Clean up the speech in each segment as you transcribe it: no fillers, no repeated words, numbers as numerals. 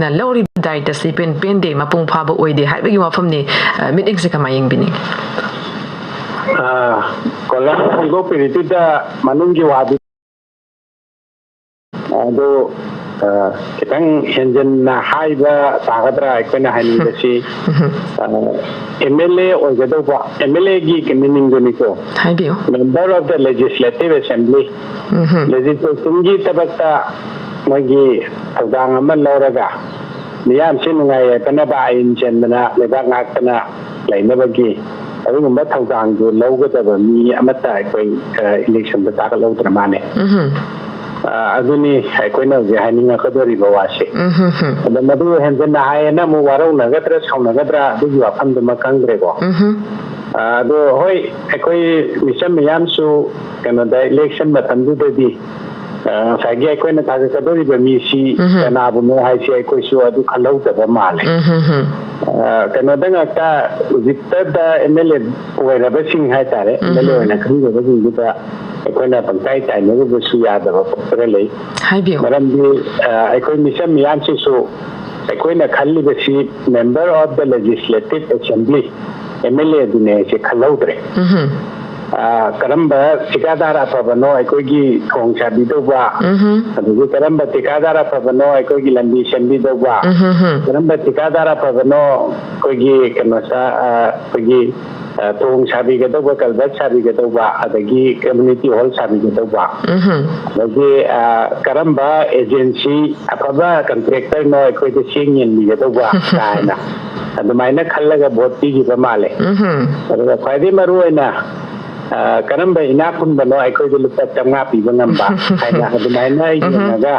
ꯂꯧꯔꯤꯕ ꯗꯥꯏꯠ ꯑꯁꯤ ꯄꯦꯟꯗꯦ ꯃꯄꯨꯡ ꯐꯥꯕ ꯑꯣꯏꯗꯦ ꯍꯥꯏꯕꯒꯤ ꯋꯥꯐꯝꯅꯤ ꯃꯤꯠꯌꯦꯡꯁꯦ ꯀꯃꯥꯏꯅ ꯌꯦꯡꯕꯤꯅꯤꯡꯏ? ꯀꯣꯂꯔ ꯐꯣꯡꯗꯣꯛꯄꯤꯔꯤꯗꯨꯗ ꯃꯅꯨꯡꯒꯤ ꯋꯥꯗꯤ ꯑꯗꯨ ꯈꯤꯇꯪ ꯍꯦꯟꯖꯤꯟꯅ ꯍꯥꯏꯕ ꯇꯥꯒꯗ꯭ꯔꯥ ꯑꯩꯈꯣꯏꯅ ꯍꯥꯏꯅꯤꯡꯕꯁꯤ MLA ꯑꯣꯏꯒꯗꯧꯕ MLAꯒꯤ ꯃꯤꯅꯤꯡꯗꯨꯅꯤꯀꯣ ꯍꯥꯏꯕꯤꯌꯨ member of the legislative assembly ꯂꯦꯖꯤꯁꯂꯦꯁꯟꯒꯤ ꯊꯕꯛꯇ ꯃꯣꯏꯒꯤ ꯊꯧꯗꯥꯡ ꯑꯃ ꯂꯧꯔꯒ ꯃꯤꯌꯥꯝꯁꯤ ꯅꯨꯡꯉꯥꯏ ꯌꯥꯏꯐꯅꯕ ꯑꯥꯏꯟ ꯆꯦꯟꯗꯅ ꯂꯩꯕꯥꯛ ꯉꯥꯛꯇꯅ ꯂꯩꯅꯕꯒꯤ ꯑꯗꯨꯒꯨꯝꯕ ꯊꯧꯗꯥꯡꯗꯨ ꯂꯧꯒꯗꯕ ꯃꯤ ꯑꯃꯠꯇ ꯑꯩꯈꯣꯏ ꯏꯂꯦꯛꯁꯟꯗ ꯇꯥꯈꯠꯍꯧꯗ꯭ꯔ ꯃꯥꯅꯦ ꯑꯗꯨꯅꯤ ꯑꯩꯈꯣꯏꯅ ꯍꯧꯖꯤꯛ ꯍꯥꯏꯅꯤꯡꯉꯛꯀꯗꯧꯔꯤꯕ ꯋꯥꯁꯦ ꯑꯗ ꯃꯗꯨ ꯍꯦꯟꯖꯟꯅ ꯍꯥꯏꯌꯦꯅ ꯑꯃꯨꯛ ꯋꯥꯔꯧꯅꯒꯗ꯭ꯔꯥ ꯁꯥꯎꯅꯒꯗ꯭ꯔꯥ ꯑꯗꯨꯒꯤ ꯋꯥꯐꯝꯗꯨꯃ ꯈꯪꯗ꯭ꯔꯦꯀꯣ ꯑꯗꯣ ꯍꯣꯏ ꯑꯩꯈꯣꯏ ꯃꯤꯆꯝ ꯃꯌꯥꯝꯁꯨ ꯀꯩꯅꯣꯗ ꯏꯂꯦꯛꯁꯟ ꯃꯇꯝꯗꯨꯗꯗꯤ ꯉꯁꯥꯏꯒꯤ ꯑꯩꯈꯣꯏꯅ ꯊꯥꯒꯠꯀꯗꯧꯔꯤꯕ ꯃꯤꯁꯤ ꯀꯅꯥꯕꯨꯅꯣ ꯍꯥꯏꯁꯤ ꯑꯩꯈꯣꯏꯁꯨ ꯑꯗꯨ ꯈꯜꯍꯧꯗꯕ ꯃꯥꯜꯂꯦ ꯀꯩꯅꯣꯗ ꯉꯥꯛꯇ ꯍꯧꯖꯤꯛꯇꯗ MLA ꯑꯣꯏꯔꯕꯁꯤꯡ ꯍꯥꯏꯇꯥꯔꯦ MLA ꯑꯣꯏꯅ ꯈꯟꯖꯕꯁꯤꯡꯗꯨꯗ ꯑꯩꯈꯣꯏꯅ ꯄꯪꯇꯥꯏ ꯇꯥꯏꯅꯔꯨꯕꯁꯨ ꯌꯥꯗꯕ ꯈꯔ ꯂꯩ ꯃꯔꯝꯗꯤ ꯑꯩꯈꯣꯏ ꯃꯤꯆꯝ ꯃꯤꯌꯥꯝꯁꯤꯁꯨ ꯑꯩꯈꯣꯏꯅ ꯈꯜꯂꯤꯕꯁꯤ member of the legislative assembly MLA ꯑꯗꯨꯅꯦ ꯑꯩꯁꯦ ꯈꯜꯍꯧꯗ꯭ꯔꯦ ꯀꯔꯝꯕ ꯊꯤꯀꯥꯗꯥꯔ ꯑꯐꯕꯅꯣ ꯑꯩꯈꯣꯏꯒꯤ ꯊꯣꯡ ꯁꯥꯕꯤꯗꯧꯕ ꯑꯗꯒꯤ ꯀꯔꯝꯕ ꯊꯤꯀꯥꯗꯥꯔ ꯑꯐꯕꯅꯣ ꯑꯩꯈꯣꯏꯒꯤ ꯂꯝꯕꯤ ꯁꯦꯝꯕꯤꯗꯧꯕ ꯀꯔꯝꯕ ꯊꯤꯀꯥꯗꯥꯔ ꯑꯐꯕꯅꯣ ꯑꯩꯈꯣꯏꯒꯤ ꯑꯩꯈꯣꯏꯒꯤ ꯊꯣꯡ ꯁꯥꯕꯤꯒꯗꯧꯕ ꯀꯜꯚꯔꯠ ꯁꯥꯕꯤꯒꯗꯧꯕ ꯑꯗꯒꯤ ꯀꯝꯃꯨꯅꯤꯇꯤ ꯍꯣꯜ ꯁꯥꯕꯤꯒꯗꯧꯕ ꯑꯗꯒꯤ ꯀꯔꯝꯕ ꯑꯦꯖꯦꯟꯁꯤ ꯑꯐꯕ ꯀꯟꯇ꯭ꯔꯦꯛꯇꯔꯅꯣ ꯑꯩꯈꯣꯏꯗ ꯆꯦꯡ ꯌꯦꯟꯕꯤꯒꯗꯧꯕ ꯀꯥꯏꯅ ꯑꯗꯨꯃꯥꯏꯅ ꯈꯜꯂꯒ ꯚꯣꯠ ꯄꯤꯈꯤꯕ ꯃꯥꯜꯂꯦ ꯑꯗꯨꯒ ꯈ꯭ꯋꯥꯏꯗꯒꯤ ꯃꯔꯨ ꯑꯣꯏꯅ ꯀꯔꯝꯕ ꯏꯅꯥꯛ ꯈꯨꯟꯕꯅꯣ ꯑꯩꯈꯣꯏꯗ ꯂꯨꯄꯥ 500 ꯄꯤꯕ ꯉꯝꯕ ꯍꯥꯏꯅ ꯑꯗꯨꯃꯥꯏꯅ ꯌꯦꯡꯉꯒ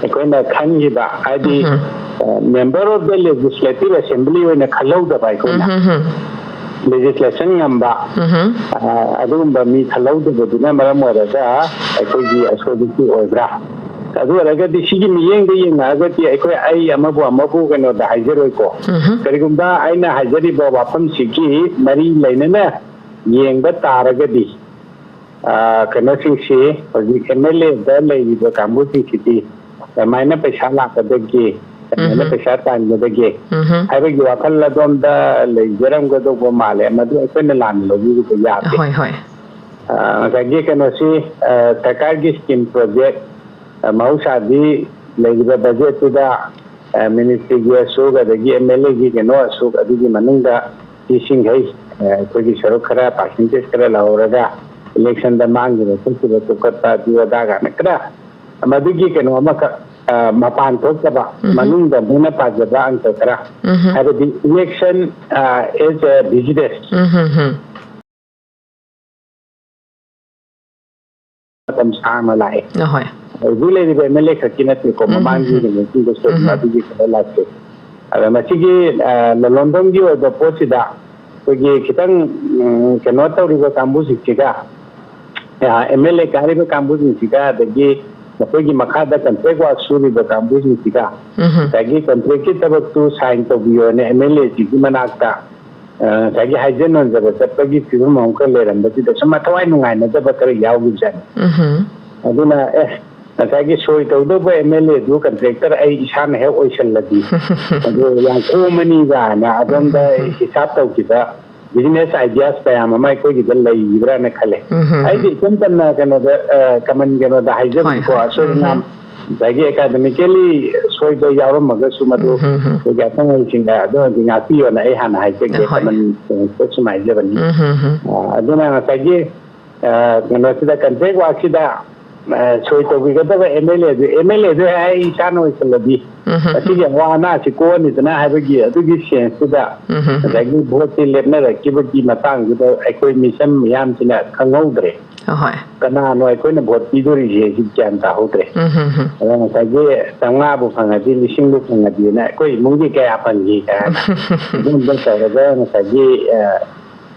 ꯑꯩꯈꯣꯏꯅ ꯈꯟꯈꯤꯕ ꯍꯥꯏꯗꯤ member of the legislative assembly ꯑꯣꯏꯅ ꯈꯜꯍꯧꯗꯕ ꯑꯩꯈꯣꯏꯅ ꯂꯦꯖꯤꯁꯂꯦꯁꯟ ꯉꯝꯕ ꯑꯗꯨꯒꯨꯝꯕ ꯃꯤ ꯈꯜꯍꯧꯗꯕꯗꯨꯅ ꯃꯔꯝ ꯑꯣꯏꯔꯒ ꯑꯩꯈꯣꯏꯒꯤ ꯑꯁꯣꯏꯕꯁꯤ ꯑꯣꯏꯕ꯭ꯔꯥ ꯑꯗꯨ ꯑꯣꯏꯔꯒꯗꯤ ꯁꯤꯒꯤ ꯃꯤꯠꯌꯦꯡꯗ ꯌꯦꯡꯉꯛꯑꯒꯗꯤ ꯑꯩ ꯑꯃꯕꯨ ꯀꯩꯅꯣꯗ ꯍꯥꯏꯖꯔꯣꯏꯀꯣ ꯀꯔꯤꯒꯨꯝꯕ ꯑꯩꯅ ꯍꯥꯏꯖꯔꯤꯕ ꯋꯥꯐꯝꯁꯤꯒꯤ ꯃꯔꯤ ꯂꯩꯅꯅ ꯌꯦꯡꯕ ꯇꯥꯔꯒꯗꯤ ꯀꯩꯅꯣꯁꯤꯡꯁꯤ ꯍꯧꯖꯤꯛ MLAꯗ ꯂꯩꯔꯤꯕ ꯀꯥꯡꯕꯨꯁꯤꯡꯁꯤꯗꯤ ꯀꯃꯥꯏꯅ ꯄꯩꯁꯥ ꯂꯥꯛꯀꯗꯒꯦ ꯀꯃꯥꯏꯅ ꯄꯩꯁꯥ ꯇꯥꯟꯒꯗꯒꯦ ꯍꯥꯏꯕꯒꯤ ꯋꯥꯈꯜ ꯑꯗꯣꯝꯗ ꯂꯩꯖꯔꯝꯒꯗꯧꯕ ꯃꯥꯜꯂꯦ ꯃꯗꯨ ꯑꯩꯈꯣꯏꯅ ꯂꯥꯟꯅ ꯂꯧꯕꯤꯕ ꯌꯥꯗꯦ ꯉꯁꯥꯏꯒꯤ ꯀꯩꯅꯣꯁꯤ ꯁꯔꯀꯥꯔꯒꯤ ꯁ꯭ꯀꯤꯝ ꯄ꯭ꯔꯣꯖꯦꯛ ꯃꯍꯧꯁꯥꯗꯤ ꯂꯩꯔꯤꯕ ꯕꯖꯦꯠꯇꯨꯗ ꯃꯤꯅꯤꯁꯇ꯭ꯔꯤꯒꯤ ꯑꯁꯨꯛ ꯑꯗꯒꯤ MLAꯒꯤ ꯀꯩꯅꯣ ꯑꯁꯨꯛ ꯑꯗꯨꯒꯤ ꯃꯅꯨꯡꯗ ꯁꯤꯡꯈꯩ ꯑꯩꯈꯣꯏꯒꯤ ꯁꯔꯨꯛ ꯈꯔ ꯄꯥꯔꯁꯦꯟꯇꯦꯖ ꯈꯔ ꯂꯧꯍꯧꯔꯒ ꯏꯂꯦꯛꯁꯟꯗ ꯃꯥꯡꯈꯤꯕ ꯈꯣꯠꯈꯤꯕ ꯇꯨꯀꯠꯄ ꯑꯗꯨ ꯑꯗꯥ ꯀꯥꯏꯅ ꯈꯔ ꯃꯗꯨꯒꯤ ꯀꯩꯅꯣ ꯑꯃꯈꯛ ꯃꯄꯥꯟ ꯊꯣꯛꯇꯕ ꯃꯅꯨꯡꯗ ꯃꯣꯏꯅ ꯄꯥꯖꯕ ꯑꯪꯀ ꯈꯔ ꯍꯥꯏꯕꯗꯤ ꯏꯂꯦꯛꯁꯟ ꯑꯦꯖ ꯑ ꯕꯤꯖꯤꯅꯦꯁ ꯃꯇꯝ ꯁꯥꯡꯅ ꯂꯥꯛꯑꯦ ꯍꯧꯖꯤꯛ ꯂꯩꯔꯤꯕ MLA ꯈꯛꯀꯤ ꯅꯠꯇꯦꯀꯣ ꯃꯃꯥꯡꯒꯤ ꯀꯩꯅꯣꯁꯤꯡꯗꯁꯨ ꯑꯗꯨꯒꯤ ꯈꯔ ꯂꯥꯛꯆꯩ ꯑꯗ ꯃꯁꯤꯒꯤ ꯂꯂꯣꯟꯐꯝꯒꯤ ꯑꯣꯏꯕ ꯄꯣꯠꯁꯤꯗ ꯑꯩꯈꯣꯏꯒꯤ ꯈꯤꯇꯪ ꯀꯩꯅꯣ ꯇꯧꯔꯤꯕ ꯀꯥꯡꯕꯨꯁꯤꯡꯁꯤꯒ MLA ꯀꯥꯔꯤꯕ ꯀꯥꯡꯕꯨꯁꯤꯡꯁꯤꯒ ꯑꯗꯒꯤ ꯃꯈꯣꯏꯒꯤ ꯃꯈꯥꯗ ꯀꯟꯇ꯭ꯔꯦꯛ ꯋꯥꯔꯛ ꯁꯨꯔꯤꯕ ꯀꯥꯡꯕꯨꯁꯤꯡꯁꯤꯒ ꯉꯁꯥꯏꯒꯤ ꯀꯟꯇ꯭ꯔꯦꯛꯀꯤ ꯊꯕꯛꯇꯨ ꯁꯥꯏꯟ ꯇꯧꯕꯤꯌꯣꯅ MLAꯁꯤꯒꯤ ꯃꯅꯥꯛꯇ ꯉꯁꯥꯏꯒꯤ ꯍꯥꯏꯖ ꯅꯣꯟꯖꯕ ꯆꯠꯄꯒꯤ ꯐꯤꯕꯝ ꯑꯃꯈꯛ ꯂꯩꯔꯝꯕꯁꯤꯗ ꯁꯨꯝ ꯃꯊꯋꯥꯏ ꯅꯨꯡꯉꯥꯏꯅꯗꯕ ꯈꯔ ꯌꯥꯎꯈꯤꯕꯖꯥꯠꯅꯤ ꯑꯗꯨꯅ ꯉꯁꯥꯏꯒꯤ ꯁꯣꯏ ꯇꯧꯗꯧꯕ MLAꯗꯨ ꯀꯟꯇ꯭ꯔꯦꯛꯇꯔ ꯑꯩ ꯏꯁꯥꯅ ꯍꯦꯛ ꯑꯣꯏꯁꯜꯂꯗꯤ ꯑꯗꯨ ꯌꯥꯝ ꯀꯣꯝꯃꯅꯤ ꯀꯥꯏꯅ ꯑꯗꯣꯝꯗ ꯍꯤꯁꯥꯞ ꯇꯧꯈꯤꯕ ꯕꯤꯖꯤꯅꯦꯁ ꯑꯥꯏꯗꯤꯌꯥꯁ ꯀꯌꯥ ꯑꯃ ꯑꯩꯈꯣꯏꯒꯤꯗ ꯂꯩꯕ꯭ꯔꯥꯅ ꯈꯜꯂꯦ ꯑꯩꯗꯤ ꯏꯆꯝ ꯆꯝꯅ ꯀꯩꯅꯣꯗ ꯀꯃꯟ ꯀꯩꯅꯣꯗ ꯍꯥꯏꯖꯕꯅꯤꯀꯣ ꯑꯁꯣꯏ ꯑꯉꯥꯝꯉꯁꯥꯏꯒꯤ ꯑꯦꯀꯥꯗꯃꯤꯀꯦꯜꯂꯤ ꯁꯣꯏꯕ ꯌꯥꯎꯔꯝꯃꯒꯁꯨ ꯃꯗꯨ ꯑꯩꯈꯣꯏꯒꯤ ꯑꯈꯪ ꯑꯍꯩꯁꯤꯡꯗ ꯑꯗꯨꯅꯗꯤ ꯉꯥꯛꯄꯤꯌꯣꯅ ꯑꯩ ꯍꯥꯟꯅ ꯍꯥꯏꯖꯒꯦ ꯀꯃꯟ ꯁꯨꯝ ꯍꯥꯏꯖꯕꯅꯤ ꯑꯗꯨꯅ ꯉꯁꯥꯏꯒꯤ ꯀꯩꯅꯣꯁꯤꯗ ꯀꯟꯇ꯭ꯔꯦꯛ ꯋꯥꯔꯛꯁꯤꯗ ꯁꯣꯏ ꯇꯧꯕꯤꯒꯗꯕ MLAꯗꯨ ꯑꯩ ꯏꯁꯥꯅ ꯑꯣꯏꯁꯜꯂꯗꯤ ꯑꯁꯤꯒꯤ ꯑꯋꯥ ꯑꯅꯥꯁꯤ ꯀꯣꯛꯑꯅꯤꯗꯅ ꯍꯥꯏꯕꯒꯤ ꯑꯗꯨꯒꯤ ꯁꯦꯟꯁꯇꯨꯗ ꯉꯁꯥꯏꯒꯤ ꯚꯣꯠꯁꯤ ꯂꯦꯞꯅꯔꯛꯈꯤꯕꯒꯤ ꯃꯇꯥꯡꯗꯨꯗ ꯑꯩꯈꯣꯏ ꯃꯤꯆꯝ ꯃꯌꯥꯝꯁꯤꯅ ꯈꯪꯍꯧꯗ꯭ꯔꯦ ꯀꯅꯥꯅꯣ ꯑꯩꯈꯣꯏꯅ ꯚꯣꯠ ꯄꯤꯗꯣꯔꯤꯁꯦ ꯁꯤ ꯒ꯭ꯌꯥꯟ ꯇꯥꯍꯧꯗ꯭ꯔꯦ ꯑꯗ ꯉꯁꯥꯏꯒꯤ 500ꯕꯨ ꯐꯪꯉꯗꯤ 1000ꯕꯨ ꯐꯪꯉꯗꯤꯅ ꯑꯩꯈꯣꯏ ꯏꯃꯨꯡꯒꯤ ꯀꯌꯥ ꯐꯪꯈꯤ ꯀꯥꯏꯅ ꯑꯗꯨꯝꯕ ꯇꯧꯔꯒ ꯉꯁꯥꯏꯒꯤ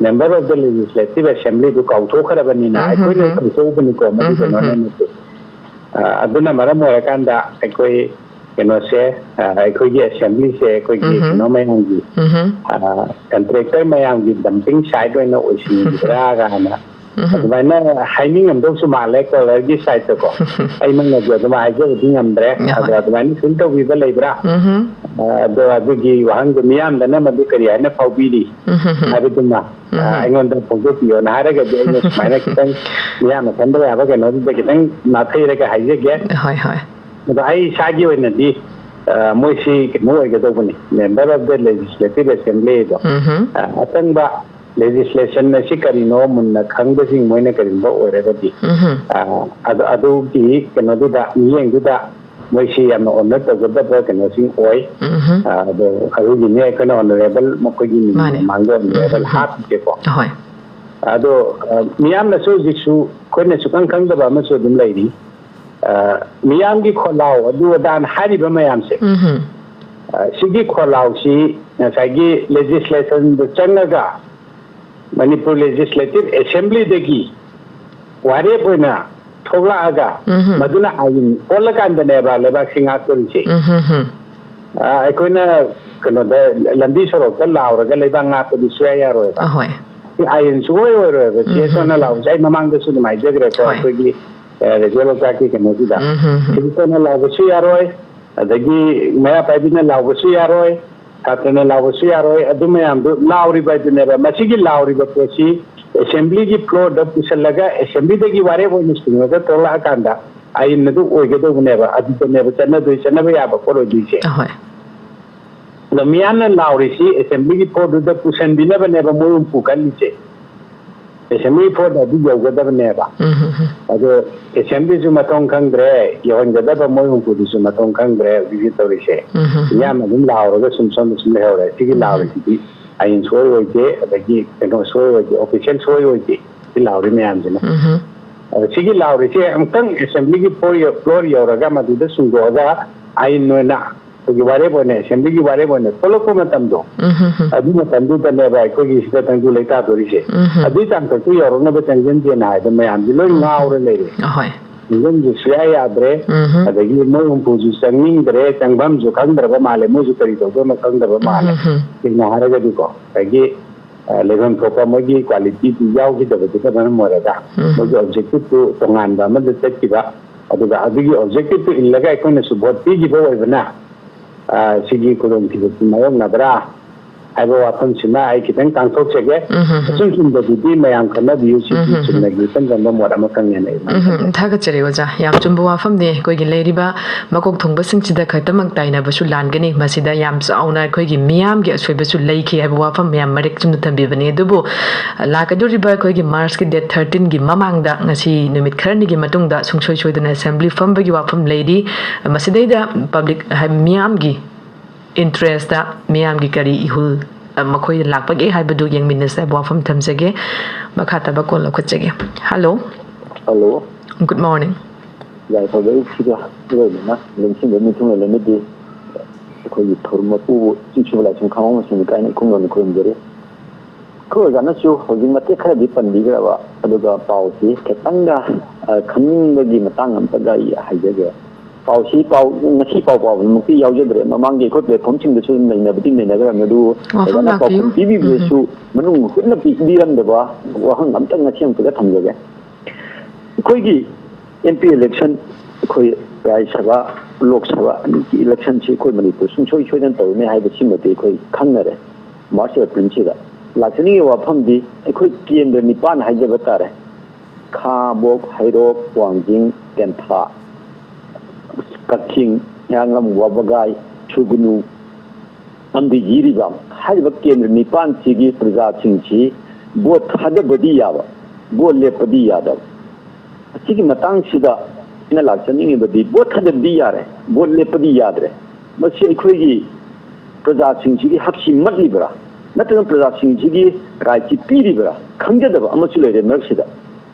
ꯃꯦꯝꯕꯔ ꯑꯣꯐ ꯗ ꯂꯦꯖꯤꯁꯂꯦꯇꯤꯚ ꯑꯦꯁꯦꯝꯕ꯭ꯂꯤꯗꯨ ꯀꯥꯎꯊꯣꯛꯈ꯭ꯔꯕꯅꯤꯅ ꯑꯩꯈꯣꯏꯅ ꯀꯥꯎꯊꯣꯛꯎꯕꯅꯤꯀꯣ ꯃꯗꯨ ꯀꯩꯅꯣꯅ ꯅꯠꯇꯦ ꯑꯗꯨꯅ ꯃꯔꯝ ꯑꯣꯏꯔꯀꯥꯟꯗ ꯑꯩꯈꯣꯏ ꯀꯩꯅꯣꯁꯦ ꯑꯩꯈꯣꯏꯒꯤ ꯑꯦꯁꯦꯝꯕ꯭ꯂꯤꯁꯦ ꯑꯩꯈꯣꯏꯒꯤ ꯀꯩꯅꯣ ꯃꯌꯥꯝꯒꯤ ꯀꯟꯇ꯭ꯔꯦꯛꯇꯔ ꯃꯌꯥꯝꯒꯤ ꯗꯝꯄꯤꯡ ꯁꯥꯏꯠ ꯑꯣꯏꯅ ꯑꯣꯏꯁꯤꯟꯈꯤꯕ꯭ꯔꯥ ꯀꯥꯏꯅ Advana hanging and those Malek or Lagi Saitako. I mean, the Maja and Drek, Advani Sinto Viva Libra. The Abigi, Wang, the Miam, the Namadukari, and a Paubidi. Abituna. I know the Pogupi on Haraga, Manakan, Miam, and the Avagan, nothing like a Hajek yet. Hi. But I shag you in a day. Moishi, Moigadovani, member of the Legislative Assembly. Atanga legislation Shikarino, Munakangazing Moinakarimbo or Revati. Aduki cannot do that, me and do that. Moishi am on that of the work and nursing oil. The Arugine can honorable Mokogi Mango level half before. Ado Miam the Sojisu, Konesukan Kanga Bamaso the lady. Miyamgi Kolau, do a dan Hariba Mayamse. Sigi Kolau, she, Sagi legislation, the Changaga, Manipur Legislative Assembly de Gi, Warepuna, Tola Aga, Maduna Ayin, Olakan the Neva, Levaxing Akurichi. I couldn't Landisoro, the Laura, Galibanga, the Swaya or I enjoy or the Jason allows, I'm among the Sudamai, Jagrek, the yellow tactic and Mozilla. Kitana Lavasiaroi, the Gi Maya Pabina Lavasiaroi, Katana Lavasiaroi, Adumayam, Lauri by the Neva, Masigi Lauri, but Posi, Assembly Pro, the Pusalaga, Assembly the Givarevo, Mr. the Tola Kanda. I never Ogedo never, I did never send a dish and never have a photo dish. The Miana Lauri, Assembly Pro, the Pusan, never more Pukaliche. Assembly for the video whatever never. Assembly Sumatong Kangre, you want the better more for the Sumatong Kangre, visitor say. Yamadin Laura, the Sumson Smell, Tiki Laura, I enjoy the gig, and also the official soy, the Lauri Miamzina. Tiki Laura say, I'm telling Assembly for your Gloria or Gama to the Sungoza, I know now. Whatever, Assembly, whatever, follow from a tamdo. I do not do the never, I could use that and do later to reach. At this time, the 2 year old never can and I, the man below now related. Then the Shaya Bre, at the Gilmo position, the rate and bums of Kandra musical, Goma Kandra in Maharagadiko. I gave 11 Kopamogi quality to Yauki of the Tibetan Morada. Was the objective to Tonganda, the Tetiva, or the Abigi objective to Ilaga Kona support Pigibo even now. Sigi Kulum Tibumayo Nabra, I will often Sina, I can cancel check it. Something that would be my uncle, not use it to negate and no more Amakan. Tagacheroja, Yamjumbo from the Kogi Ladyba, Makok Tumbasin to the Katamak Dina, Basulangani, Masida Yams, Auna, Kogi Miam, gets Rebasu Lake, Abua from Miam, Maricum Tambivani Dubo, Lakaduriba, Kogi Marski, that 13 Gimamanga, Nasi, Numit Karnigi Matunda, Sungsho, the assembly from Bagua from Lady, Masideda, public Miamgi. Interest that Miamgi Kari Ihul Makoi Lakpagi Habadu Yang Minister from Tamsege Makata Bakola Kochege. Hello. Hello. Good morning. Yeah, for very Siga, Lincoln, the meeting of the Midi, because you told Mapu, like some comments in the kind of Kungan Kumberi. Because I'm not sure how you might take a different bigger about policy, Katanga, coming with the Matang and Pagai, Hajaga. Policy, Naki Pau, Muki Yaudre, Mamangi, could be pumping the children in everything they never do. TV issue, Manu, couldn't be on the bar, Wahan, I'm telling a chance to get on again. Koigi MP election, Koi Sava, Lok Sava, election, she could manipulate, so you shouldn't tell me I have a sympathy, Koi Kanare, Marshal Princida. Lassini or Pumbi, I could be in the Nipan Hajavatare, Ka, Bok, Haido, Wangjing, Genta. Kaking, Yangam Wabagai, Chugunu, and the Yiribam, Hadakin, Nipan Sigi, Praza Chinchi, both Hadabadi Yava, both Lepadi Yadav. Sigi Matang Sida, in a Laksani, but the both Hadabdi Yare, both Lepadi Yadre. But she Quigi, Praza Chinchi, Hachi Madlibra, not in Praza Chinchi, Raiti Piribra, Kangada, Amasulated Mersida.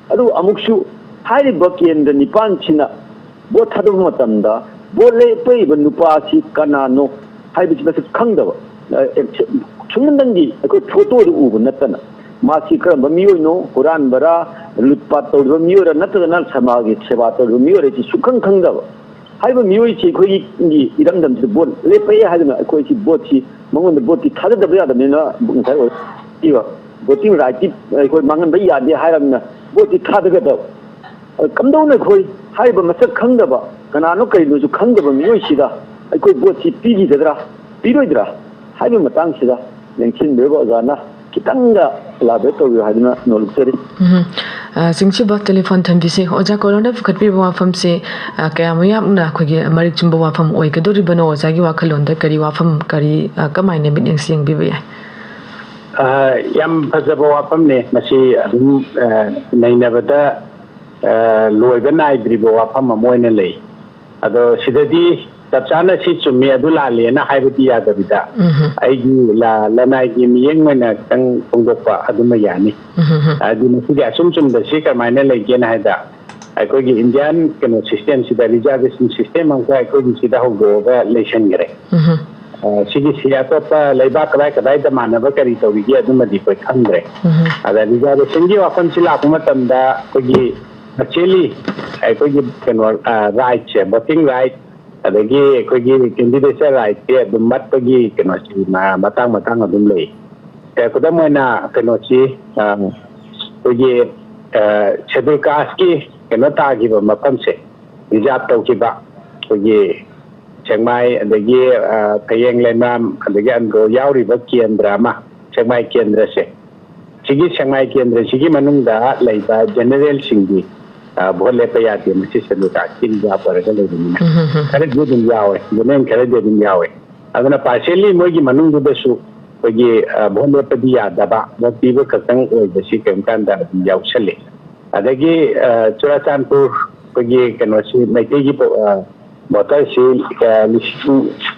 Adu Amukshu, Hadi Baki and the Nipan China. Both had of Matanda, both lay pay when Nupasi, Kanano, Hybrid message Kangava. Chumandangi, I could photo the Uber Natana. Masika, Bamuno, Kuran Bara, Lutpato, Bamura, Natanal Samagi, Sevato, Bamura, Sukan Kangava. Hyber Muichi, Iram them to the boat, lay pay had a quality boaty, Mongon the boaty, Tada the Bria, Boating right, I could Mangan Baya, the Hiram. ꯕꯣꯠꯇꯤ ꯊꯥꯗꯒꯗꯕ ꯀꯝꯗꯧꯅ ꯑꯩꯈꯣꯏ ꯍꯥꯏꯔꯤꯕ ꯃꯁꯛ ꯈꯪꯗꯕ ꯀꯅꯥꯅꯣ ꯀꯔꯤꯅꯣꯁꯨ ꯈꯪꯗꯕ ꯃꯤꯑꯣꯏꯁꯤꯗ ꯑꯩꯈꯣꯏ ꯕꯣꯠꯁꯤ ꯄꯤꯈꯤꯒꯗ꯭ꯔꯥ ꯄꯤꯔꯣꯏꯗ꯭ꯔꯥ ꯍꯥꯏꯕ ꯃꯇꯥꯡꯁꯤꯗ ꯌꯦꯡꯁꯤꯟꯕꯤꯔꯕ ꯑꯣꯖꯥꯅ ꯈꯤꯇꯪꯒ ꯏꯂꯥꯕꯣꯔꯦꯠ ꯇꯧꯕꯤꯌꯨ ꯍꯥꯏꯗꯨꯅ ꯅꯣꯜꯂꯨꯛꯆꯔꯤ ꯆꯤꯡꯁꯤꯕ ꯇꯦꯂꯤꯐꯣꯟ ꯊꯝꯕꯤꯁꯦ ꯑꯣꯖꯥ ꯀꯣꯂꯣꯝꯗ ꯄꯨꯈꯠꯄꯤꯕ ꯋꯥꯐꯝꯁꯦ ꯀꯌꯥꯃꯨꯛ ꯌꯥꯝꯅ ꯑꯩꯈꯣꯏꯒꯤ ꯃꯔꯤꯛ ꯆꯨꯝꯕ ꯋꯥꯐꯝ ꯑꯣꯏꯒꯗꯧꯔꯤꯕꯅꯣ ꯑꯣꯖꯥꯒꯤ ꯋꯥꯈꯜꯂꯣꯟꯗ ꯀꯔꯤ ꯋꯥꯐꯝ ꯀꯔꯤ ꯀꯃꯥꯏꯅ ꯃꯤꯠꯌꯦꯡꯁꯤ ꯌꯦꯡꯕꯤꯕ ꯌꯥꯏ ꯌꯥꯝ ꯐꯖꯕ ꯋꯥꯐꯝꯅꯦ ꯃꯁꯤ ꯑꯗꯨꯝ ꯅꯩꯅꯕꯗ ꯂꯣꯏꯕ ꯅꯥꯏꯗ꯭ꯔꯤꯕ ꯋꯥꯐꯝ ꯑꯃ ꯑꯣꯏꯅ ꯂꯩ ꯑꯗꯣ ꯁꯤꯗꯗꯤ ꯆꯞ ꯆꯥꯅ ꯁꯤ ꯆꯨꯝꯃꯤ ꯑꯗꯨ ꯂꯥꯜꯂꯦꯅ ꯍꯥꯏꯕꯗꯤ ꯌꯥꯗꯕꯤꯗ ꯑꯩꯒꯤ ꯂꯅꯥꯏꯒꯤ ꯃꯤꯠꯌꯦꯡ ꯑꯣꯏꯅ ꯈꯤꯇꯪ ꯐꯣꯡꯗꯣꯛꯄ ꯑꯗꯨꯃ ꯌꯥꯅꯤ ꯍꯥꯏꯗꯤ ꯃꯁꯤꯒꯤ ꯑꯁꯨꯝ ꯆꯨꯝꯕꯁꯤ ꯀꯃꯥꯏꯅ ꯂꯩꯒꯦꯅ ꯍꯥꯏꯕꯗ ꯑꯩꯈꯣꯏꯒꯤ ꯏꯟꯗꯤꯌꯥꯟ ꯁꯤꯁꯇꯦꯝꯁꯤꯗ ꯔꯤꯖꯥꯔꯚꯦꯁꯟ ꯁꯤꯁꯇꯦꯝ ꯑꯃꯈꯛ ꯑꯩꯈꯣꯏꯒꯤ ꯁꯤꯗ ꯍꯧꯗꯣꯛꯑꯒ ꯂꯩꯁꯟꯈ꯭ꯔꯦ ꯁꯤꯒꯤꯁꯤ ꯑꯇꯣꯞꯄ ꯂꯩꯕꯥꯛ ꯀꯗꯥꯏꯗ ꯃꯥꯟꯅꯕ ꯀꯔꯤ ꯇꯧꯔꯤꯒꯦ ꯑꯗꯨꯃꯗꯤ ꯑꯩꯈꯣꯏ ꯈꯪꯗ꯭ꯔꯦ ꯑꯗ ꯔꯤꯖꯥꯔꯚꯦꯁꯟꯒꯤ ꯋꯥꯐꯝꯁꯤ ꯂꯥꯛꯄ ꯃꯇꯝꯗ ꯑꯩꯈꯣꯏꯒꯤ ꯑꯦꯛꯆꯨꯑꯦꯂꯤ ꯑꯩꯈꯣꯏꯒꯤ ꯔꯥꯏꯠꯁꯦ ꯚꯣꯇꯤꯡ ꯔꯥꯏꯠ ꯑꯗꯒꯤ ꯑꯩꯈꯣꯏꯒꯤ ꯀꯦꯟꯗꯤꯗꯦꯠꯁ ꯔꯥꯏꯠꯁꯦ ꯑꯗꯨꯝ ꯃꯠꯄꯒꯤ ꯃꯇꯥꯡ ꯑꯗꯨꯝ ꯂꯩ ꯈꯨꯗꯝ ꯑꯣꯏꯅ ꯑꯩꯈꯣꯏꯒꯤ ꯁꯦꯗꯨꯜ ꯀꯥꯁꯀꯤ ꯇꯥꯈꯤꯕ ꯃꯐꯝꯁꯦ ꯔꯤꯖꯥꯔꯚ ꯇꯧꯈꯤꯕ ꯑꯩꯈꯣꯏꯒꯤ ꯁꯦꯛꯃꯥꯏ ꯑꯗꯒꯤ ꯐꯌꯦꯡ ꯂꯩꯃꯔꯥꯝ ꯑꯗꯒꯤ ꯑꯟꯗ꯭ꯔꯣ ꯌꯥꯎꯔꯤꯕ ꯀꯦꯟꯗ꯭ꯔ ꯑꯃ ꯁꯦꯛꯃꯥꯏ ꯀꯦꯟꯗ꯭ꯔꯁꯦ ꯁꯤꯒꯤ ꯁꯦꯛꯃꯥꯏ ꯀꯦꯟꯗ꯭ꯔꯁꯤꯒꯤ ꯃꯅꯨꯡꯗ ꯂꯩꯕ ꯖꯦꯅꯔꯦꯜꯁꯤꯡꯒꯤ ꯚꯣꯠ ꯂꯦꯞꯄ ꯌꯥꯗꯦ ꯃꯁꯤ ꯁꯦꯗꯨꯜ ꯀꯥꯁꯀꯤ ꯔꯤꯖꯥꯔꯚ ꯑꯣꯏꯔꯒ ꯂꯩꯕꯅꯤꯅ ꯈꯔꯗꯤ ꯑꯗꯨꯝ ꯌꯥꯎꯋꯦ ꯖꯦꯅꯔꯦꯜ ꯈꯔꯗꯤ ꯑꯗꯨꯝ ꯌꯥꯎꯋꯦ ꯑꯗꯨꯅ ꯄꯥꯔꯁꯦꯜꯂꯤ ꯃꯣꯏꯒꯤ ꯃꯅꯨꯡꯗꯨꯗꯁꯨ ꯑꯩꯈꯣꯏꯒꯤ ꯚꯣꯠ ꯂꯦꯞꯄꯗꯤ ꯌꯥꯗꯕ ꯚꯣꯠ ꯄꯤꯕ ꯈꯛꯇꯪ ꯑꯣꯏꯕꯁꯤ ꯀꯔꯤꯝꯀꯥꯟꯗ ꯑꯗꯨꯝ ꯌꯥꯎꯁꯜꯂꯤ ꯑꯗꯒꯤ ꯆꯨꯔꯥꯆꯥꯟꯄꯨꯔ ꯑꯩꯈꯣꯏꯒꯤ ꯃꯩꯇꯩꯒꯤ ꯚꯣꯇꯔꯁꯤ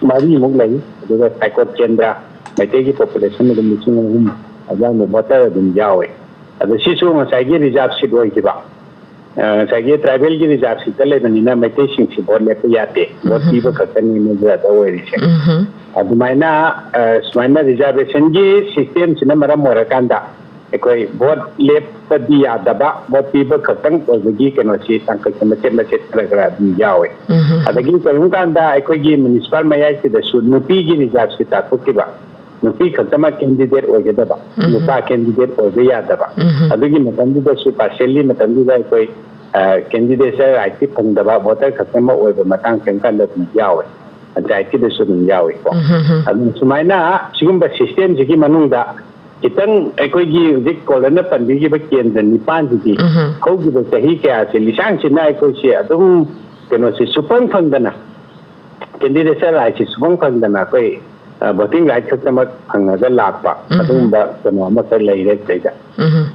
4,000ꯃꯨꯛ ꯂꯩ ꯑꯗꯨꯒ ꯁꯥꯏꯀꯣꯠ ꯀꯦꯟꯗ꯭ꯔ ꯃꯩꯇꯩꯒꯤ ꯄꯣꯄꯨꯂꯦꯁꯟ ꯑꯗꯨꯝ 3,000 ꯑꯗꯨꯃꯥꯏꯅ ꯚꯣꯇꯔ ꯑꯗꯨꯝ ꯌꯥꯎꯋꯦ ꯑꯗꯣ ꯁꯤꯁꯨ ꯉꯁꯥꯏꯒꯤ ꯔꯤꯖꯥꯔꯚ ꯁꯤꯠ ꯑꯣꯏꯈꯤꯕ ꯉꯁꯥꯏꯒꯤ ꯇ꯭ꯔꯥꯏꯕꯦꯜꯒꯤ ꯔꯤꯖꯥꯔꯚ ꯁꯤꯠꯇ ꯂꯩꯕꯅꯤꯅ ꯃꯩꯇꯩꯁꯤꯡꯁꯤ ꯚꯣꯠ ꯂꯦꯞꯄ ꯌꯥꯗꯦ ꯚꯣꯠ ꯄꯤꯕ ꯈꯛꯇꯅꯤ ꯃꯣꯏꯗ ꯑꯣꯏꯔꯤꯁꯦ ꯑꯗꯨꯃꯥꯏꯅ ꯁꯨꯃꯥꯏꯅ ꯔꯤꯖꯥꯔꯚꯦꯁꯟꯒꯤ ꯁꯤꯁꯇꯦꯝꯁꯤꯅ ꯃꯔꯝ ꯑꯣꯏꯔꯀꯥꯟꯗ ꯑꯩꯈꯣꯏ ꯚꯣꯠ ꯂꯦꯞꯄꯗꯤ ꯌꯥꯗꯕ ꯚꯣꯠ ꯄꯤꯕ ꯈꯛꯇꯪ ꯑꯣꯏꯕꯒꯤ ꯇꯥꯡꯀꯛ ꯃꯆꯦꯠ ꯈꯔ ꯑꯗꯨꯝ ꯌꯥꯎꯋꯦ ꯑꯗꯒꯤ ꯀꯔꯤꯒꯨꯝꯕ ꯀꯥꯟꯗ ꯑꯩꯈꯣꯏꯒꯤ ꯃ꯭ꯌꯨꯅꯤꯁꯤꯄꯥꯜ ꯃꯌꯥꯏꯁꯤꯗꯁꯨ ꯅꯨꯄꯤꯒꯤ ꯔꯤꯖꯥꯔꯚ ꯁꯤꯠ ꯇꯥꯊꯣꯛꯈꯤꯕ ꯅꯨꯄꯤ ꯈꯛꯇꯃꯛ ꯀꯦꯟꯗꯤꯗꯦꯠ ꯑꯣꯏꯒꯗꯕ ꯅꯨꯄꯥ ꯀꯦꯟꯗꯤꯗꯦꯠ ꯑꯣꯏꯕ ꯌꯥꯗꯕ ꯑꯗꯨꯒꯤ ꯃꯇꯝꯗꯨꯗꯁꯨ ꯄꯥꯔꯁꯦꯜꯂꯤ ꯃꯇꯝꯗꯨꯗ ꯑꯩꯈꯣꯏ ꯀꯦꯟꯗꯤꯗꯦꯠꯁ ꯔꯥꯏꯠꯇꯤ ꯐꯪꯗꯕ ꯚꯣꯇꯔ ꯈꯛꯇꯃꯛ ꯑꯣꯏꯕ ꯃꯇꯥꯡ ꯀꯔꯤꯝꯀꯥꯟꯗ ꯑꯗꯨꯝ ꯌꯥꯎꯋꯦ ꯄꯟꯆꯥꯌꯠꯀꯤꯗꯁꯨ ꯑꯗꯨꯝ ꯌꯥꯎꯋꯤꯀꯣ ꯑꯗꯨ ꯁꯨꯃꯥꯏꯅ ꯁꯤꯒꯨꯝꯕ ꯁꯤꯁꯇꯦꯝꯁꯤꯒꯤ ꯃꯅꯨꯡꯗ खितंग अखोगी हुजिक कोलना पंदिगिबा केंद्र निपानजिदी हौगिबा चही कयासे लिसांगसिना अखोइसे अदुम केनोसे सुपंग फंगदना कैंडिडेट राइट सुपंग फंगदना कोई voting right खतमक फंगगा लापा अदुमबा केनो अमा कर लेरे तैदा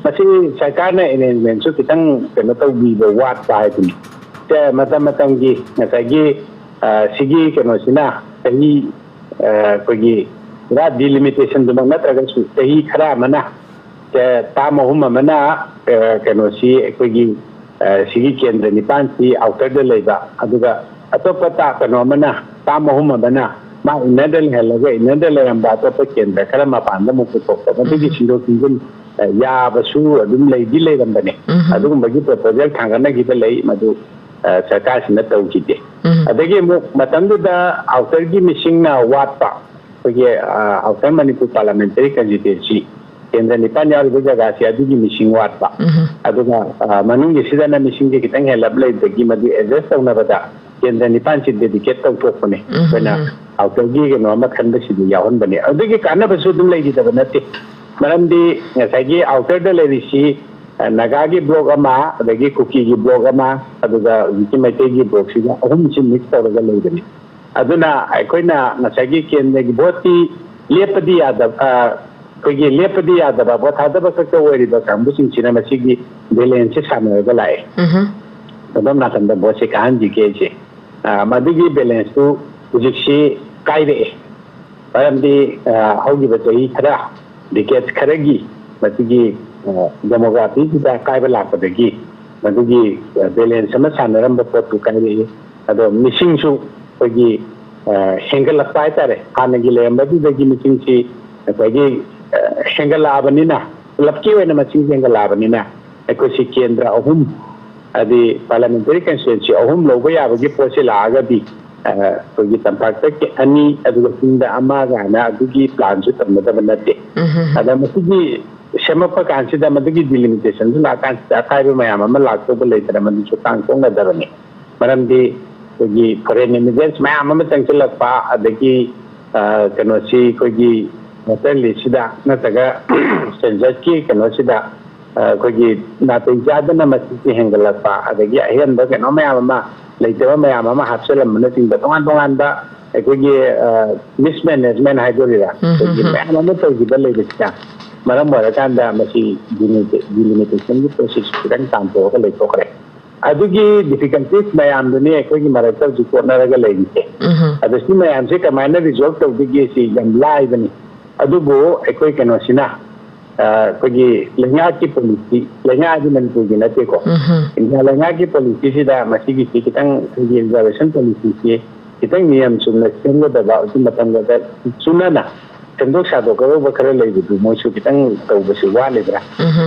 मसी सरकार ने अरेंजमेंट सु खितंग केनो तौबीबा वाटपा हाइदुनि ते मतमतंगी नसागी सिगी केनोसिना चही कोगी रा डिलिमिटेशन दुमक नत्रगसु चही खरा मना ते तामहुम मना केनोसी कोगी सिगी केंद्र निपान सी आउटर द लेबा अदुगा अतोपता केनो मना तामहुम मना मा इनदल हेलगे इनदल लेरंबा अतोप केंद्र खरा मपान द मुकु तोप मदुगी सिंदो किंगुन याबसु अदुम लेदि लेरंबने अदुगुंबगी प्रपोजल थांगना गिबे लेइ मदु सरकार सिना तौजिदे अदगी मतंदुदा आउटर गी मिसिंगना वाटपा कोगे आउटर मणिपुर पार्लियामेंटरी कैंडिडेटसी केंद्र निपान याव जगह से अदुगी मिसिंग वाटपा अदुगा मनुंगी सिदाना मिसिंग के कितंग हेलब लेदगी मदु एड्रेस तौनबदा केंद्र निपान से डेडिकेट तौथोपने बना आउटर गी के नोमा खंड सिदि यावन बने अदुगी कानबसु दुम लेगिदब नते मरमदी ngसागी आउटर द लेरिसी नगागी ब्लॉक अमा अदगी कुकी की ब्लॉक अमा अदुगा विकि मैते की ब्लॉक सिदा अहुम सि मिक्स तौरगा लेगनी अदुना अखोइना ngसागी केंद्र की भोटी लेपदी यादब कोगी लेपदी यादब बोथादब खक्क ओरिबा कांबुसिंग सिना मसिगी बैलेंस सानरगा लाए तदम नाकंद बोसे कान जिके जे मदुगी बैलेंस तो हुजिक्सी काइरे परमदी हौगिबा चही खरा डिकेट खरगी मसिगी डेमोग्राफी की कायब लापदगी मदुगी बैलेंस अमा सानरंब पोतु काइरे अदो मिसिंगसु कोगी हेंगलपा हाइतारे हानगी लेमबदुदगी मिसिंगसी कोगी हेंगलाबनिना लपकी वेना मसिंग हेंगलाबनिना एकोसी केंद्र अहुम अदि पार्लियामेंटरी कंस्टिट्यूएंसी अहुम लोबा याबगी पोसे लागादी कोगी तंपाक के अनि अदुगा सिंदा अमा गाना अदुगी प्लान सु तमदब नते अदा मसिगी ꯁꯦꯝꯃꯛꯄ ꯀꯥꯟꯁꯤꯗ ꯃꯗꯨꯒꯤ ꯗꯤꯂꯤꯃꯤꯇꯦꯁꯟꯁꯨ ꯂꯥꯛꯀꯥꯟꯁꯤꯗ ꯑꯀꯥꯏꯕ ꯃꯌꯥꯝ ꯑꯃ ꯂꯥꯛꯇꯧꯕ ꯂꯩꯇꯅ ꯃꯗꯨꯁꯨ ꯇꯥꯡꯊꯣꯛꯅꯗꯕꯅꯤ ꯃꯔꯝꯗꯤ ꯑꯩꯈꯣꯏꯒꯤ ꯐꯣꯔꯦꯟ ꯏꯃꯤꯒ꯭ꯔꯦꯟꯁ ꯃꯌꯥꯝ ꯑꯃ ꯆꯪꯁꯤꯜꯂꯛꯄ ꯑꯗꯒꯤ ꯀꯩꯅꯣꯁꯤ ꯑꯩꯈꯣꯏꯒꯤ ꯋꯥꯇꯔ ꯂꯤꯁꯁꯤꯗ ꯅꯠꯇ꯭ꯔꯒ ꯁꯦꯟꯁꯁꯀꯤ ꯀꯩꯅꯣꯁꯤꯗ ꯑꯩꯈꯣꯏꯒꯤ ꯅꯥꯇꯩ ꯆꯥꯗꯅ ꯃꯁꯤꯁꯤ ꯍꯦꯟꯒꯠꯂꯛꯄ ꯑꯗꯒꯤ ꯑꯍꯦꯟꯕ ꯀꯩꯅꯣ ꯃꯌꯥꯝ ꯑꯃ ꯂꯩꯇꯕ ꯃꯌꯥꯝ ꯑꯃ ꯍꯥꯞꯆꯤꯜꯂꯝꯕꯅꯆꯤꯡꯕ ꯇꯣꯉꯥꯟ ꯇꯣꯉꯥꯟꯕ ꯑꯩꯈꯣꯏꯒꯤ ꯃꯤꯁꯃꯦꯅꯦꯖꯃꯦꯟ ꯍꯥꯏꯗꯣꯔꯤꯔꯥ ꯑꯩꯈꯣꯏꯒꯤ ꯃꯌꯥꯝ ꯑꯃ ꯇꯧꯈꯤꯕ ꯂꯩꯕꯁꯤꯗ ꯃꯔꯝ ꯑꯣꯏꯔꯀꯥꯟꯗ ꯃꯁꯤ ꯗꯤꯂꯤꯃꯤꯇꯦꯁꯟꯒꯤ ꯄ꯭ꯔꯣꯁꯦꯁ ꯈꯤꯇꯪ ꯇꯥꯟꯊꯣꯛꯑꯒ ꯂꯩꯊꯣꯛꯈ꯭ꯔꯦ ꯑꯗꯨꯒꯤ ꯗꯤꯐꯤꯀꯜꯇꯤꯁ ꯃꯌꯥꯝꯗꯨꯅꯤ ꯑꯩꯈꯣꯏꯒꯤ ꯃꯔꯛꯇ ꯍꯧꯖꯤꯛ ꯍꯣꯠꯅꯔꯒ ꯂꯩꯔꯤꯁꯦ ꯑꯗꯣ ꯁꯤ ꯃꯌꯥꯝꯁꯦ ꯀꯃꯥꯏꯅ ꯔꯤꯖꯣꯜቭ ꯇꯧꯗꯣꯏꯒꯦ ꯁꯤ ꯌꯥꯝ ꯂꯥꯏꯕꯅꯤ ꯑꯗꯨꯕꯨ ꯑꯩꯈꯣꯏ ꯀꯩꯅꯣꯁꯤꯅ ꯑꯩꯈꯣꯏꯒꯤ ꯂꯩꯉꯥꯛꯀꯤ ꯄꯣꯂꯤꯁꯤ ꯂꯩꯉꯥꯛꯀꯤ ꯃꯅꯤꯄꯨꯔꯒꯤ ꯅꯠꯇꯦꯀꯣ ꯏꯟꯗꯤꯌꯥ ꯂꯩꯉꯥꯛꯀꯤ ꯄꯣꯂꯤꯁꯤꯁꯤꯗ ꯃꯁꯤꯒꯤꯁꯤ ꯈꯤꯇꯪ ꯑꯩꯈꯣꯏꯒꯤ ꯔꯤꯖꯥꯔꯕꯦꯁꯟ ꯄꯣꯂꯤꯁꯤꯁꯤ खितंग नियम चुना सेमगदबा उसी मतंगदा चुनाना सेंदोक सादोकबा खरा लेबिदु मोइसु खितंग तौबसु वालेद्रा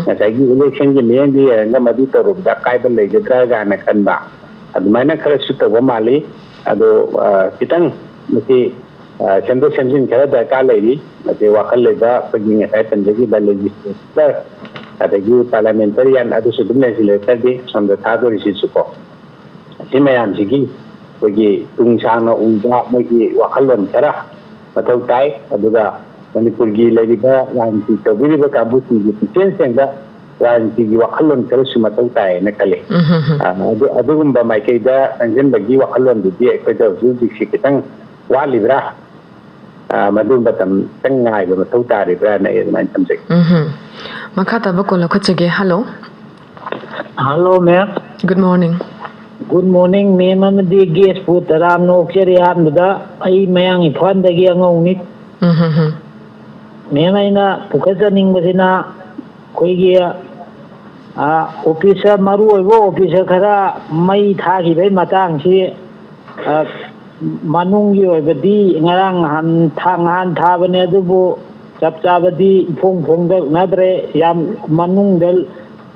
नसाइगी इलेक्शन के मेंदी रंगा मदु तरुबदा काइबा लेगद्रा गाना खनबा अदुमाइना खरा सुतबा माली अदो खितंग मति सेंदोक सेंजिन खरा दरकार लेरी मते वाखल लेबा पगिंग है पंजगी बा लेजिस्लेचर अदगी पार्लियामेंटेरियन अदुसु दुम लेजिस्लेचर दि समदा थादोरिसि सुको सिमयाम सिगी कोई तुंगसांग उंगा मोगी वाखलोन खरा मथौ ताई अदुगा मणिपुर की लेरिबा राजनीति तौबिरिबा काबुसी की पिचेन सेंगा राजनीति की वाखलोन खरा सु मथौ ताई न खले अदुगुंबा माइकेदा अंजनबगी वाखलोन दुदि अखोइदा जुजि खितंग वालिब्रा मदुंबा तम तंगाइबा मथौ तारिब्रा न एदमान तमजे मखाताबा कोलखचगे hello hello ma'am good morning good morning ma'am अमदी गेस फू तराम नोक्चरी हामदा आई मयांग इफानदगी अंगौनी मैम आइना पुखजनिंगबसिना कोइगी ऑफिसर मरु ओइबो ऑफिसर खरा मई थागिबै मतांगसि मनुंगी ओइबदी ngarang han थाबने अदुबो चपचाबदी फोंग फोंग नद्रे याम मनुंगदल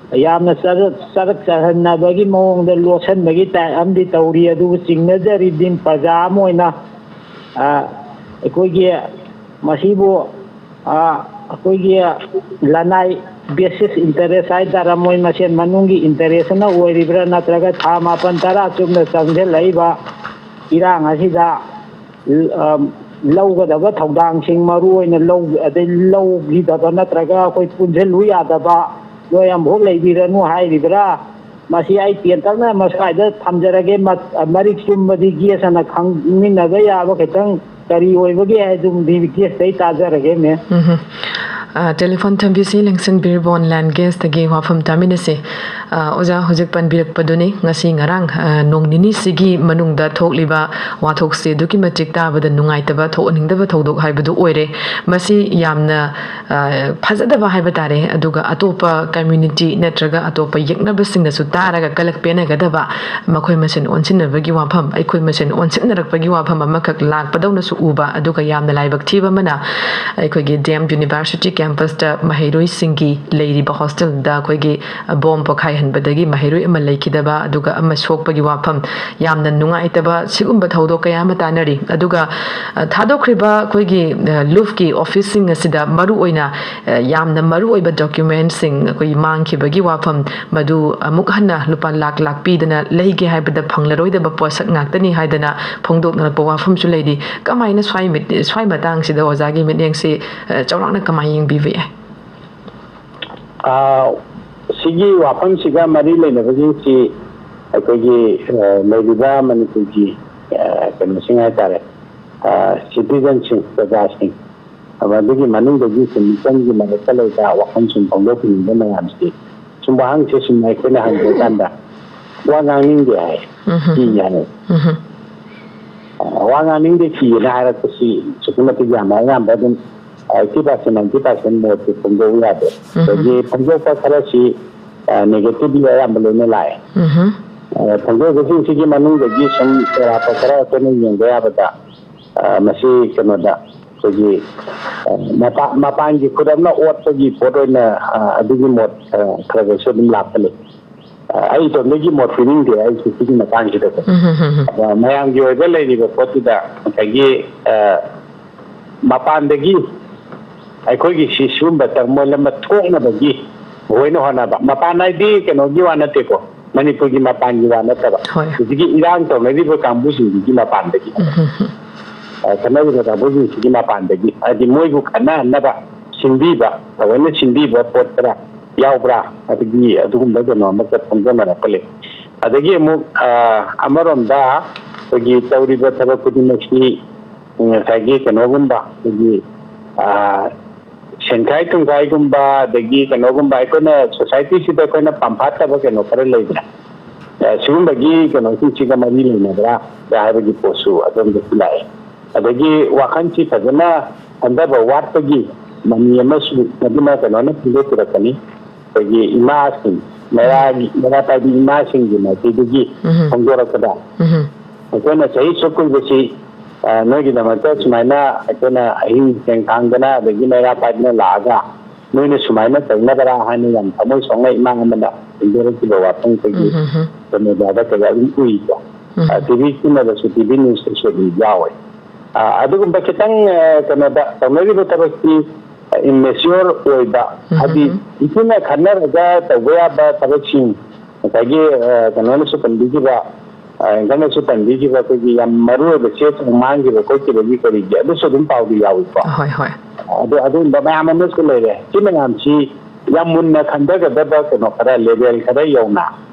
यामना सरक चहन्नबगी मओंगद लोसनबगी ताइ अमदि तौरी अदु चिंगनजरी दिन प्रजा मोइना अखोइगी मसिबो अखोइगी लनाई बेसिस इंटरेस्ट हाइ दारा मोइ मसेन मनुंगी इंटरेस्ट ना ओइरिब्रा नत्रगा था मापन तरा चुमना चंगजे लैबा इरांग असिदा लौगदबा थौदांसिंग मरु ओइना लौ अदै लौगी दबा नत्रगा अखोइ पुंझलु यादबा नोय अमभोग लेबिरनु हाइरिब्रा मसी आई पेंटरना मसाइदा थमजरगे मरिक सुमबदी गेसना खंगमिनबा याबा खितंग करी ओइबगे हाइदुम दिविकेस तै ताजरगे मे टेलीफोन थम्बिसी लेंसन बिरबोन लैंड गेस तगे वाफम तामिनसे ओजा हुजिक पनबिरकपदुनी ngasi ngarang nongnini sigi manungda thokliba wathokse duki matik tabada nungaitaba thoningdaba thodok haibadu oire masi yamna phajadaba haiba tare aduga atopa community netraga atopa yeknaba singna su taraga kalak pena gadaba makhoi masen onsinabagi wafam aikoi masen onsinnarakpagi wafam amakak lakpadawna su uba aduga yamna laibak thiba mana aikoigi DM University campus da mahairoi singi leiriba hostel da koigi bomb pokhai hanbadagi mahairoi ama leikidaba aduga ama sokpagi wafam yamna nungaitaba sigumba thaudo kaya matanari aduga thadokriba koigi luf ki office sing asida maru oina yamna maru oiba document sing koi mangkhibagi wafam madu amuk hanna lupa lak lak pidana leige haibada phanglaroidaba posak ngaktani haidana phongdoknarpa wafam su leidi kamaina swai matang sida ozagi mitengsi chawrangna kamai yengbiwe सिगी वाफम सिगा मरी लेनबगी सी अखोगी लेरिबा मनिपुरगी कनसिंग हाइतारे citizen सिंग प्रजा सिंग अबदगी मनुंगदगी सिमिचंगी मरता लेदा वाफम सुम फंगोपिंग मयामसी सुमबांग से सुमनाइ केना हंगो तांदा वांगांगिंग दे हाय की याने वांगांगिंग दे की ना हारतसी सुकुमति यामा याम बदन 80% 90% मोट पंगो यादे तो ये पंगो का खरा सी नेगेटिव भी आया बलोने लाए पंगो गसिंग सिगी मनुंग दगी सम तेरा पकरा तो नहीं यंगया बता मसी कनोदा तो ये मपान की खुदना ओट तो ये फोटो ना अदिगी मोट खरा सो दिन लापले आई तो नेगी मोट फीलिंग दे आई सिगी मपान की तो मयांग जो है ले दी फोटो दा कगी मपान दगी ꯑꯩꯈꯣꯏꯒꯤ ꯁꯤ ꯁꯤꯒꯨꯝꯕ ꯃꯣꯏ ꯂꯝꯕ ꯊꯣꯛꯅꯕꯒꯤ ꯃꯈꯣꯏꯅ ꯍꯣꯠꯅꯕ ꯃꯄꯥꯟ ꯍꯥꯏꯗꯤ ꯀꯩꯅꯣꯒꯤ ꯋꯥ ꯅꯠꯇꯦꯀꯣ ꯃꯅꯤꯄꯨꯔꯒꯤ ꯃꯄꯥꯟꯒꯤ ꯋꯥ ꯅꯠꯇꯕ ꯍꯧꯖꯤꯛꯀꯤ ꯏꯔꯥꯡ ꯇꯧꯅꯔꯤꯕ ꯀꯥꯡꯕꯨꯁꯤꯡꯒꯤ ꯃꯄꯥꯟꯗꯒꯤ ꯈꯠꯅꯔꯤꯕ ꯀꯥꯡꯕꯨꯁꯤꯡꯒꯤ ꯃꯄꯥꯟꯗꯒꯤ ꯍꯥꯏꯗꯤ ꯃꯣꯏꯕꯨ ꯈꯠꯅꯍꯟꯅꯕ ꯁꯤꯟꯕꯤꯕ ꯊꯑꯣꯏꯅ ꯁꯤꯟꯕꯤꯕ ꯄꯣꯠ ꯈꯔ ꯌꯥꯎꯕ꯭ꯔꯥ ꯑꯗꯒꯤ ꯑꯗꯨꯒꯨꯝꯕ ꯀꯩꯅꯣ ꯑꯃꯈꯛ ꯈꯪꯖꯅꯔꯛꯄ ꯂꯩ ꯑꯗꯒꯤ ꯑꯃꯨꯛ ꯑꯃꯔꯣꯝꯗ ꯑꯩꯈꯣꯏꯒꯤ ꯇꯧꯔꯤꯕ ꯊꯕꯛ ꯈꯨꯗꯤꯡꯃꯛꯁꯤ ꯉꯁꯥꯏꯒꯤ ꯀꯩꯅꯣꯒꯨꯝꯕ ꯑꯩꯈꯣꯏꯒꯤ ꯁꯦꯟꯈꯥꯏ ꯊꯨꯝꯈꯥꯏꯒꯨꯝꯕ ꯑꯗꯒꯤ ꯀꯩꯅꯣꯒꯨꯝꯕ ꯑꯩꯈꯣꯏꯅ ꯁꯣꯁꯥꯏꯇꯤꯁꯤꯗ ꯑꯩꯈꯣꯏꯅ ꯄꯥꯝꯐꯥꯠꯇꯕ ꯀꯩꯅꯣ ꯈꯔ ꯂꯩꯕ꯭ꯔꯥ ꯁꯤꯒꯨꯝꯕꯒꯤ ꯀꯩꯅꯣꯁꯤꯡꯁꯤꯒ ꯃꯔꯤ ꯂꯩꯅꯕ꯭ꯔꯥ ꯍꯥꯏꯕꯒꯤ ꯄꯣꯠꯁꯨ ꯑꯗꯣꯝꯗꯁꯨ ꯂꯥꯛꯑꯦ ꯑꯗꯒꯤ ꯋꯥꯈꯜꯁꯤ ꯐꯖꯅ ꯈꯟꯊꯕ ꯋꯥꯠꯄꯒꯤ ꯃꯃꯤ ꯑꯃꯁꯨ ꯃꯗꯨꯅ ꯀꯩꯅꯣꯅ ꯐꯣꯡꯗꯣꯛꯄꯤꯔꯛꯀꯅꯤ ꯑꯩꯈꯣꯏꯒꯤ ꯏꯃꯥꯁꯤꯡ ꯃꯩꯔꯥ ꯄꯥꯏꯕꯤ ꯏꯃꯥꯁꯤꯡꯒꯤ ꯃꯥꯏꯀꯩꯗꯒꯤ ꯐꯣꯡꯗꯣꯔꯛꯄꯗ ꯑꯩꯈꯣꯏꯅ ꯆꯍꯤ ꯆꯨꯞꯄꯤꯕꯁꯤ ꯅꯣꯏꯒꯤꯗꯃꯛꯇ ꯁꯨꯃꯥꯏꯅ ꯑꯩꯈꯣꯏꯅ ꯑꯍꯤꯡ ꯊꯦꯡ ꯑꯗꯒꯤ ꯃꯩꯔꯥ ꯄꯥꯏꯗꯅ ꯂꯥꯛꯑꯒ ꯅꯣꯏꯅ ꯁꯨꯃꯥꯏꯅ ꯇꯧꯅꯕ꯭ꯔꯥ ꯍꯥꯏꯅ ꯌꯥꯝ ꯊꯃꯣꯏ ꯁꯣꯛꯅ ꯏꯃꯥ ꯑꯃꯅ ꯐꯣꯡꯗꯣꯔꯛꯈꯤꯕ ꯋꯥꯐꯝꯁꯤꯡꯒꯤ ꯀꯩꯅꯣꯗ ꯀꯩ ꯑꯗꯨꯝ ꯎꯏꯀꯣ ꯇꯤꯚꯤ ꯆꯨꯝꯅꯕꯁꯨ ꯇꯤꯚꯤ ꯅ꯭ꯌꯨꯁꯇꯁꯨ ꯑꯗꯨꯝ ꯌꯥꯎꯋꯦ ꯑꯗꯨꯒꯨꯝꯕ ꯈꯤꯇꯪ ꯀꯩꯅꯣꯗ ꯇꯧꯅꯔꯤꯕ ꯊꯕꯛꯁꯤ immature ꯑꯣꯏꯕ ꯍꯥꯏꯗꯤ ꯏꯊꯨꯅ ꯈꯟꯅꯔꯒ ꯇꯧꯕ ꯌꯥꯕ ꯊꯕꯛꯁꯤꯡ ꯉꯁꯥꯏꯒꯤ ꯀꯩꯅꯣꯅꯁꯨ ꯄꯟꯕꯤꯈꯤꯕ ꯏꯪꯈꯪꯅꯁꯨ ꯄꯟꯕꯤꯈꯤꯕ ꯑꯩꯈꯣꯏꯒꯤ ꯌꯥꯝ ꯃꯔꯨꯑꯣꯏꯕ ꯆꯦ ꯆꯥꯡ ꯃꯥꯡꯈꯤꯕ ꯈꯣꯠꯈꯤꯕꯒꯤ ꯀꯔꯤꯒꯤ ꯑꯗꯨꯁꯨ ꯑꯗꯨꯝ ꯄꯥꯎꯗꯤ ꯌꯥꯎꯏꯀꯣ ꯑꯗꯨꯒꯨꯝꯕ ꯃꯌꯥꯝ ꯑꯃꯁꯨ ꯂꯩꯔꯦ ꯁꯤ ꯃꯌꯥꯝꯁꯤ ꯌꯥꯝ ꯃꯨꯟꯅ ꯈꯟꯊꯒꯗꯕ ꯀꯩꯅꯣ ꯈꯔ ꯂꯦꯚꯦꯜ ꯈꯔ ꯌꯧꯅ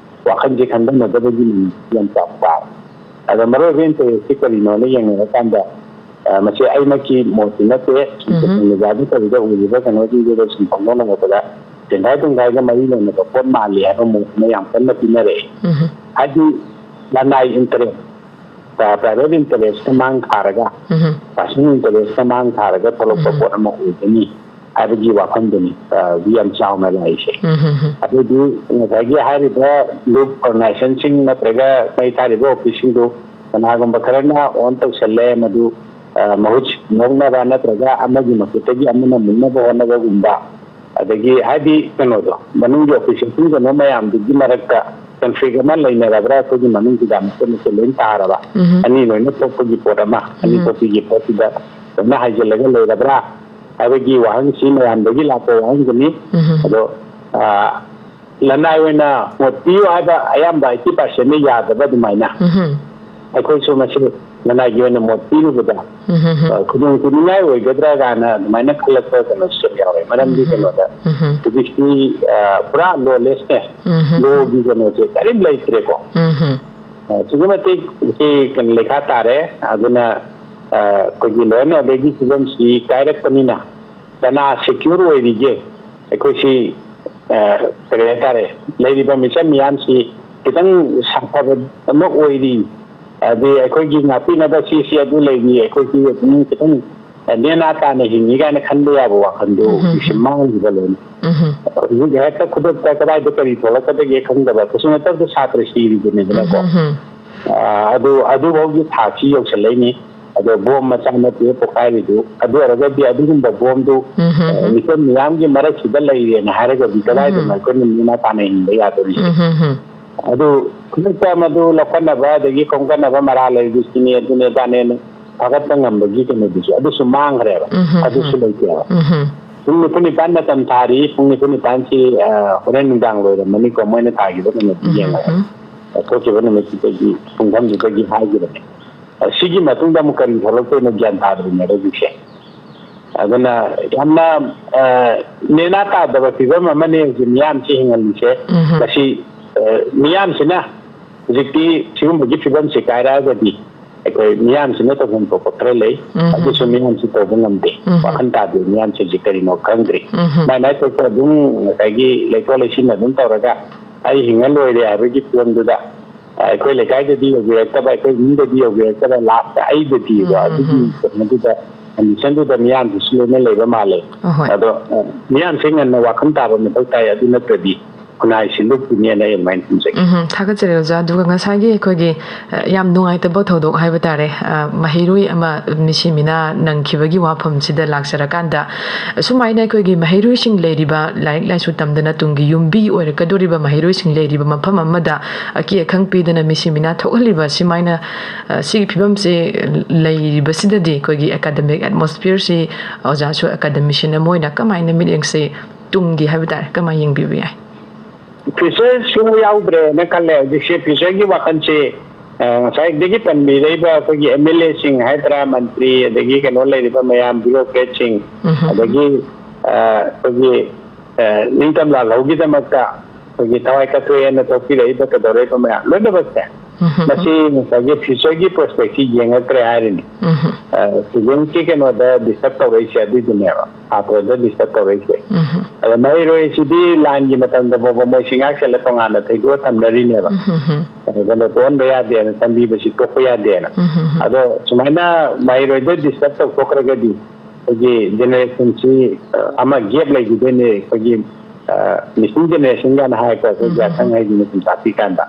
ꯋꯥꯈꯜꯁꯦ ꯈꯟꯊꯅꯗꯕꯒꯤ ꯌꯥꯝ ꯆꯥꯎꯕ ꯑꯗ ꯃꯔꯨꯑꯣꯏꯕ ꯏꯟꯇꯔꯦꯁꯁꯤ ꯀꯔꯤꯅꯣꯅ ꯌꯦꯡꯅꯔꯀꯥꯟꯗ ꯃꯁꯤ ꯑꯩꯃꯛꯀꯤ ꯃꯣꯠꯇꯤ ꯅꯠꯇꯦ ꯇꯦꯛꯅꯣꯂꯣꯖꯤꯒꯤ ꯇꯧꯔꯤꯕ ꯎꯔꯤꯕ ꯀꯩꯅꯣꯁꯤꯡꯗꯨꯗ ꯁꯨꯝ ꯐꯣꯡꯗꯣꯛꯅꯕꯗ ꯁꯦꯟꯈꯥꯏ ꯊꯨꯝꯈꯥꯏꯒ ꯃꯔꯤ ꯂꯩꯅꯕ ꯄꯣꯠ ꯃꯥꯜꯂꯤ ꯍꯥꯏꯕ ꯃꯣꯠꯁꯤꯅ ꯌꯥꯝ ꯀꯟꯅ ꯄꯤꯅꯔꯛꯏ ꯍꯥꯏꯗꯤ ꯂꯅꯥꯏ ꯏꯟꯇꯔꯦꯁ ꯄ꯭ꯔꯥꯏꯚꯦꯠ ꯏꯟꯇꯔꯦꯁꯇ ꯃꯥꯡ ꯊꯥꯔꯒ ꯄꯥꯔꯁꯣꯅꯦꯜ ꯏꯟꯇꯔꯦꯁꯇ ꯃꯥꯡ ꯊꯥꯔꯒ ꯊꯣꯛꯂꯛꯄ ꯄꯣꯠ ꯑꯃ ꯑꯣꯏꯒꯅꯤ ꯍꯥꯏꯕꯒꯤ ꯋꯥꯐꯝꯗꯨꯅꯤ ꯌꯥꯝ ꯆꯥꯎꯅ ꯂꯥꯛꯏꯁꯦ ꯑꯗꯨꯗꯤ ꯉꯁꯥꯏꯒꯤ ꯍꯥꯏꯔꯤꯕ ꯂꯨꯞ ꯑꯣꯔꯒꯅꯥꯏꯖꯦꯁꯟꯁꯤꯡ ꯅꯠꯇ꯭ꯔꯒ ꯃꯩ ꯊꯥꯔꯤꯕ ꯑꯣꯐꯤꯁꯁꯤꯡꯗꯨ ꯀꯅꯥꯒꯨꯝꯕ ꯈꯔꯅ ꯑꯣꯟ ꯇꯧꯁꯜꯂꯦ ꯃꯗꯨ ꯃꯍꯨꯠ ꯁꯤꯟꯗꯣꯛꯅꯕ ꯅꯠꯇ꯭ꯔꯒ ꯑꯃꯒꯤ ꯃꯈꯨꯠꯇꯒꯤ ꯑꯃꯅ ꯃꯨꯟꯅꯕ ꯍꯣꯠꯅꯕꯒꯨꯝꯕ ꯑꯗꯒꯤ ꯍꯥꯏꯗꯤ ꯀꯩꯅꯣꯗꯣ ꯃꯅꯨꯡꯒꯤ ꯑꯣꯐꯤꯁꯤꯌꯦꯜꯁꯤꯡ ꯀꯩꯅꯣ ꯃꯌꯥꯝꯗꯨꯒꯤ ꯃꯔꯛꯇ ꯀꯟꯐ꯭ꯂꯤꯛ ꯑꯃ ꯂꯩꯅꯔꯕ꯭ꯔꯥ ꯑꯩꯈꯣꯏꯒꯤ ꯃꯅꯨꯡꯁꯤꯗ ꯃꯆꯦꯠ ꯂꯣꯏꯅ ꯇꯥꯔꯕ ꯑꯅꯤ ꯂꯣꯏꯅ ꯊꯣꯛꯄꯒꯤ ꯄꯣꯠ ꯑꯃ ꯑꯅꯤ ꯊꯣꯛꯄꯒꯤ ꯄꯣꯠꯁꯤꯗ ꯂꯣꯏꯅ ꯍꯥꯏꯖꯤꯜꯂꯒ ꯂꯩꯔꯕ꯭ꯔꯥ ꯍꯥꯏꯕꯒꯤ ꯋꯥꯍꯪꯁꯤ ꯃꯌꯥꯝꯗꯒꯤ ꯂꯥꯛꯄ ꯋꯥꯍꯪꯗꯨꯅꯤ ꯑꯗꯣ ꯂꯅꯥꯏ ꯑꯣꯏꯅ ꯃꯣꯠ ꯄꯤꯌꯨ ꯍꯥꯏꯕ ꯑꯌꯥꯝꯕ 80% ꯌꯥꯗꯕ ꯑꯗꯨꯃꯥꯏꯅ ꯑꯩꯈꯣꯏꯁꯨ ꯃꯁꯤ ꯂꯅꯥꯏꯒꯤ ꯑꯣꯏꯅ ꯃꯣꯠ ꯄꯤꯔꯨꯕꯗ ꯈꯨꯗꯣꯡ ꯆꯅꯤꯡꯉꯥꯏ ꯑꯣꯏꯒꯗ꯭ꯔꯥ ꯀꯥꯏꯅ ꯑꯗꯨꯃꯥꯏꯅ ꯈꯜꯂꯛꯄ ꯀꯩꯅꯣꯁꯨ ꯌꯥꯎꯋꯦ ꯃꯔꯝꯗꯤ ꯀꯩꯅꯣꯗ ꯍꯧꯖꯤꯛꯇꯤ ꯄꯨꯔꯥ ꯂꯣꯂꯦꯁꯅꯦ ꯂꯣꯒꯤ ꯀꯩꯅꯣꯁꯦ ꯀꯔꯤꯝ ꯂꯩꯇ꯭ꯔꯦꯀꯣ ꯑꯁꯨꯛꯀꯤ ꯃꯇꯤꯛ ꯁꯤ ꯀꯩꯅꯣ ꯂꯩꯈꯥ ꯇꯥꯔꯦ ꯑꯗꯨꯅ ꯑꯩꯈꯣꯏꯒꯤ ꯂꯣꯏꯅ ꯑꯗꯒꯤ ꯐꯤꯕꯝꯁꯤ ꯀꯥꯏꯔꯛꯄꯅꯤꯅ ꯀꯅꯥ ꯁꯦꯀ꯭ꯌꯨꯔ ꯑꯣꯏꯔꯤꯒꯦ ꯑꯩꯈꯣꯏꯁꯤ ꯀꯔꯤ ꯍꯥꯏꯇꯥꯔꯦ ꯂꯩꯔꯤꯕ ꯃꯤꯆꯝ ꯃꯤꯌꯥꯝꯁꯤ ꯈꯤꯇꯪ ꯁꯥꯐꯕ ꯑꯃ ꯑꯣꯏꯔꯤ ꯑꯗꯩ ꯑꯩꯈꯣꯏꯒꯤ ꯉꯥꯛꯄꯤꯅꯕ ꯁꯤ ꯑꯗꯨ ꯂꯩꯔꯤ ꯑꯩꯈꯣꯏꯁꯤ ꯑꯗꯨꯝ ꯈꯤꯇꯪ ꯅꯦꯅꯥ ꯇꯥꯅ ꯍꯤꯡꯉꯤ ꯀꯥꯏꯅ ꯈꯟꯕ ꯌꯥꯕ ꯋꯥꯈꯜꯗꯨ ꯁꯤ ꯃꯥꯡꯈꯤꯕ ꯂꯣꯏꯅ ꯍꯧꯖꯤꯛ ꯍꯦꯛꯇ ꯈꯨꯗꯛꯇ ꯀꯗꯥꯏꯗ ꯀꯔꯤ ꯊꯣꯛꯂꯛꯀꯗꯒꯦ ꯈꯪꯗꯕ ꯀꯩꯁꯨꯅꯠꯇꯕꯗ ꯁꯥꯇ꯭ꯔ ꯁꯤꯔꯤꯕꯅꯤꯗꯅꯀꯣ ꯑꯗꯨꯐꯥꯎꯒꯤ ꯊꯥꯛꯁꯤ ꯌꯧꯁꯜꯂꯛꯏꯅꯤ ꯑꯗꯣ ꯕꯣꯝ ꯃꯆꯥ ꯅꯠꯇꯦ ꯄꯣꯈꯥꯏꯔꯤꯗꯨ ꯑꯗꯨ ꯑꯣꯏꯔꯒꯗꯤ ꯑꯗꯨꯒꯨꯝꯕ ꯕꯣꯝꯗꯨ ꯃꯤꯆꯝ ꯃꯤꯌꯥꯝꯒꯤ ꯃꯔꯛꯁꯤꯗ ꯂꯩꯔꯦꯅ ꯍꯥꯏꯔꯒꯗꯤ ꯀꯗꯥꯏꯗꯅꯣ ꯑꯩꯈꯣꯏꯅ ꯅꯦꯅꯥ ꯇꯥꯅ ꯍꯤꯡꯕ ꯌꯥꯗꯣꯔꯤꯁꯦ ꯑꯗꯨ ꯈꯨꯗꯛꯇ ꯃꯗꯨ ꯂꯧꯈꯠꯅꯕ ꯑꯗꯒꯤ ꯈꯣꯝꯒꯠꯅꯕ ꯃꯔꯥ ꯂꯩꯕꯁꯤꯅꯤ ꯑꯗꯨꯅꯦ ꯑꯗꯥꯅꯦꯅ ꯐꯒꯠꯄ ꯉꯝꯕꯒꯤ ꯀꯩꯅꯣꯗꯨꯁꯨ ꯑꯗꯨꯁꯨ ꯃꯥꯡꯈ꯭ꯔꯦꯕ ꯑꯗꯨꯁꯨ ꯂꯩꯇꯦꯕ ꯄꯨꯡ 9 ꯃꯇꯝ ꯊꯥꯔꯤ ꯄꯨꯡ 9ꯁꯤ ꯍꯣꯔꯦꯟ ꯅꯨꯡꯗꯥꯡ ꯂꯣꯏꯔꯝꯃꯅꯤꯀꯣ ꯃꯣꯏꯅ ꯊꯥꯈꯤꯕ ꯀꯩꯅꯣꯗꯨ ꯌꯦꯡꯉꯒ ꯊꯣꯛꯈꯤꯕ ꯅꯨꯃꯤꯠꯇꯨꯗꯒꯤ ꯄꯨꯡꯐꯝꯗꯨꯗꯒꯤ ꯍꯥꯏꯈꯤꯕꯅꯦ ꯁꯤꯒꯤ ꯃꯇꯨꯡꯗ ꯑꯃꯨꯛ ꯀꯔꯤ ꯊꯣꯛꯂꯛꯇꯣꯏꯅꯣ ꯒ꯭ꯌꯥꯟ ꯇꯥꯗ꯭ꯔꯤꯅꯦ ꯍꯧꯖꯤꯛꯁꯦ ꯑꯗꯨꯅ ꯌꯥꯝꯅ ꯅꯦꯅꯥ ꯇꯥꯗꯕ ꯐꯤꯕꯝ ꯑꯃꯅꯦ ꯍꯧꯖꯤꯛ ꯃꯤꯌꯥꯝꯁꯤ ꯍꯤꯡꯍꯜꯂꯤꯁే ꯃꯁꯤ ꯃꯤꯌꯥꯝꯁꯤꯅ ꯍꯧꯖꯤꯛꯇꯤ ꯁꯤꯒꯨꯝꯕꯒꯤ ꯐꯤꯕꯝꯁꯤ ꯀꯥꯏꯔꯛꯑꯒꯗꯤ ꯑꯩꯈꯣꯏ ꯃꯤꯌꯥꯝꯁꯤꯅ ꯇꯧꯐꯝ ꯊꯣꯛꯄ ꯈꯔ ꯂꯩ ꯑꯗꯨꯁꯨ ꯃꯤꯌꯥꯝꯁꯤ ꯇꯧꯕ ꯉꯝꯗꯦ ꯋꯥꯈꯜ ꯇꯥꯗꯦ ꯃꯤꯌꯥꯝꯁꯤ ꯍꯧꯖꯤꯛ ꯀꯔꯤꯅꯣ ꯈꯪꯗ꯭ꯔꯤ ꯃꯥꯏ ꯃꯥꯏ ꯊꯣꯛꯄ ꯑꯗꯨꯝ ꯉꯁꯥꯏꯒꯤ ꯂꯩꯊꯣꯛ ꯂꯩꯁꯤꯟ ꯑꯗꯨꯝ ꯇꯧꯔꯒ ꯑꯩ ꯍꯤꯡꯉ ꯂꯣꯏꯔꯦ ꯍꯥꯏꯕꯒꯤ ꯐꯤꯕꯝꯗꯨꯗ ꯑꯩꯈꯣꯏ ꯂꯩꯀꯥꯏꯗꯗꯤ ꯌꯧꯕꯤꯔꯛꯇꯕ ꯑꯩꯈꯣꯏ ꯃꯤꯗꯗꯤ ꯌꯧꯕꯤꯔꯛꯇꯕ ꯂꯥꯁꯇ ꯑꯩꯗꯗꯤꯀꯣ ꯑꯗꯨꯒꯤ ꯀꯩꯅꯣꯗꯨꯗ ꯀꯟꯗꯤꯁꯟꯗꯨꯗ ꯃꯤꯌꯥꯝꯁꯤꯁꯨ ꯂꯣꯏꯅ ꯂꯩꯕ ꯃꯥꯜꯂꯦ ꯑꯗꯣ ꯃꯤꯌꯥꯝꯁꯦ ꯉꯟꯅ ꯋꯥꯈꯜ ꯇꯥꯕ ꯃꯊꯧ ꯇꯥꯏ ꯑꯗꯨ ꯅꯠꯇ꯭ꯔꯗꯤ คุณนายสิลุกเนี่ยในหมายถึงสิ่งถ้าก็จะเรียกว่าดูกันง่ายๆก็คือยามนุ่งไอแต่บ่ทอดกให้ไปแต่เลยมาให้รู้มามิชิมินานังคิดว่ากี่ว่าผมสิเดลักษณะกันแต่สมัยนั้นก็มาให้รู้สิ่งเลยดีบ่าหลายสุดตามเดินตุงกิยุมบีโอ้ยก็ดูดีบ่ามาให้รู้สิ่งเลยดีบ่ามาพม่ามาด่ากี่ครั้งปีเดินมิชิมินาทุกลีบ่าสมัยนั้นสิ่งพิบัมสิเลยดีบ่สิเดดีก็academic atmosphereสิเอาจากช่วย academician นะมวยนะก็ไม่เนี่ยมีเองสิตุงกี่ให้ไปแต่ก็มายิงบีบีไอพิเศษช่วงยาวเบรนักการเล่นดิฉันพิเศษกี่ว่ากันเช่ใช้ดิจิทัลมีได้บ่ก็กี่ MLA สิงห์ไฮดรามันตรีดิจิกันวันเลยดีบ่ไม่ยามบิโรเคชิงดิจิก็กี่นิ่งทำลายเรากี่ทำมาก็กี่ทวายกัตัวเองนะตัวพี่เลยบ่ก็ตัวเองบ่ไม่ยามล้วนแต่บ่แต่masih sebagai psikologi perspektif yang terakhir ini, sejauh ini ada disabilitas di dunia, atau ada disabilitas. Kalau mahir itu lain je macam tu, bawa masih ngak selalu penganut itu tamdari ni lah. Kalau tuan bayar dia, tambi besi tu bayar dia. Ada semuanya mahir itu disabilitas kokar gadi, bagi generasi si amat gap lagi dia ni, bagi Mesti generation kan hai ko so jatang hai ni tapi kan da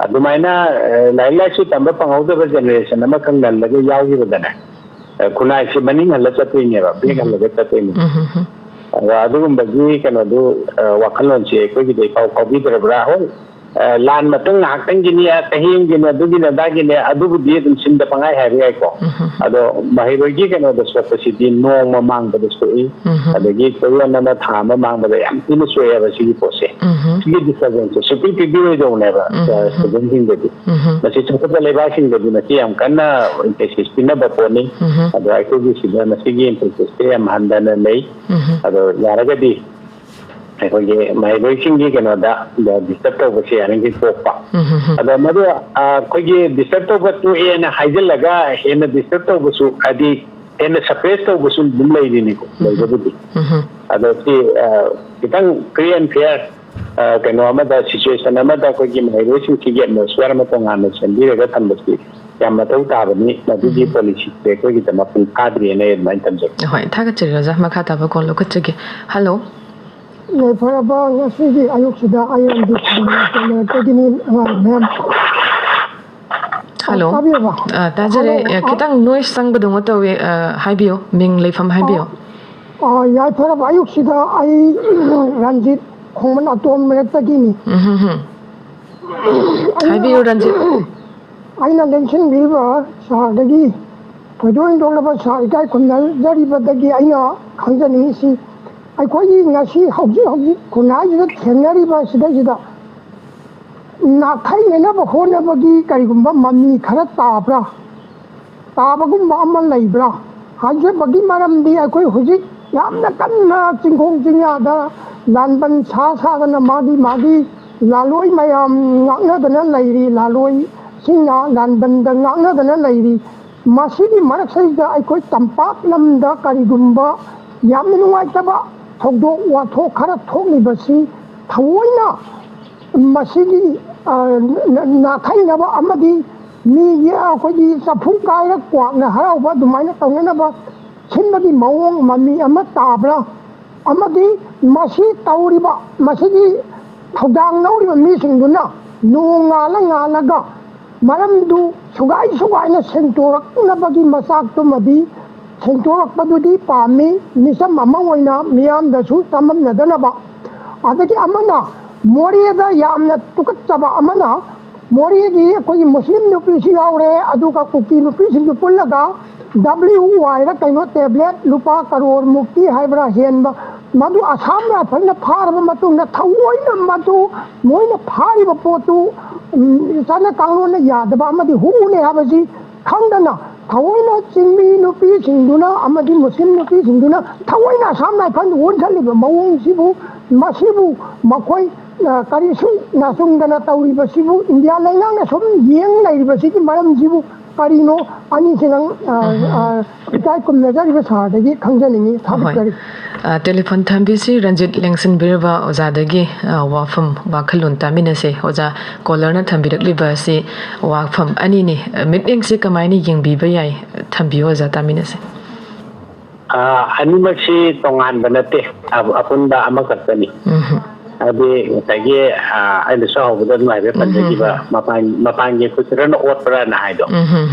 adumaina laila su tamba pangauda ba generation ama kan dal lage yawi badana kunai si maning halla chatui ne ba be kan lage chatui ne adugum bagi kan adu wakalon si ko gi dei pau bi dra bra ho lan matang hak tang gi ni tahing gi na du gi na da gi ne adu bu di dum sin da pangai hai ri ko ado mahiroi gi kan adu so pasidi no ma mang ba so i adagi ko na na tha ma mang ba ya in so ya ba si po se gi di sa gen so pi pi bi do ne ba so gen ding de ba si chok ba le ba sing de na ki am kan na ke si spina ba po ni ado ai ko gi si na si gi in so se am handa na nei ado ya ra ga di Jadi, mahiroi singgi kena ada disturb tu bersih, yang ini popa. Ada madu, kau disturb tu betul, ia hasil laga, ia disturb tu betul, adi, ia suppress tu betul bumlai ini ko, betul. Ada si kita Korean fair, kena ada situation, ada kau mahiroi singgi kena suara macam mana sendiri, kita mesti. Yang mahu tahu ni, nanti di polisi, kau kita mahu kadri ini macam tu. Hai, tak kecil saja, maka tak apa kalau kecil. Hello. Para ngasi ayok sudah ayam di sana begini ma'am. Hello. Tajare kita noise sang bedung atau hai bio, ming leifam hai bio. Ya para ayok sudah ay Ranjit khuman atom mereka gini. Hai bio Ranjit. Ay na lensin biwa sa lagi. Pwedeng dong lepas sa ikai kunal dari badagi ay na kanja ni si. ꯑꯩꯈꯣꯏꯒꯤ ꯉꯁꯤ ꯍꯧꯖꯤꯛ ꯈꯨꯟꯅꯥꯏꯁꯤꯗ ꯊꯦꯡꯅꯔꯤꯕ ꯁꯤꯗꯩꯁꯤꯗ ꯅꯥꯈꯩꯅꯅꯕ ꯍꯣꯠꯅꯕꯒꯤ ꯀꯔꯤꯒꯨꯝꯕ ꯃꯃꯤ ꯈꯔ ꯇꯥꯕꯒꯨꯝꯕ ꯑꯃ ꯂꯩꯕ꯭ꯔꯥ ꯍꯥꯏꯖꯕꯒꯤ ꯃꯔꯝꯗꯤ ꯑꯩꯈꯣꯏ ꯍꯧꯖꯤꯛ ꯌꯥꯝꯅ ꯀꯟꯅ ꯆꯤꯡꯈꯣꯡ ꯆꯤꯡꯌꯥꯗ ꯂꯥꯟꯕꯟ ꯁꯥꯗꯅ ꯃꯥꯒꯤ ꯂꯥꯂꯣꯏ ꯃꯌꯥꯝ ꯉꯥꯛꯅꯗꯅ ꯂꯩꯔꯤ ꯂꯥꯂꯣꯏꯁꯤꯡꯅ ꯂꯥꯟꯕꯟꯗ ꯉꯥꯛꯅꯗꯅ ꯂꯩꯔꯤ ꯃꯁꯤꯒꯤ ꯃꯔꯛꯁꯤꯗ ꯑꯩꯈꯣꯏ ꯇꯝꯄꯥꯛ ꯂꯝꯗ ꯀꯔꯤꯒꯨꯝꯕ ꯌꯥꯝꯅ ꯅꯨꯡꯉꯥꯏꯇꯕ ꯊꯧꯗꯣꯛ ꯋꯥꯊꯣꯛ ꯈꯔ ꯊꯣꯛꯂꯤꯕꯁꯤ ꯊꯑꯣꯏꯅ ꯃꯁꯤꯒꯤ ꯅꯥꯈꯩꯅꯕ ꯑꯃꯗꯤ ꯃꯤꯒꯤ ꯑꯩꯈꯣꯏꯒꯤ ꯆꯐꯨ ꯀꯥꯏꯔ ꯀ꯭ꯋꯥꯛꯅ ꯍꯔꯥꯎꯕ ꯑꯗꯨꯃꯥꯏꯅ ꯇꯧꯅꯅꯕ ꯁꯤꯟꯕꯒꯤ ꯃꯑꯣꯡ ꯃꯃꯤ ꯑꯃ ꯇꯥꯕ꯭ꯔꯥ ꯑꯃꯗꯤ ꯃꯁꯤ ꯇꯧꯔꯤꯕ ꯃꯁꯤꯒꯤ ꯊꯧꯗꯥꯡ ꯂꯧꯔꯤꯕ ꯃꯤꯁꯤꯡꯗꯨꯅ ꯅꯣꯡ ꯉꯥꯜꯂꯒ ꯃꯔꯝꯗꯨ ꯁꯨꯒꯥꯏꯅ ꯁꯦꯡꯇꯣꯔꯛꯅꯕꯒꯤ ꯃꯆꯥꯛꯇꯨꯃꯗꯤ ꯁꯦꯡꯇꯣꯔꯛꯄꯗꯨꯗꯤ ꯄꯥꯝꯃꯤ ꯃꯤꯁꯝ ꯑꯃ ꯑꯣꯏꯅ ꯃꯤꯌꯥꯝꯗꯁꯨ ꯇꯝꯃꯝꯅꯗꯅꯕ ꯑꯗꯒꯤ ꯑꯃꯅ ꯃꯣꯔꯦꯗ ꯌꯥꯝꯅ ꯇꯨꯀꯠꯆꯕ ꯑꯃꯅ ꯃꯣꯔꯦꯒꯤ ꯑꯩꯈꯣꯏꯒꯤ ꯃꯨꯁꯂꯤꯝ ꯅꯨꯄꯤꯁꯨ ꯌꯥꯎꯔꯦ ꯑꯗꯨꯒ ꯀꯨꯀꯤ ꯅꯨꯄꯤꯁꯤꯡꯁꯨ ꯄꯨꯜꯂꯒ WYꯗ ꯀꯩꯅꯣ ꯇꯦꯕ꯭ꯂꯦꯠ ꯂꯨꯄꯥ ꯀꯔꯣꯔ ꯃꯨꯛꯇꯤ ꯍꯥꯏꯕ꯭ꯔꯥ ꯍꯦꯟꯕ ꯃꯗꯨ ꯑꯁꯥꯝ ꯔꯥꯏꯐꯜꯅ ꯐꯥꯔꯕ ꯃꯇꯨꯡꯗ ꯊꯑꯣꯏꯅ ꯃꯗꯨ ꯃꯣꯏꯅ ꯐꯥꯔꯤꯕ ꯄꯣꯠꯇꯨ ꯆꯠꯅ ꯀꯥꯡꯂꯣꯟꯅ ꯌꯥꯗꯕ ꯑꯃꯗꯤ ꯍꯨꯅꯦ ꯍꯥꯏꯕꯁꯤ ꯈꯪꯗꯅ ꯊꯑꯣꯏꯅ ꯆꯤꯡꯃꯤ ꯅꯨꯄꯤꯁꯤꯡꯗꯨꯅ ꯑꯃꯗꯤ ꯃꯨꯁꯂꯤꯝ ꯅꯨꯄꯤꯁꯤꯡꯗꯨꯅ ꯊꯑꯣꯏꯅ ꯑꯁꯥꯝ ꯔꯥꯏꯐꯜ ꯑꯣꯟꯁꯤꯜꯂꯤꯕ ꯃꯑꯣꯡꯁꯤꯕꯨ ꯃꯁꯤꯕꯨ ꯃꯈꯣꯏ ꯀꯔꯤꯁꯨ ꯅꯥꯆꯨꯡꯗꯅ ꯇꯧꯔꯤꯕꯁꯤꯕꯨ ꯏꯟꯗꯤꯌꯥ ꯂꯩꯉꯥꯛꯅ ꯁꯨꯝ ꯌꯦꯡ ꯂꯩꯔꯤꯕꯁꯤꯒꯤ ꯃꯔꯝꯁꯤꯕꯨ ꯀꯔꯤꯅꯣ ꯑꯅꯤꯁꯤꯅ ꯏꯀꯥꯏ ꯈꯨꯝꯅꯖꯔꯤꯕ ꯁꯍꯔꯗꯒꯤ ꯈꯪꯖꯅꯤꯡꯉꯤ ꯊꯥꯒꯠꯆꯔꯤ ꯇꯦꯂꯤꯐꯣꯟ ꯊꯝꯕꯤꯁꯤ ꯔꯟꯖꯤꯠ ꯂꯦꯡꯁꯤꯟꯕꯤꯔꯕ ꯑꯣꯖꯥꯗꯒꯤ ꯋꯥꯐꯝ ꯋꯥꯈꯜꯂꯣꯟ ꯇꯥꯃꯤꯟꯅꯁꯦ ꯑꯣꯖꯥ ꯀꯣꯂꯔꯅ ꯊꯝꯕꯤꯔꯛꯂꯤꯕ ꯑꯁꯤ ꯋꯥꯐꯝ ꯑꯅꯤꯅꯤ ꯃꯤꯠꯌꯦꯡꯁꯤ ꯀꯃꯥꯏꯅ ꯌꯦꯡꯕꯤꯕ ꯌꯥꯏ ꯊꯝꯕꯤꯌꯨ ꯑꯣꯖꯥ ꯇꯥꯃꯤꯟꯅꯁꯦ ꯑꯅꯤꯃꯛꯁꯤ ꯇꯣꯉꯥꯟꯕ ꯅꯠꯇꯦ ꯑꯄꯨꯟꯕ ꯑꯃꯈꯛꯇꯅꯤ ꯑꯗꯤ ꯉꯁꯥꯏꯒꯤ ꯑꯩꯅꯁꯨ ꯍꯧꯕꯗ ꯑꯗꯨꯃꯥꯏꯅ ꯄꯟꯖꯈꯤꯕ ꯃꯄꯥꯟꯒꯤ ꯈꯨꯠꯁꯤꯗꯅ ꯑꯣꯠꯄ꯭ꯔꯥꯅ ꯍꯥꯏꯗꯣ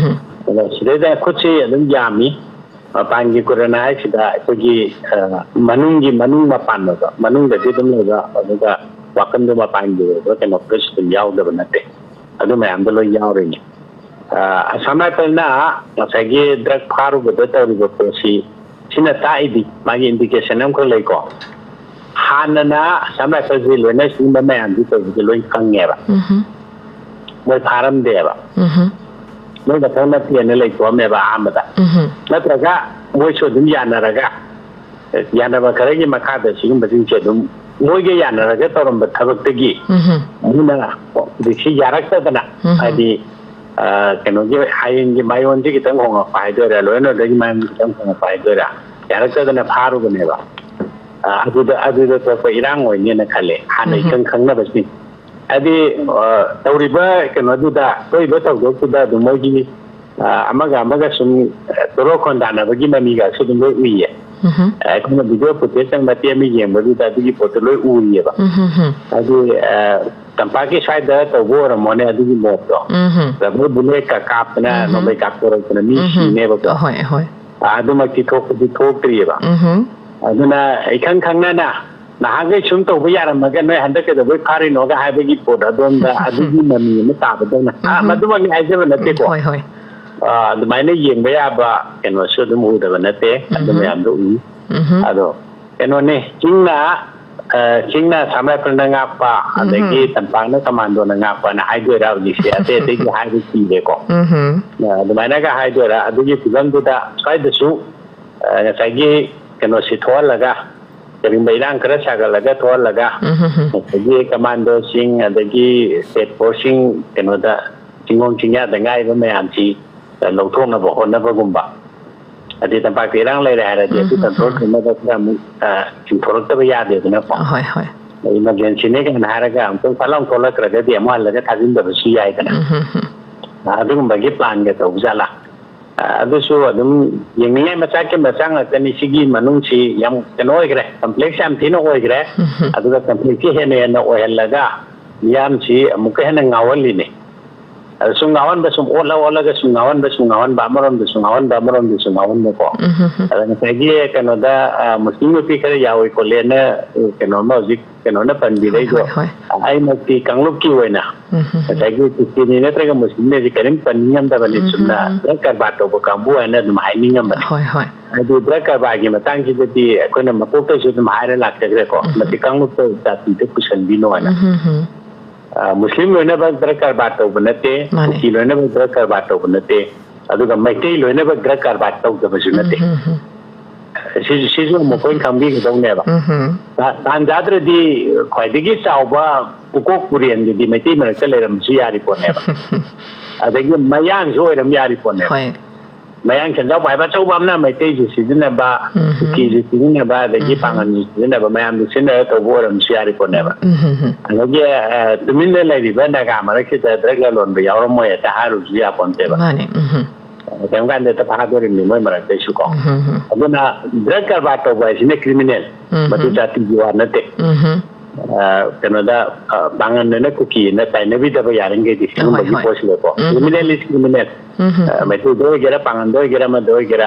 ꯑꯗꯣ ꯁꯤꯗꯩꯗ ꯈꯨꯠꯁꯤ ꯑꯗꯨꯝ ꯌꯥꯝꯃꯤ ꯃꯄꯥꯟꯒꯤ ꯀꯨꯔꯅ ꯍꯥꯏꯁꯤꯗ ꯑꯩꯈꯣꯏꯒꯤ ꯃꯅꯨꯡ ꯃꯄꯥꯟꯗꯣ ꯃꯅꯨꯡꯗꯗꯤ ꯑꯗꯨꯝ ꯂꯩꯕ ꯑꯗꯨꯒ ꯋꯥꯈꯟꯗꯣ ꯃꯄꯥꯟꯒꯤ ꯑꯣꯏꯕ ꯀꯩꯅꯣ ꯈꯔꯁꯨ ꯑꯗꯨꯝ ꯌꯥꯎꯗꯕ ꯅꯠꯇꯦ ꯑꯗꯨ ꯃꯌꯥꯝꯗꯣ ꯂꯣꯏ ꯌꯥꯎꯔꯤꯅꯤ ꯑꯁꯥꯝ ꯔꯥꯏꯐꯜꯅ ꯉꯁꯥꯏꯒꯤ ꯗ꯭ꯔꯒ ꯐꯥꯔꯨꯕꯗ ꯇꯧꯔꯤꯕ ꯄꯣꯠꯁꯤ ꯁꯤꯅ ꯇꯥꯛꯏꯗꯤ ꯃꯥꯒꯤ ꯏꯟꯗꯤꯀꯦꯁꯟ ꯑꯃꯈꯛ ꯂꯩꯀꯣ ꯍꯥꯟꯅꯅ ꯑꯁꯥꯝ ꯔꯥꯏꯐꯜꯁꯤ ꯂꯣꯏꯅ ꯁꯤꯒꯨꯝꯕ ꯃꯌꯥꯝꯁꯤ ꯇꯧꯕꯁꯤ ꯂꯣꯏ ꯈꯪꯉꯦꯕ ꯃꯣꯏ ꯐꯥꯔꯝꯗꯦꯕ ꯃꯣꯏ ꯃꯊꯪ ꯅꯠꯇꯦꯅ ꯂꯩꯊꯣꯛꯑꯝꯃꯦꯕ ꯑꯍꯥꯟꯕꯗ ꯅꯠꯇ꯭ꯔꯒ ꯃꯣꯏꯁꯨ ꯑꯗꯨꯝ ꯌꯥꯅꯕ ꯈꯔꯒꯤ ꯃꯈꯥꯗ ꯁꯤꯒꯨꯝꯕꯁꯤꯡꯁꯦ ꯑꯗꯨꯝ ꯃꯣꯏꯒ ꯌꯥꯅꯔꯒ ꯇꯧꯔꯝꯕ ꯊꯕꯛꯇꯒꯤ ꯑꯗꯨꯅ ꯍꯧꯖꯤꯛꯁꯤ ꯌꯥꯔꯛꯇꯗꯅ ꯍꯥꯏꯗꯤ ꯀꯩꯅꯣꯒꯤ ꯍꯌꯦꯡꯒꯤ ꯃꯥꯏꯌꯣꯟꯁꯤ ꯈꯤꯇꯪ ꯍꯣꯡꯉꯛꯄ ꯍꯥꯏꯗꯣꯏꯔꯥ ꯂꯣꯏꯅꯗꯒꯤ ꯃꯥꯏꯌꯣꯟꯁꯤ ꯈꯤꯇꯪ ꯍꯣꯡꯉꯛꯄ ꯍꯥꯏꯗꯣꯏꯔꯥ ꯌꯥꯔꯛꯇꯗꯅ ꯐꯥꯔꯨꯕꯅꯦꯕ ꯑꯗꯨꯗ ꯊꯣꯛꯄ ꯏꯔꯥꯡ ꯑꯣꯏꯅꯦꯅ ꯈꯜꯂꯦ ꯍꯥꯟꯅ ꯏꯈꯪ ꯈꯪꯅꯕꯁꯤꯡ ꯍꯥꯏꯗꯤ ꯇꯧꯔꯤꯕ ꯀꯩꯅꯣꯗꯨꯗ ꯊꯣꯛꯏꯕ ꯊꯧꯗꯣꯛꯇꯨꯗ ꯑꯗꯨꯝ ꯃꯣꯏꯒꯤ ꯑꯃꯒ ꯁꯨꯝ ꯇꯣꯔꯣꯛ ꯈꯣꯟꯗꯥꯅꯕꯒꯤ ꯃꯃꯤꯒꯁꯨ ꯑꯗꯨꯝ ꯂꯣꯏ ꯎꯏꯌꯦ ꯑꯩꯈꯣꯏꯅ ꯚꯤꯗꯤꯑꯣ ꯐꯨꯇꯦꯖꯇꯪ ꯃꯇꯦꯛ ꯑꯃ ꯌꯦꯡꯕꯗꯨꯗ ꯑꯗꯨꯒꯤ ꯄꯣꯠꯇꯨ ꯂꯣꯏ ꯎꯔꯤꯑꯕ ꯍꯥꯏꯗꯤ ꯇꯝꯄꯥꯛꯀꯤ ꯁ꯭ꯋꯥꯏꯗ ꯇꯧꯕ ꯑꯣꯏꯔꯝꯃꯣꯅꯦ ꯑꯗꯨꯒꯤ ꯃꯣꯞꯇꯣ ꯔꯕꯔ ꯕꯨꯂꯦꯠꯀ ꯀꯥꯞꯇꯅ ꯅꯣꯡꯃꯩ ꯀꯥꯞꯊꯣꯔꯛꯇꯅ ꯃꯤ ꯁꯤꯅꯦꯕꯀꯣ ꯑꯗꯨꯃꯛꯇꯤ ꯊꯣꯛꯄꯗꯤ ꯊꯣꯛꯇ꯭ꯔꯤꯑꯕ ꯑꯗꯨꯅ ꯏꯈꯪ ꯈꯪꯅꯅ ꯅꯍꯥꯟꯈꯩ ꯁꯨꯝ ꯇꯧꯕ ꯌꯥꯔꯝꯃꯒ ꯅꯣꯏ ꯍꯟꯗꯛ ꯀꯩꯗꯧꯕꯩ ꯐꯥꯔꯤꯅꯣꯒ ꯍꯥꯏꯕꯒꯤ ꯄꯣꯠ ꯑꯗꯣꯝꯗ ꯑꯗꯨꯒꯤ ꯃꯃꯤ ꯑꯃ ꯇꯥꯕꯗꯧꯅ ꯃꯗꯨꯃꯛꯅꯤ ꯍꯥꯏꯖꯕ ꯅꯠꯇꯦꯀꯣ ꯑꯗꯨꯃꯥꯏꯅ ꯌꯦꯡꯕ ꯌꯥꯕ ꯀꯩꯅꯣꯁꯨ ꯑꯗꯨꯝ ꯎꯗꯕ ꯅꯠꯇꯦ ꯑꯗꯨ ꯃꯌꯥꯝꯗꯣ ꯎꯏ ꯑꯗꯣ ꯀꯩꯅꯣꯅꯦ ꯆꯤꯡꯅ ꯑꯁꯥꯝ ꯔꯥꯏꯐꯜꯅ ꯉꯥꯛꯄ ꯑꯗꯒꯤ ꯇꯝꯄꯥꯛꯅ ꯀꯃꯥꯟꯗꯣꯅ ꯉꯥꯛꯄꯅ ꯍꯥꯏꯗꯣꯏꯔꯥ ꯍꯧꯖꯤꯛꯁꯦ ꯑꯇꯩꯒꯤ ꯍꯥꯏꯕ ꯀꯤꯔꯦꯀꯣ ꯑꯗꯨꯃꯥꯏꯅꯒ ꯍꯥꯏꯗꯣꯏꯔꯥ ꯑꯗꯨꯒꯤ ꯐꯤꯕꯝꯗꯨꯗ ꯁ꯭ꯋꯥꯏꯗꯁꯨ ꯉꯁꯥꯏꯒꯤ ꯀꯩꯅꯣꯁꯤ ꯊꯣꯛꯍꯜꯂꯒ ꯀꯔꯤꯒꯨꯝꯕ ꯏꯔꯥꯡ ꯈꯔ ꯁꯥꯒꯠꯂꯒ ꯊꯣꯛꯍꯜꯂꯒ ꯑꯗꯒꯤ ꯀꯃꯥꯟꯗꯣꯁꯤꯡ ꯑꯗꯒꯤ ꯁ꯭ꯇꯦꯠ ꯐꯣꯔꯁꯁꯤꯡ ꯀꯩꯅꯣꯗ ꯆꯤꯡꯈꯣꯡ ꯆꯤꯡꯌꯥꯗ ꯉꯥꯏꯕ ꯃꯌꯥꯝꯁꯤ ꯂꯧꯊꯣꯛꯅꯕ ꯍꯣꯠꯅꯕꯒꯨꯝꯕ ꯑꯗꯩ ꯇꯝꯄꯥꯛꯇ ꯏꯔꯥꯡ ꯂꯩꯔꯦ ꯍꯥꯏꯔꯗꯤ ꯑꯗꯨ ꯀꯟꯇ꯭ꯔꯣꯜ ꯇꯧꯅꯕ ꯈꯔ ꯑꯃꯨꯛ ꯆꯤꯡꯊꯣꯔꯛꯇꯕ ꯌꯥꯗꯦꯗꯅꯀꯣ ꯏꯃꯔꯖꯦꯟꯁꯤꯅꯦ ꯀꯥꯏꯅ ꯍꯥꯏꯔꯒ ꯑꯃꯨꯛꯇꯪ ꯐꯠ ꯂꯥꯎ ꯊꯣꯛꯂꯛꯈ꯭ꯔꯒꯗꯤ ꯑꯃꯨꯛ ꯍꯜꯂꯒ ꯊꯥꯖꯤꯟꯗꯕꯁꯨ ꯌꯥꯏꯗꯅ ꯑꯗꯨꯒꯨꯝꯕꯒꯤ ꯄ꯭ꯂꯥꯟꯒ ꯇꯧꯕꯖꯥꯠꯂꯥ ꯑꯗꯨꯁꯨ ꯑꯗꯨꯝ ꯌꯦꯡꯅꯤꯡꯉꯥꯏ ꯃꯆꯥꯛ ꯉꯥꯛꯇꯅꯤ ꯁꯤꯒꯤ ꯃꯅꯨꯡꯁꯤ ꯌꯥꯝ ꯀꯩꯅꯣ ꯑꯣꯏꯈ꯭ꯔꯦ ꯀꯝꯄ꯭ꯂꯦꯛꯁ ꯌꯥꯝ ꯊꯤꯅ ꯑꯣꯏꯈ꯭ರೆ ꯑꯗꯨꯒ ꯀꯝꯄ꯭ꯂꯦꯛꯁꯁꯤ ꯍꯦꯟꯅ ꯑꯣꯏꯍꯜꯂꯒ ꯃꯤꯌꯥꯝꯁꯤ ꯑꯃꯨꯛꯀ ꯍꯦꯟꯅ ꯉꯥꯎꯍꯜꯂꯤꯅꯦ ꯑꯗ ꯁꯨꯝ ꯉꯥꯎꯍꯟꯕ ꯁꯨꯝ ꯑꯣꯜꯂꯒ ꯁꯨꯝ ꯉꯥꯎꯍꯟꯕ ꯑꯃꯔꯣꯝꯗꯁꯨ ꯉꯥꯎꯍꯟꯕꯀꯣ ꯑꯗ ꯉꯁꯥꯏꯒꯤ ꯀꯩꯅꯣꯗ ꯃꯨꯁꯂꯤꯝ ꯅꯨꯄꯤ ꯈꯔ ꯌꯥꯎꯏ ꯈꯣꯠꯂꯦꯅ ꯀꯩꯅꯣꯃ ꯍꯧꯖꯤꯛ ꯀꯩꯅꯣꯅ ꯄꯟꯕꯤꯔꯛꯏꯗꯣ ꯑꯩꯃꯛꯇꯤ ꯀꯥꯡꯂꯨꯞꯀꯤ ꯑꯣꯏꯅ ꯉꯁꯥꯏꯒꯤ ꯈ꯭ꯔꯤꯁꯇꯤꯅꯤ ꯅꯠꯇ꯭ꯔꯒ ꯃꯨꯁꯂꯤꯝꯅꯦꯁꯤ ꯀꯔꯤꯝ ꯄꯟꯅꯤꯡꯉꯝꯗꯕꯅꯤ ꯆꯨꯝꯅ ꯗ꯭ꯔꯒ ꯀꯔꯕꯥꯔ ꯇꯧꯕ ꯀꯥꯡꯕꯨ ꯍꯥꯏꯅ ꯑꯗꯨꯝ ꯍꯥꯏꯅꯤꯡꯉꯝꯕꯅꯤ ꯑꯗꯨ ꯗ꯭ꯔꯒ ꯀꯔꯕꯥꯔꯒꯤ ꯃꯇꯥꯡꯁꯤꯗꯗꯤ ꯑꯩꯈꯣꯏꯅ ꯃꯀꯣꯛꯇꯩꯁꯨ ꯑꯗꯨꯝ ꯍꯥꯏꯔ ꯂꯥꯛꯆꯈ꯭ꯔꯦꯀꯣ ꯃꯁꯤ ꯀꯥꯡꯂꯨꯞꯇ ꯖꯥꯇꯤꯗ ꯄꯨꯁꯟꯕꯤꯅꯣ ꯍꯥꯏꯅ ꯃꯨꯁꯂꯤꯝ ꯂꯣꯏꯅꯃꯛ ꯗ꯭ꯔꯒ ꯀꯔꯕꯥꯔ ꯇꯧꯕ ꯅꯠꯇꯦ ꯀꯨꯀꯤ ꯂꯣꯏꯅꯃꯛ ꯗ꯭ꯔꯒ ꯀꯔꯕꯥꯔ ꯇꯧꯕ ꯅꯠꯇꯦ ꯑꯗꯨꯒ ꯃꯩꯇꯩ ꯂꯣꯏꯅꯃꯛ ꯗ꯭ꯔꯒ ꯀꯔꯕꯥꯔ ꯇꯧꯗꯕꯁꯨ ꯅꯠꯇꯦ ꯁꯤꯁꯨ ꯑꯃꯨꯛ ꯑꯩꯈꯣꯏꯅ ꯈꯪꯕꯤꯒꯗꯧꯅꯦꯕ ꯇꯥꯟꯖꯥꯗ꯭ꯔꯗꯤ ꯈ꯭ꯋꯥꯏꯗꯒꯤ ꯆꯥꯎꯕ ꯄꯨꯀꯣꯛ ꯄꯨꯔꯦꯟꯗꯨꯗꯤ ꯃꯩꯇꯩ ꯃꯔꯛꯇ ꯂꯩꯔꯝꯕꯁꯨ ꯌꯥꯔꯤ ꯄꯣꯠꯅꯦꯕ ꯑꯗꯒꯤ ꯃꯌꯥꯡꯁꯨ ꯑꯣꯏꯔꯝ ꯌꯥꯔꯤ ꯄꯣꯠꯅꯦꯕ ꯃꯌꯥꯡ ꯁꯦꯟꯖꯥꯎ ꯄꯥꯏꯕ ꯑꯆꯧꯕ ꯑꯃꯅ ꯃꯩꯇꯩꯁꯨ ꯁꯤꯖꯤꯟꯅꯕ ꯀꯨꯀꯤꯁꯨ ꯁꯤꯖꯤꯟꯅꯕ ꯑꯗꯒꯤ ꯄꯥꯡꯒꯟꯁꯨ ꯁꯤꯖꯤꯟꯅꯕ ꯃꯌꯥꯝꯗꯨ ꯁꯤꯖꯤꯟꯅꯔ ꯇꯧꯕ ꯑꯣꯏꯔꯝꯕꯁꯨ ꯌꯥꯔꯤ ꯄꯣꯠꯅꯦꯕ ꯑꯗꯒꯤ ꯇꯨꯃꯤꯟꯅ ꯂꯩꯔꯤꯕ ꯅꯥꯒꯥ ꯃꯔꯛꯁꯤꯗ ꯗ꯭ꯔꯒ ꯂꯂꯣꯟꯕ ꯌꯥꯎꯔꯝꯃꯣꯏ ꯍꯦꯛꯇ ꯍꯥꯏꯔꯨꯕꯁꯨ ꯌꯥꯄꯣꯟꯇꯦꯕ ꯀꯔꯤꯝ ꯀꯥꯟꯗ ꯍꯦꯛꯇ ꯐꯥꯗꯣꯔꯤꯕꯅꯤ ꯃꯣꯏ ꯃꯔꯛꯇꯩꯁꯨ ꯀꯣ ꯑꯗꯨꯅ ꯗ꯭ꯔꯒ ꯀꯔꯕꯥꯔ ꯇꯧꯕ ꯍꯥꯏꯁꯤꯅ ꯀ꯭ꯔꯤꯃꯤꯅꯦꯜ ꯃꯗꯨ ꯖꯥꯇꯤꯒꯤ ꯋꯥ ꯅꯠꯇꯦ ꯀꯩꯅꯣꯗ ꯄꯥꯡꯒꯟꯗꯅ ꯀꯨꯀꯤꯅ ꯇꯥꯏꯅꯕꯤꯗꯕ ꯌꯥꯔꯤꯈꯩꯗꯤ ꯁꯤꯒꯨꯝꯕꯒꯤ ꯄꯣꯠꯁꯤꯗꯀꯣ ꯀ꯭ꯔꯤꯃꯤꯅꯦꯜ ꯏꯁ ꯀ꯭ꯔꯤꯃꯤꯅꯦꯜ ꯃꯩꯇꯩꯗ ꯑꯣꯏꯒꯦꯔꯥ ꯄꯥꯡꯒꯟꯗ ꯑꯣꯏꯒꯦꯔꯥ ꯑꯃꯗ ꯑꯣꯏꯒꯦꯔꯥ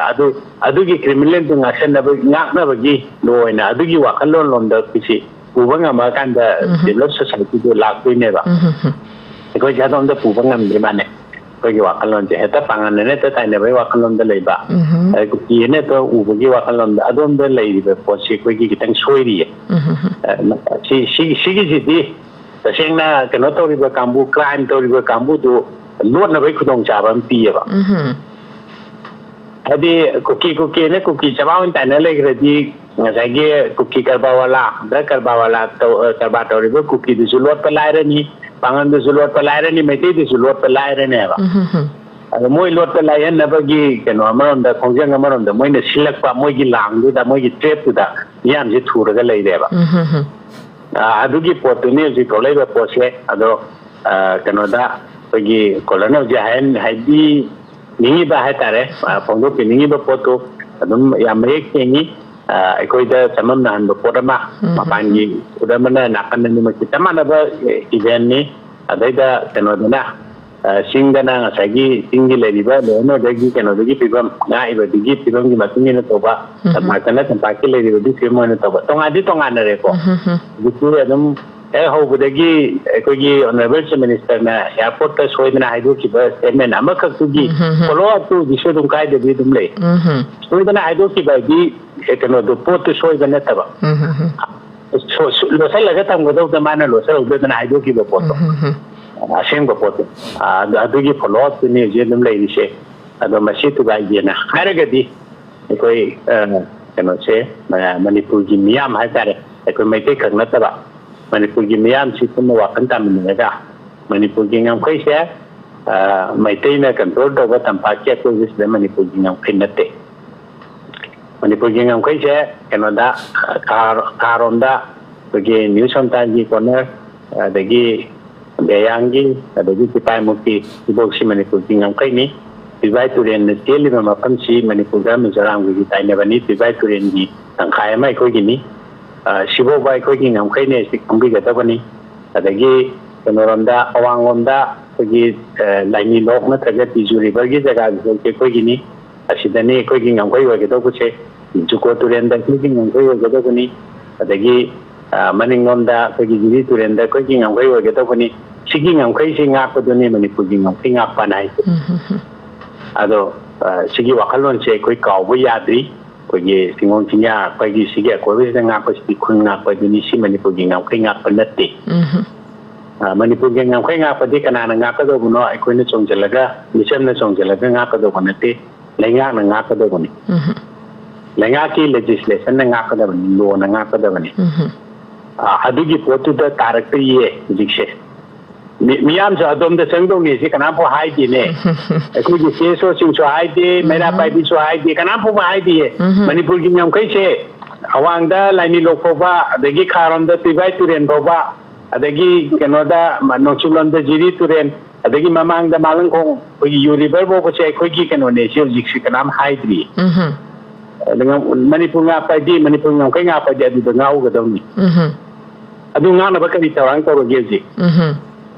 ꯑꯗꯨꯒꯤ ꯀ꯭ꯔꯤꯃꯤꯅꯦꯜꯗꯨ ꯉꯥꯛꯅꯕꯒꯤ ꯑꯣꯏꯅ ꯑꯗꯨꯒꯤ ꯋꯥꯈꯜꯂꯣꯟ ꯂꯣꯝꯗ ꯁꯤ ꯄꯨꯕ ꯉꯝꯃꯀꯥꯟꯗ ꯗꯦꯚꯂꯞ ꯁꯣꯁꯥꯏꯇꯤꯗꯨ ꯂꯥꯛꯇꯣꯏꯅꯦꯕ ꯑꯩꯈꯣꯏꯁꯦ ꯑꯗꯣꯝꯗ ꯄꯨꯕ ꯉꯝꯗ꯭ꯔꯤ ꯃꯥꯅꯦ ꯑꯩꯈꯣꯏꯒꯤ ꯋꯥꯈꯜꯂꯣꯟꯁꯦ ꯍꯦꯛꯇ ꯄꯥꯡꯒꯟꯗꯅ ꯍꯦꯛꯇ ꯇꯥꯏꯅꯕꯒꯤ ꯋꯥꯈꯜꯂꯣꯟꯗ ꯂꯩꯕ ꯀꯨꯀꯤꯅ ꯍꯦꯛꯇ ꯎꯕꯒꯤ ꯋꯥꯈꯜꯂꯣꯟꯗ ꯑꯗꯣꯝꯗ ꯂꯩꯔꯤꯕ ꯄꯣꯠꯁꯤ ꯑꯩꯈꯣꯏꯒꯤ ꯈꯤꯇꯪ ꯁꯣꯏꯔꯤꯌꯦ ꯁꯤꯒꯤꯁꯤꯗꯤ ꯇꯁꯦꯡꯅ ꯀꯩꯅꯣ ꯇꯧꯔꯤꯕ ꯀꯥꯡꯕꯨ ꯀ꯭ꯔꯥꯏꯝ ꯇꯧꯔꯤꯕ ꯀꯥꯡꯕꯨꯗꯨ ꯂꯣꯠꯅꯕꯒꯤ ꯈꯨꯗꯣꯡꯆꯥꯕ ꯑꯃ ꯄꯤꯌꯦꯕ ꯍꯥꯏꯗꯤ ꯀꯨꯀꯤꯅ ꯀꯨꯀꯤ ꯆꯕꯥ ꯑꯣꯏꯅ ꯇꯥꯏꯅ ꯂꯩꯈ꯭ꯔꯗꯤ ꯉꯁꯥꯏꯒꯤ ꯀꯨꯀꯤ ꯀꯔꯕꯥꯔꯋꯥꯂꯥ ꯗ꯭ꯔꯒ ꯀꯔꯕꯥꯔꯋꯥꯂꯥ ꯀꯔꯕꯥꯔ ꯇꯧꯔꯤꯕ ꯀꯨꯀꯤꯗꯨꯁꯨ ꯂꯣꯠꯄ ꯂꯥꯏꯔꯅꯤ ꯄꯥꯡꯒꯟꯗꯨꯁꯨ ꯂꯣꯠꯄ ꯂꯥꯏꯔꯅꯤ ꯃꯩꯇꯩꯗꯨꯁꯨ ꯂꯣꯠꯄ ꯂꯥꯏꯔꯅꯦꯕ ꯑꯗꯣ ꯃꯣꯏ ꯂꯣꯠꯄ ꯂꯥꯏꯍꯟꯅꯕꯒꯤ ꯀꯩꯅꯣ ꯑꯃꯔꯣꯝꯗ ꯈꯣꯡꯖꯪ ꯑꯃꯔꯣꯝꯗ ꯃꯣꯏꯅ ꯁꯤꯜꯂꯛꯄ ꯃꯣꯏꯒꯤ ꯂꯥꯡꯗꯨꯗ ꯃꯣꯏꯒꯤ ꯇ꯭ꯔꯦꯞꯇꯨꯗ ꯃꯤꯌꯥꯝꯁꯦ ꯊꯨꯔꯒ ꯂꯩꯔꯦꯕ ꯑꯗꯨꯒꯤ ꯄꯣꯠꯇꯨꯅꯤ ꯍꯧꯖꯤꯛ ꯊꯣꯛꯂꯛꯏꯕ ꯄꯣꯠꯁꯦ ꯑꯗꯣ ꯀꯩꯅꯣꯗ ꯑꯩꯈꯣꯏꯒꯤ ꯀꯣꯂꯔꯅ ꯍꯧꯖꯤꯛ ꯍꯥꯏꯕꯤꯅꯤꯡꯉꯤꯕ ꯍꯥꯏꯇꯥꯔꯦ ꯐꯣꯡꯗꯣꯛꯄꯤꯅꯤꯡꯉꯤꯕ ꯄꯣꯠꯇꯨ ꯑꯗꯨꯝ ꯌꯥꯝ ꯃꯌꯦꯛ ꯁꯦꯡꯉꯤ ꯑꯩꯈꯣꯏꯗ ꯆꯃꯝꯅꯍꯟꯕ ꯄꯣꯠ ꯑꯃ ꯃꯄꯥꯟꯒꯤ ꯄꯣꯠ ꯑꯃꯅ ꯅꯥꯀꯟꯗ ꯃꯁꯤ ꯆꯞ ꯃꯥꯟꯅꯕ ꯏꯚꯦꯟꯅꯤ ꯑꯗꯩꯗ ꯀꯩꯅꯣꯗꯅ ꯆꯤꯡꯗꯅ ꯉꯁꯥꯏꯒꯤ ꯆꯤꯡꯒꯤ ꯂꯩꯔꯤꯕ ꯂꯣꯏꯅꯗꯒꯤ ꯀꯩꯅꯣꯗꯒꯤ ꯐꯤꯕꯝ ꯉꯥꯛꯏꯕꯗꯒꯤ ꯐꯤꯕꯝꯒꯤ ꯃꯇꯨꯡ ꯏꯟꯅ ꯇꯧꯕ ꯇꯝꯄꯥꯛꯇꯅ ꯇꯝꯄꯥꯛꯀꯤ ꯂꯩꯔꯤꯕꯗꯤ ꯐꯤꯕꯝ ꯑꯣꯏꯅ ꯇꯧꯕ ꯇꯣꯉꯥꯟꯅꯔꯦꯀꯣ ꯍꯧꯖꯤꯛꯇꯤ ꯑꯗꯨꯝ ꯍꯦꯛ ꯍꯧꯕꯗꯒꯤ ꯑꯩꯈꯣꯏꯒꯤ ꯑꯣꯅꯔꯦꯕꯜ ꯆꯤꯐ ꯃꯤꯅꯤꯁꯇꯔꯅ ꯑꯦꯌꯥꯔꯄꯣꯔꯠꯇ ꯁꯣꯏꯗꯅ ꯍꯥꯏꯗꯣꯛꯈꯤꯕ ꯁ꯭ꯇꯦꯠꯃꯦꯟ ꯑꯃꯈꯛꯇꯨꯒꯤ ꯐꯣꯂꯣ ꯑꯞꯇꯨꯒꯤꯁꯨ ꯑꯗꯨꯝ ꯀꯥꯏꯗꯕꯤ ꯑꯗꯨം ꯂꯩ ꯁꯣꯏꯗꯅ ꯍꯥꯏꯗꯣꯛꯈꯤꯕ ꯍꯥꯏꯗꯤ ꯀꯩꯅꯣꯗꯣ ꯄꯣꯠꯇꯨ ꯁꯣꯏꯕ ꯅꯠꯇꯕ ꯂꯣꯠꯁꯤꯜꯂꯒ ꯊꯝꯒꯗꯧꯗ ꯃꯥꯅ ꯂꯣꯠꯁꯤꯜꯍꯧꯗꯗꯅ ꯍꯥꯏꯗꯣꯛꯈꯤꯕ ꯄꯣꯠꯇꯣ ꯑꯁꯦꯡꯕ ꯄꯣꯠꯇꯣ ꯑꯗꯨꯒꯤ ꯐꯣꯂꯣ ꯑꯞꯇꯨꯅꯤ ꯍꯧꯖꯤꯛ ꯑꯗꯨꯝ ꯂꯩꯔꯤꯁꯦ ꯑꯗꯣ ꯃꯁꯤ ꯊꯨꯒꯥꯏꯒꯦꯅ ꯍꯥꯏꯔꯒꯗꯤ ꯑꯩꯈꯣꯏ ꯀꯩꯅꯣꯁꯦ ꯃꯅꯤꯄꯨꯔꯒꯤ ꯃꯤꯌꯥꯝ ꯍꯥꯏꯇꯥꯔꯦ ꯑꯩꯈꯣꯏ ꯃꯩꯇꯩ ꯈꯛ ꯅꯠꯇꯕ ꯃꯅꯤꯄꯨꯔꯒꯤ ꯃꯤꯌꯥꯝꯁꯤ ꯄꯨꯟꯅ ꯋꯥꯈꯜ ꯇꯥꯃꯤꯟꯅꯔꯒ ꯃꯅꯤꯄꯨꯔꯒꯤ ꯉꯝꯈꯩꯁꯦ ꯃꯩꯇꯩꯅ ꯀꯟꯇ꯭ꯔꯣꯜ ꯇꯧꯕ ꯇꯝꯄꯥꯛꯀꯤ ꯑꯀꯣꯏꯕꯁꯤꯗ ꯃꯅꯤꯄꯨꯔꯒꯤ ꯉꯝꯈꯩ ꯅꯠꯇꯦ ꯃꯅꯤꯄꯨꯔꯒꯤ ꯉꯝꯈꯩꯁꯦ ꯀꯩꯅꯣꯗ ꯈꯥꯔꯣꯝꯗ ꯑꯩꯈꯣꯏꯒꯤ ꯅ꯭ꯌꯨ ꯁꯝꯇꯥꯏꯝꯒꯤ ꯀꯣꯔꯅꯔ ꯑꯗꯒꯤ ꯕꯦꯌꯥꯡꯒꯤ ꯑꯗꯒꯤ ꯇꯤꯄꯥꯏꯃꯨꯛꯀꯤ ꯁꯤꯐꯧꯁꯤ ꯃꯅꯤꯄꯨꯔꯒꯤ ꯉꯝꯈꯩꯅꯤ ꯄꯤꯕꯥꯏ ꯇꯨꯔꯦꯟꯅ ꯆꯦꯜꯂꯤꯕ ꯃꯐꯝꯁꯤ ꯃꯅꯤꯄꯨꯔꯒ ꯃꯤꯖꯣꯔꯥꯝꯒꯤ ꯇꯥꯏꯅꯕꯅꯤ ꯄꯤꯕꯥꯏ ꯇꯨꯔꯦꯟꯒꯤ ꯇꯪꯈꯥꯏ ꯑꯃ ꯑꯩꯈꯣꯏꯒꯤꯅꯤ ꯁꯤꯐꯥꯎꯕ ꯑꯩꯈꯣꯏꯒꯤ ꯉꯝꯈꯩꯅꯦ ꯁꯤ ꯈꯪꯕꯤꯒꯗꯕꯅꯤ ꯑꯗꯒꯤ ꯀꯩꯅꯣꯔꯣꯝꯗ ꯑꯋꯥꯡꯂꯣꯝꯗ ꯑꯩꯈꯣꯏꯒꯤ ꯂꯥꯏꯅꯤꯂꯣꯛ ꯅꯠꯇ꯭ꯔꯒ ꯇꯤꯖꯨ ꯔꯤꯚꯔꯒꯤ ꯖꯒꯥꯁꯤꯐꯥꯎꯁꯦ ꯑꯩꯈꯣꯏꯒꯤꯅꯤ ꯑꯁꯤꯗꯅꯤ ꯑꯩꯈꯣꯏꯒꯤ ꯉꯝꯈꯩ ꯑꯣꯏꯒꯗꯧꯕꯁꯦ ꯖꯨꯀꯣ ꯇꯨꯔꯦꯟꯗ ꯑꯩꯈꯣꯏꯒꯤ ꯉꯝꯈꯩ ꯑꯣꯏꯒꯗꯧꯕꯅꯤ ꯑꯗꯒꯤ ꯃꯅꯤꯡꯂꯣꯝꯗ ꯑꯩꯈꯣꯏꯒꯤ ꯖꯤꯔꯤ ꯇꯨꯔꯦꯟꯗ ꯑꯩꯈꯣꯏꯒꯤ ꯉꯝꯈꯩ ꯑꯣꯏꯒꯗꯧꯕꯅꯤ ꯁꯤꯒꯤ ꯉꯝꯈꯩꯁꯤ ꯉꯥꯛꯄꯗꯨꯅꯤ ꯃꯅꯤꯄꯨꯔꯒꯤ ꯉꯝꯈꯩ ꯉꯥꯛꯄꯅ ꯍꯥꯏꯁꯦ ꯑꯗꯣ ꯁꯤꯒꯤ ꯋꯥꯈꯜꯂꯣꯟꯁꯦ ꯑꯩꯈꯣই ꯀꯥꯎꯕ ꯌꯥꯗ꯭ꯔꯤ ꯑꯩꯈꯣꯏꯒꯤ ꯆꯤꯡꯒꯣꯡ ꯆꯤꯡꯌꯥ ꯑꯩꯈꯣꯏꯒꯤ ꯁꯤꯒꯤ ꯑꯀꯣꯏꯕꯁꯤꯗ ꯉꯥꯛꯄꯁꯤꯗꯤ ꯈꯨꯟ ꯉꯥꯛꯄꯗꯨꯅꯤ ꯁꯤ ꯃꯅꯤꯄꯨꯔꯒꯤ ꯉꯝꯈꯩ ꯉꯥꯛꯄ ꯅꯠꯇꯦ ꯃꯅꯤꯄꯨꯔꯒꯤ ꯉꯝꯈꯩ ꯉꯥꯛꯄꯗꯤ ꯀꯅꯥꯅ ꯉꯥꯛꯀꯗꯧꯕꯅꯣ ꯑꯩꯈꯣꯏꯅ ꯆꯣꯡꯁꯤꯜꯂꯒ ꯃꯤꯆꯝꯅ ꯆꯣꯡꯁꯤꯜꯂꯒ ꯉꯥꯛꯀꯗꯧꯕ ꯅꯠꯇꯦ ꯂꯩꯉꯥꯛꯅ ꯉꯥꯛꯀꯗꯧꯕꯅꯤ ꯂꯩꯉꯥꯛꯀꯤ ꯂꯦꯖꯤꯁꯂꯦꯁꯟꯅ ꯉꯥꯛꯀꯗꯕꯅꯤ ꯂꯣꯅ ꯉꯥꯛꯀꯗꯕꯅꯤ ꯑꯗꯨꯒꯤ ꯄꯣꯠꯇꯨꯗ ꯇꯥꯔꯛꯇ꯭ꯔꯤꯌꯦ ꯍꯧꯖꯤꯛꯁꯦ ꯃꯤꯌꯥꯝꯁꯨ ꯑꯗꯣꯝꯗ ꯆꯪꯗꯧꯅꯤ ꯁꯤ ꯀꯅꯥꯝꯐꯥꯎ ꯍꯥꯏꯗꯦꯅꯦ ꯑꯩꯈꯣꯏꯒꯤ ꯆꯦꯁꯣꯁꯤꯡꯁꯨ ꯍꯥꯏꯗꯦ ꯃꯩꯔꯥ ꯄꯥꯏꯕꯤꯁꯨ ꯍꯥꯏꯗꯦ ꯀꯅꯥꯝꯐꯥꯎꯕ ꯍꯥꯏꯗꯤꯌꯦ ꯃꯅꯤꯄꯨꯔꯒꯤ ꯉꯝꯈꯩꯁꯦ ꯑꯋꯥꯡꯗ ꯂꯥꯏꯅꯤꯂꯣꯛ ꯐꯥꯎꯕ ꯑꯗꯒꯤ ꯈꯥꯔꯣꯝꯗ ꯄꯤꯕꯥꯏ ꯇꯨꯔꯦꯟ ꯐꯥꯎꯕ ꯑꯗꯒꯤ ꯀꯩꯅꯣꯗ ꯅꯣꯡꯆꯨꯞꯂꯣꯝꯗ ꯖꯤꯔꯤ ꯇꯨꯔꯦꯟ ꯑꯗꯒꯤ ꯃꯃꯥꯡꯗ ꯃꯥꯂꯪꯈꯣꯡ ꯑꯩꯈꯣꯏꯒꯤ ꯌꯨ ꯔꯤꯚꯔ ꯐꯥꯎꯕꯁꯦ ꯑꯩꯈꯣꯏꯒꯤ ꯀꯩꯅꯣꯅꯦ ꯁꯤ ꯍꯧꯖꯤꯛꯁꯤ ꯀꯅꯥꯝ ꯍꯥꯏꯗ꯭ꯔꯤ ꯃꯅꯤꯄꯨꯔ ꯉꯥꯛꯄ ꯍꯥꯏꯗꯤ ꯃꯅꯤꯄꯨꯔ ꯉꯝꯈꯩ ꯉꯥꯛꯄ ꯍꯥꯏꯗꯤ ꯑꯗꯨꯗ ꯉꯥꯛꯎꯒꯗꯧꯅꯤ ꯑꯗꯨ ꯉꯥꯛꯅꯕ ꯀꯔꯤ ꯊꯧꯔꯥꯡ ꯇꯧꯔꯒꯦ ꯍꯧꯖꯤꯛ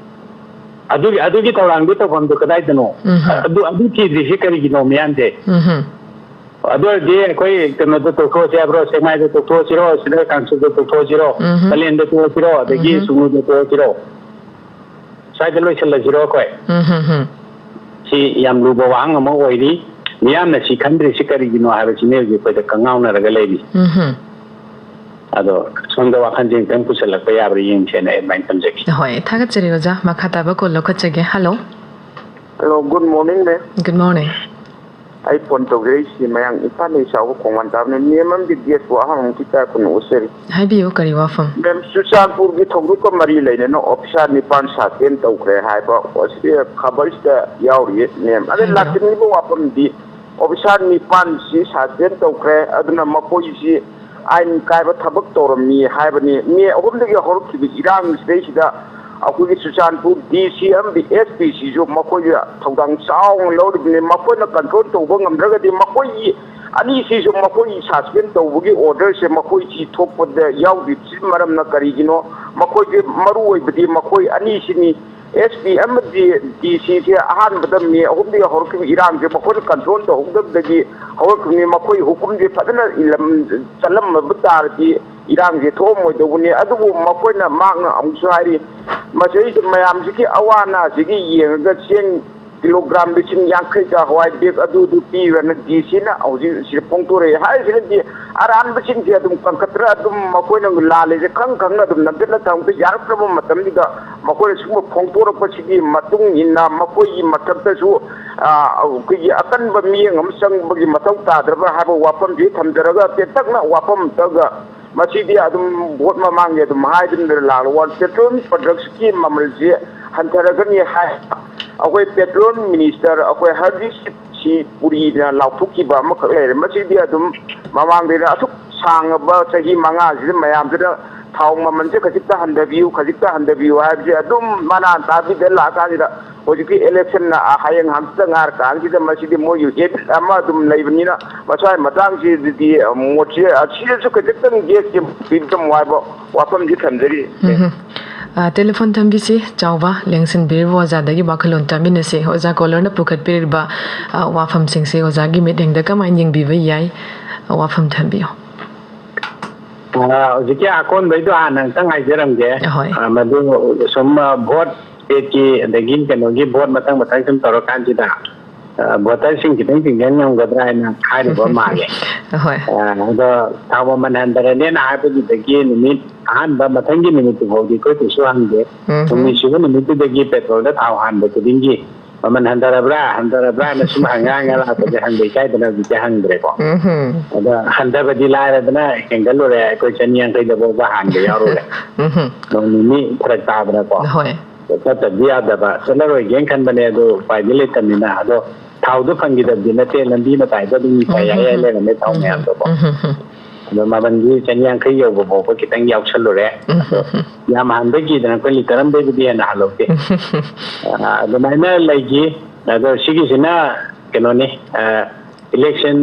ꯑꯗꯨꯒꯤ ꯊꯧꯔꯥꯡꯗꯨ ꯇꯧꯐꯝꯗꯨ ꯀꯗꯥꯏꯗꯅꯣ ꯑꯗꯨ ꯊꯤꯗ꯭ꯔꯤꯁꯤ ꯀꯔꯤꯒꯤꯅꯣ ꯃꯤꯌꯥꯝꯁꯦ ꯑꯗꯨ ꯑꯣꯏꯔꯗꯤ ꯑꯩꯈꯣꯏ ꯀꯩꯅꯣꯗ ꯇꯣꯛꯊꯣꯛꯑꯁꯤ ꯍꯥꯏꯕ꯭ꯔꯣ ꯁꯦꯛꯃꯥꯏꯗ ꯇꯣꯛꯊꯣꯛꯑꯁꯤꯔꯣ ꯁꯤꯗ ꯀꯥꯡꯆꯨꯗ ꯇꯣꯛꯊꯣꯛꯑꯁꯤꯔꯣ ꯄꯂꯦꯟꯗ ꯇꯣꯛꯑꯁꯤꯔꯣ ꯑꯗꯒꯤ ꯁꯨꯡꯅꯨꯗ ꯇꯣꯛꯑꯁꯤꯔꯣ ꯁ꯭ꯋꯥꯏꯗ ꯂꯣꯏꯁꯤꯜꯂꯁꯤꯔꯣ ꯑꯩꯈꯣꯏ ꯁꯤ ꯌꯥꯝ ꯂꯨꯕ ꯋꯥꯍꯪ ꯑꯃ ꯑꯣꯏꯔꯤ ꯃꯤꯌꯥꯝꯅ ꯁꯤ ꯈꯟꯗ꯭ꯔꯤꯁꯤ ꯀꯔꯤꯒꯤꯅꯣ ꯍꯥꯏꯕꯁꯤꯅꯦ ꯍꯧꯖꯤꯛ ꯑꯩꯈꯣꯏꯗ ꯀꯪꯉꯥꯎꯅꯔꯒ ꯂꯩꯔꯤ ꯑꯗꯣ ꯁꯣꯝꯗ ꯋꯥꯈꯜꯁꯦ ꯈꯤꯇꯪ ꯄꯨꯁꯜꯂꯛꯄ ꯌꯥꯕ꯭ꯔꯥ ꯌꯦꯡꯁꯦꯅ ꯑꯩ ꯑꯗꯨꯃꯥꯏꯅ ꯊꯝꯖꯒꯦ ꯍꯣꯏ ꯊꯥꯒꯠꯆꯔꯤ ꯑꯣꯖꯥ ꯃꯈꯥ ꯇꯥꯕ ꯀꯣꯜ ꯂꯧꯈꯠꯆꯒꯦ ꯍꯜꯂꯣ ꯒꯨꯗ ꯃꯣꯔꯅꯤꯡ ꯃꯦꯝ ꯒꯨꯗ ꯃꯣꯔꯅꯤꯡ ꯑꯩ ꯐꯣꯟ ꯇꯧꯖꯔꯛꯏꯁꯤ ꯃꯌꯥꯡ ꯏꯝꯐꯥꯜꯗꯒꯤ ꯆꯥꯎꯕ ꯈꯣꯡꯃꯥꯟ ꯇꯥꯕꯅꯤ ꯃꯦꯝ ꯑꯃꯒꯤ ꯗꯦꯠꯄꯨ ꯑꯍꯥꯡꯕꯒꯤ ꯇꯥꯏꯞꯇ ꯎꯠꯆꯔꯤ ꯍꯥꯏꯕꯤꯌꯨ ꯀꯔꯤ ꯋꯥꯐꯝ ꯃꯦꯝ ꯆꯨꯔꯆꯥꯟꯄꯨꯔꯒꯤ ꯊꯧꯗꯣꯛꯀ ꯃꯔꯤ ꯂꯩꯅꯅ ꯑꯣꯐꯤꯁꯥꯔ 9 ꯁꯁꯄꯦꯟ ꯇꯧꯈ꯭ꯔꯦ ꯍꯥꯏꯕ ꯑꯁꯤ ꯈꯕꯔꯁꯤꯗ ꯌꯥꯎꯔꯤꯌꯦ ꯃꯦꯝ ꯑꯗ ꯂꯥꯛꯆꯅꯤꯡꯕ ꯋꯥꯐꯝꯗꯤ ꯑꯣꯐꯤꯁꯥꯔ 9ꯁꯤ ꯁꯁꯄꯦꯟ ꯇꯧꯈ꯭ꯔꯦ ꯑꯗꯨꯅ ꯃꯈꯣꯏꯁꯤ ꯑꯥꯏꯟ ꯀꯥꯏꯕ ꯊꯕꯛꯇꯧꯔꯝꯃꯤ ꯍꯥꯏꯕꯅꯤ ꯃꯦ 3 ꯍꯧꯔꯛꯈꯤꯕ ꯏꯔꯥꯡꯁꯤꯗꯩꯁꯤꯗ ꯑꯩꯈꯣꯏꯒꯤ ꯆꯨꯔꯆꯥꯟꯄꯨꯔ DC ꯑꯃꯗꯤ SPꯁꯤꯁꯨ ꯃꯈꯣꯏꯒꯤ ꯊꯧꯗꯥꯡ ꯆꯥꯎꯅ ꯂꯧꯔꯤꯕꯅꯤ ꯃꯈꯣꯏꯅ ꯀꯟꯇ꯭ꯔꯣꯜ ꯇꯧꯕ ꯉꯝꯗ꯭ꯔꯒꯗꯤ ꯃꯈꯣꯏꯒꯤ ꯑꯅꯤꯁꯤꯁꯨ ꯃꯈꯣꯏꯒꯤ ꯁꯁꯄꯦꯟ ꯇꯧꯕꯒꯤ ꯑꯣꯔꯗꯔꯁꯦ ꯃꯈꯣꯏꯁꯤ ꯊꯣꯛꯄꯗ ꯌꯥꯎꯗ꯭ꯔꯤꯕꯁꯤ ꯃꯔꯝꯅ ꯀꯔꯤꯒꯤꯅꯣ ꯃꯈꯣꯏꯒꯤ ꯃꯔꯨꯑꯣꯏꯕꯗꯤ ꯃꯈꯣꯏ ꯑꯅꯤꯁꯤꯅꯤ SP ꯑꯃꯗꯤ DCꯁꯦ ꯑꯍꯥꯟꯕꯗ ꯃꯦ 3 ꯍꯧꯔꯛꯈꯤꯕ ꯏꯔꯥꯡꯁꯦ ꯃꯈꯣꯏꯅ ꯀꯟꯇ꯭ꯔꯣꯜ ꯇꯧꯍꯧꯗꯕꯗꯒꯤ ꯍꯧꯔꯛꯈꯤꯕꯅꯤ ꯃꯈꯣꯏ ꯍꯨꯀꯨꯝꯁꯦ ꯐꯖꯅ ꯆꯠꯂꯝꯃꯕ ꯇꯥꯔꯗꯤ ꯏꯔꯥꯡꯁꯦ ꯊꯣꯛꯑꯝꯃꯣꯏꯗꯧꯕꯅꯤ ꯑꯗꯨꯕꯨ ꯃꯈꯣꯏꯅ ꯃꯍꯥꯛꯅ ꯑꯃꯨꯛꯁꯨ ꯍꯥꯏꯔꯤ ꯃꯁꯤꯗ ꯃꯌꯥꯝꯁꯤꯒꯤ ꯑꯋꯥ ꯑꯅꯥꯁꯤꯒꯤ ꯌꯦꯡꯉꯒ ꯆꯦꯡ ꯀꯤꯂꯣꯒ꯭ꯔꯥꯝ 50,000ꯒ ꯍꯋꯥꯏ ꯕꯦꯒ ꯑꯗꯨ ꯄꯤꯕꯅ DCꯅ ꯍꯧꯖꯤꯛ ꯁꯤꯗ ꯐꯣꯡꯗꯣꯔꯛꯑꯦ ꯍꯥꯏꯔꯤꯁꯤꯅꯗꯤ ꯑꯔꯥꯟꯕꯁꯤꯡꯁꯦ ꯑꯗꯨꯝ ꯀꯟꯈꯠꯇ꯭ꯔ ꯑꯗꯨꯝ ꯃꯈꯣꯏꯅ ꯂꯥꯜꯂꯤꯁꯦ ꯈꯪꯅ ꯑꯗꯨꯝ ꯅꯝꯊꯅ ꯊꯝꯕ ꯌꯥꯔꯛꯇ꯭ꯔꯕ ꯃꯇꯝꯁꯤꯗ ꯃꯈꯣꯏꯅ ꯁꯤꯒꯨꯝꯕ ꯐꯣꯡꯗꯣꯔꯛꯄꯁꯤꯒꯤ ꯃꯇꯨꯡ ꯏꯟꯅ ꯃꯈꯣꯏꯒꯤ ꯃꯊꯛꯇꯁꯨ ꯑꯩꯈꯣꯏꯒꯤ ꯑꯀꯟꯕ ꯃꯤꯠꯌꯦꯡ ꯑꯃꯆꯪꯕꯒꯤ मथौ ताद्रबा हाबो वाफम जी थमजरगा तेतकना वाफम तगा मसीदी अदुम भोट ममांगे अदुम हाइदिन लाल वन पेट्रोल प्रोडक्ट्स की ममल जी हंथरगनी हाय अखोय पेट्रोल मिनिस्टर अखोय हरदीप सी पुरी ना लाउथुकी बा मखक लेरे मसीदी अदुम ममांगे असुक सांगबा चही मंगा जी मयाम जरा थाव ममन से खजिकता हंदबियु हाइबजे अदुम मना ताबी दे लाकाजिदा ꯍꯧꯖꯤꯛꯀꯤ ꯏꯂꯦꯛꯁꯟ ꯍꯌꯦꯡ ꯍꯪꯆꯤꯠꯇ ꯉꯥꯏꯔꯀꯥꯟꯁꯤꯗ ꯃꯁꯤꯗꯤ ꯃꯣꯏꯒꯤ ꯑꯦꯕꯤꯠ ꯑꯃ ꯑꯗꯨꯝ ꯂꯩꯕꯅꯤꯅ ꯃꯁꯥꯒꯤ ꯃꯇꯥꯡꯁꯤꯗꯗꯤ ꯃꯣꯠꯁꯦ ꯁꯤꯗꯁꯨ ꯈꯤꯇꯪ ꯒꯦꯁ ꯄꯤꯕ ꯅꯨꯡꯉꯥꯏꯕ ꯋꯥꯐꯝꯁꯤ ꯊꯝꯖꯔꯤ ꯇꯦꯂꯤꯐꯣꯟ ꯊꯝꯕꯤꯁꯤ ꯆꯥꯎꯕ ꯂꯦꯡꯁꯤꯟꯕꯤꯔꯤꯕ ꯑꯣꯖꯥꯗꯒꯤ ꯋꯥꯈꯜꯂꯣꯟ ꯇꯥꯃꯤꯟꯅꯁꯤ ꯑꯣꯖꯥ ꯀꯣꯂꯔꯅ ꯄꯨꯈꯠꯄꯤꯔꯤꯕ ꯋꯥꯐꯝꯁꯤꯡꯁꯤ ꯑꯣꯖꯥꯒꯤ ꯃꯤꯠꯌꯦꯡꯗ ꯀꯃꯥꯏꯅ ꯌꯦꯡꯕꯤꯕ ꯌꯥꯏ ꯋꯥꯐꯝ ꯊꯝꯕꯤꯌꯨ ꯍꯧꯖꯤꯛꯀꯤ ꯑꯀꯣꯟꯕꯩꯗꯣ ꯍꯥꯟꯅ ꯑꯝꯇꯪ ꯍꯥꯏꯖꯔꯝꯒꯦ ꯍꯣꯏ ꯃꯗꯨ ꯁꯨꯝ ꯚꯣꯠ ꯁ꯭ꯇꯦꯠꯀꯤ ꯑꯗꯒꯤ ꯀꯩꯅꯣꯒꯤ ꯚꯣꯠ ꯃꯊꯪ ꯁꯨꯝ ꯇꯧꯔꯀꯥꯟꯁꯤꯗ ꯚꯣꯇꯔꯁꯤꯡ ꯈꯤꯇꯪ ꯆꯤꯡꯖꯟ ꯉꯝꯒꯗ꯭ꯔꯥ ꯍꯥꯏꯅ ꯍꯥꯏꯔꯨꯕ ꯃꯥꯜꯂꯦ ꯍꯣꯏ ꯑꯗꯣ ꯊꯥꯎ ꯃꯃꯜ ꯍꯟꯊꯔꯅꯦꯅ ꯍꯥꯏꯕꯗꯨꯗꯒꯤ ꯅꯨꯃꯤꯠ ꯑꯍꯥꯟꯕ ꯃꯊꯪꯒꯤ ꯅꯨꯃꯤꯠꯇꯨꯐꯥꯎꯗꯤ ꯑꯩꯈꯣꯏ ꯀꯩꯁꯨ ꯍꯪꯗꯦ ꯍꯨꯝꯅꯤ ꯁꯨꯕ ꯅꯨꯃꯤꯠꯇꯨꯗꯒꯤ ꯄꯦꯇ꯭ꯔꯣꯜꯗ ꯊꯥꯎ ꯍꯥꯟꯕ ꯈꯨꯗꯤꯡꯒꯤ ꯃꯃꯜ ꯍꯟꯊꯔꯕ꯭ꯔꯥꯅ ꯁꯨꯝ ꯍꯪꯉꯥꯡꯉ ꯂꯥꯛꯄꯁꯦ ꯍꯪꯕ ꯏꯀꯥꯏꯗꯅ ꯍꯧꯖꯤꯛꯇꯤ ꯍꯪꯗ꯭ꯔꯦꯀꯣ ꯑꯗꯣ ꯍꯟꯊꯕꯗꯤ ꯂꯥꯏꯔꯗꯅ ꯍꯦꯟꯒꯠꯂꯨꯔꯦ ꯑꯩꯈꯣꯏ 150 ꯐꯥꯎꯕ ꯍꯥꯟꯕ ꯌꯥꯎꯔꯨꯔꯦ ꯅꯣꯡ ꯅꯤꯅꯤ ꯐꯔꯛ ꯇꯥꯗꯅꯀꯣ ꯆꯠꯇꯕꯗꯤ ꯌꯥꯗꯕ ꯆꯠꯂꯔꯣꯏꯒꯦꯅ ꯈꯟꯕꯅꯦ ꯑꯗꯣ ꯎꯄꯥꯏꯗꯤ ꯂꯩꯇꯕꯅꯤꯅ ꯑꯗꯣ ꯊꯥꯎꯗꯣ ꯐꯪꯈꯤꯗꯕꯗꯤ ꯅꯠꯇꯦ ꯂꯝꯕꯤ ꯃꯇꯥꯏꯗ ꯑꯗꯨꯝ ꯌꯥꯏ ꯂꯩꯔꯝꯃꯦ ꯊꯥꯎ ꯃꯌꯥꯝꯗꯣꯀꯣ ꯑꯗꯣ ꯃꯃꯜꯗꯤ 150 ꯌꯧꯕ ꯐꯥꯎꯕ खितंग यावसꯜꯂꯨꯔꯦ ꯌꯥꯝ ꯍꯥꯟꯕꯒꯤꯗꯅ ꯑꯩꯈꯣꯏ ꯂꯤꯇꯔ ꯑꯃꯗꯩꯕꯨꯗꯤ ꯍꯦꯟꯅ ꯍꯥꯜꯍꯧꯗꯦ ꯑꯗꯨꯃꯥꯏꯅ ꯂꯩꯈꯤ ꯑꯗꯣ ꯁꯤꯒꯤꯁꯤꯅ ꯀꯩꯅꯣꯅꯤ ꯏꯂꯦꯛꯁꯟ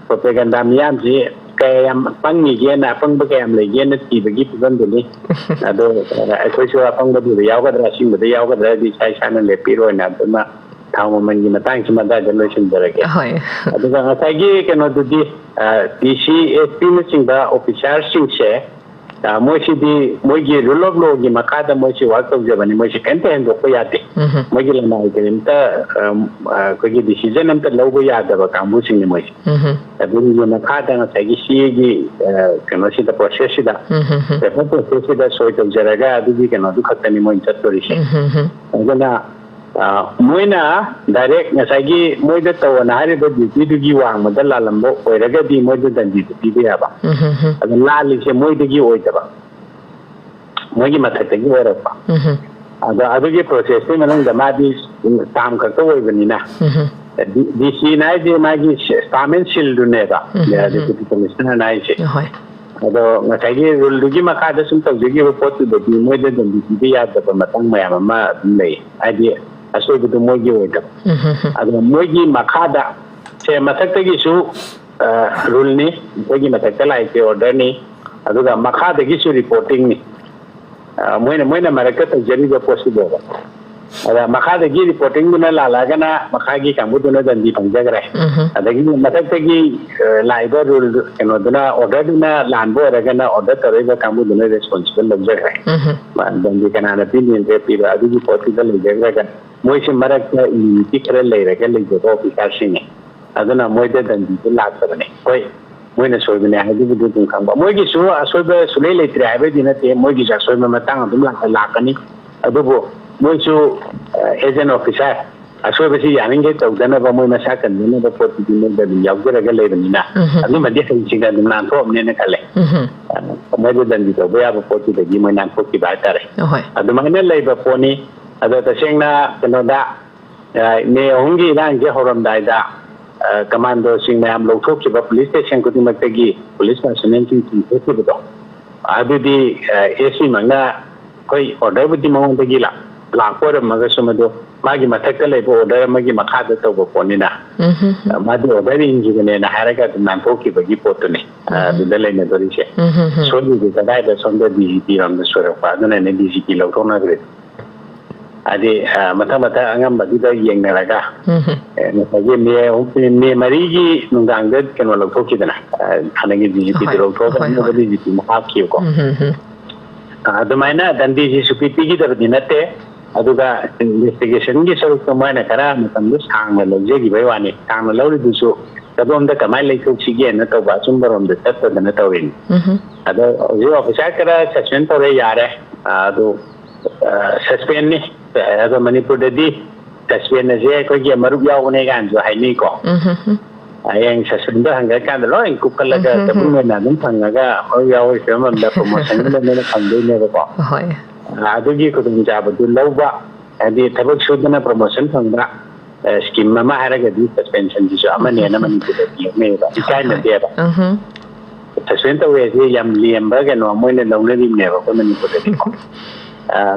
ꯄ꯭ꯔꯣꯄꯦꯒꯦꯟꯗꯥ ꯃꯤꯌꯥꯝꯁꯤ ꯀꯌꯥꯝ ꯄꯪꯉꯤꯒꯦꯅ ꯑꯄꯪꯕ ꯀꯌꯥꯝ ꯂꯩꯒꯦꯅ ꯊꯤꯕꯒꯤ ꯐꯤꯕꯝꯗꯨꯅꯤ ꯑꯗꯣ ꯑꯩꯈꯣꯏꯁꯨ ꯑꯄꯪꯕꯗꯨꯗ ꯌꯥꯎꯒꯗ꯭ꯔꯥ ꯑꯁꯤꯡꯕꯗ ꯌꯥꯎꯒꯗ꯭ꯔꯥꯗꯤ ꯏꯁꯥꯅ ꯂꯦꯞꯄꯤꯔꯣꯏꯅ ꯑꯗꯨꯅ ꯊꯥꯎ ꯃꯃꯜꯒꯤ ꯃꯇꯥꯡꯁꯤꯃ ꯑꯗꯥꯏꯗ ꯂꯣꯏꯁꯤꯟꯖꯔꯒꯦ ꯑꯗꯨꯒ ꯉꯁꯥꯏꯒꯤ ꯀꯩꯅꯣꯗꯨꯗꯤ ꯄꯤꯁꯤ ꯑꯦꯁꯄꯤꯅꯆꯤꯡꯕ ꯑꯣꯐꯤꯁꯥꯔꯁꯤꯡꯁꯦ ꯃꯣꯏꯁꯤꯗꯤ ꯃꯣꯏꯒꯤ ꯔꯨꯜ ꯑꯣꯐ ꯂꯣꯒꯤ ꯃꯈꯥꯗ ꯃꯣꯏꯁꯤ ꯋꯥꯔꯛ ꯇꯧꯖꯕꯅꯤ ꯃꯣꯏꯁꯤ ꯀꯩꯝꯇ ꯍꯦꯟꯗꯣꯛꯄ ꯌꯥꯗꯦ ꯃꯣꯏꯒꯤ ꯂꯅꯥꯏ ꯀꯔꯤꯝꯇ ꯑꯩꯈꯣꯏꯒꯤ ꯗꯤꯁꯤꯖꯟ ꯑꯝꯇ ꯂꯧꯕ ꯌꯥꯗꯕ ꯀꯥꯡꯕꯨꯁꯤꯡꯅꯤ ꯃꯣꯏꯁꯤ ꯑꯗꯨꯒꯤ ꯃꯈꯥꯗ ꯉꯁꯥꯏꯒꯤ ꯁꯤꯒꯤ ꯀꯩꯅꯣꯁꯤꯗ ꯄ꯭ꯔꯣꯁꯦꯁꯁꯤꯗ ꯄꯦꯄꯔ ꯄ꯭ꯔꯣꯁꯦꯁꯁꯤꯗ ꯁꯣꯏ ꯇꯧꯖꯔꯒ ꯑꯗꯨꯒꯤ ꯀꯩꯅꯣꯗꯨ ꯈꯛꯇꯅꯤ ꯃꯣꯏꯅ ꯆꯠꯇꯣꯔꯤꯁꯦ ꯑꯗꯨꯅ ꯃꯣꯏꯅ ꯗꯥꯏꯔꯦꯛ ꯉꯁꯥꯏꯒꯤ ꯃꯣꯏꯗ ꯇꯧꯑꯣꯅ ꯍꯥꯏꯔꯤꯕ ꯗ꯭ꯌꯨꯇꯤꯗꯨꯒꯤ ꯋꯥꯡꯃꯗ ꯂꯥꯜꯂꯝꯕ ꯑꯣꯏꯔꯒꯗꯤ ꯃꯣꯏꯗ ꯗꯟꯗꯤꯗꯨ ꯄꯤꯕ ꯌꯥꯕ ꯑꯗꯨ ꯂꯥꯜꯂꯤꯁꯦ ꯃꯣꯏꯗꯒꯤ ꯑꯣꯏꯗꯕ ꯃꯣꯏꯒꯤ ꯃꯊꯛꯇꯒꯤ ꯑꯣꯏꯔꯛꯄ ꯑꯗꯣ ꯑꯗꯨꯒꯤ ꯄ꯭ꯔꯣꯁꯦꯁꯀꯤ ꯃꯅꯨꯡꯗ ꯃꯥꯗꯤ ꯇꯥꯝ ꯈꯛꯇ ꯑꯣꯏꯕꯅꯤꯅ ꯗꯤꯁꯤꯅ ꯍꯥꯏꯁꯦ ꯃꯥꯒꯤ ꯁ꯭ꯇꯥꯝ ꯑꯦꯟ ꯁꯤꯜꯗꯨꯅꯦꯕ ꯗꯦꯄꯨꯇꯤ ꯀꯃꯤꯁꯅꯔꯅ ꯍꯥꯏꯁꯦ ꯑꯗꯣ ꯉꯁꯥꯏꯒꯤ ꯔꯨꯜꯗꯨꯒꯤ ꯃꯈꯥꯗ ꯁꯨꯝ ꯇꯧꯖꯈꯤꯕ ꯄꯣꯠꯇꯨꯗꯗꯤ ꯃꯣꯏꯗ ꯗꯟꯗꯤ ꯄꯤꯕ ꯌꯥꯗꯕ ꯃꯇꯥꯡ ꯃꯌꯥꯝ ꯑꯃ ꯑꯗꯨꯝ ꯂꯩ ꯍꯥꯏꯗꯤ ꯑꯁꯣꯏꯕꯗꯨ ꯃꯣꯏꯒꯤ ꯑꯣꯏꯗꯕ ꯑꯗꯣ ꯃꯣꯏꯒꯤ ꯃꯈꯥꯗ ꯁꯦ ꯃꯊꯛꯇꯒꯤꯁꯨ ꯔꯨꯜꯅꯤ ꯑꯩꯈꯣꯏꯒꯤ ꯃꯊꯛꯇ ꯂꯥꯛꯏꯁꯦ ꯑꯣꯔꯗꯔꯅꯤ ꯑꯗꯨꯒ ꯃꯈꯥꯗꯒꯤꯁꯨ ꯔꯤꯄꯣर्टिंगꯅꯤ मोइना मरक तौजरीब पोस्टुबो अदा मखादगी रिपोर्टिंगना लालागना मखागी कांबुदुना दंदी पंजगरे अदगी मथक्तगी लाइबा रूल केनोदुना ऑर्डरदुना लानबो रगना ऑर्डर तरेबा कांबुदुना रेस्पोंसिबल लग्जगरे दंदी कनाना पिनियन रे पिबा अदगी पोस्टुबल लग्जगरे मोइसे मरकता इनिटी खरे लेरगा लेजो ऑफिसरसिने अदुना मोइदे दंदी लाक्तबने कोई मोइना सोइबने हाइदुबुदु दुम खांबा मोइगी सु असोइबा सुले लेत्रे हाइबदि नते मोइगी जासोइबा मतांग दुम लाकनी अदुबो मोइसु एजेंट ऑफिसर असोइबसि यानिंगे तौदनबा मोइ मसा कन्नबा पोटि मोइदा यावजरगा लेबनिना अदुमदि हंसिगा दुम नांथोबनेने खले मोइदु दंदी तौबा याबा पोटि दगी मोइ नांथोकि बातारे अदुमाने लेबा पोनी अदा तसेंगना कनोदा ने होंगी रांगे होरमदाइदा कमांडो सिंह मैम लौथोखिबा पुलिस स्टेशन खुदिमक्तगी पुलिस पर्सनल सिंह थोखिबदो अदुदि एसी मंगना कोई ऑर्डर बुदि मंगदगी लापोर मगसुमदो मागी मथक्क लेबो ऑर्डर मगी मखादा तौबो पोनिना मादि ऑर्डर इंजिगने ना हारगा नांथोखिबगी पोतुने दुदा लेने दोरिसे सोलि गदाइदा सोंदा डीजीपी रमदा सोरपा अदुना ने डीजीपी लौथोनाग्रे अदि मथा मथा अंगमबदिदा येंगनरगा नसागे मे मरीगी नुंगांग केनो लौथोखिदना खानगी डीजीपी लौथोबा डीजीपी मखाखियो अदुमाइना दंदी जी सुपीपीगी दबदि नते अदुगा इन्वेस्टिगेशन की सरुक माइना खरा मतम सांगना लौजेगी वानी सांगना लौरिदुसु तदोमदा कमाइ लेथोखिगे न तौबा चुंबरोमदा तत्तदना तौरिन अदो जे ऑफिसर करा सस्पेंड तौरे यारे अदो सस्पेंड नि अदो मणिपुर ददी सस्पेंड जे कोगी मरुब यावने गान जो हाइनी को आयंग सस्पेंड हंगा कान लो इन कुकलगा तबुमेना दम फंगागा मरुब याव सेमम दा प्रमोशन ने फंगदे ने को होय अदुगी कुदुम जाबदु लौबा अदि थबक सुदना प्रमोशन फंगा स्कीम मा हारगदि सस्पेंशन दिसु अमने न मणिपुर ददी मेबा इकाइना देबा सस्पेंड तौरे जे याम लियमबा गनो मोइने लौनदिम नेबा को Manipur ददी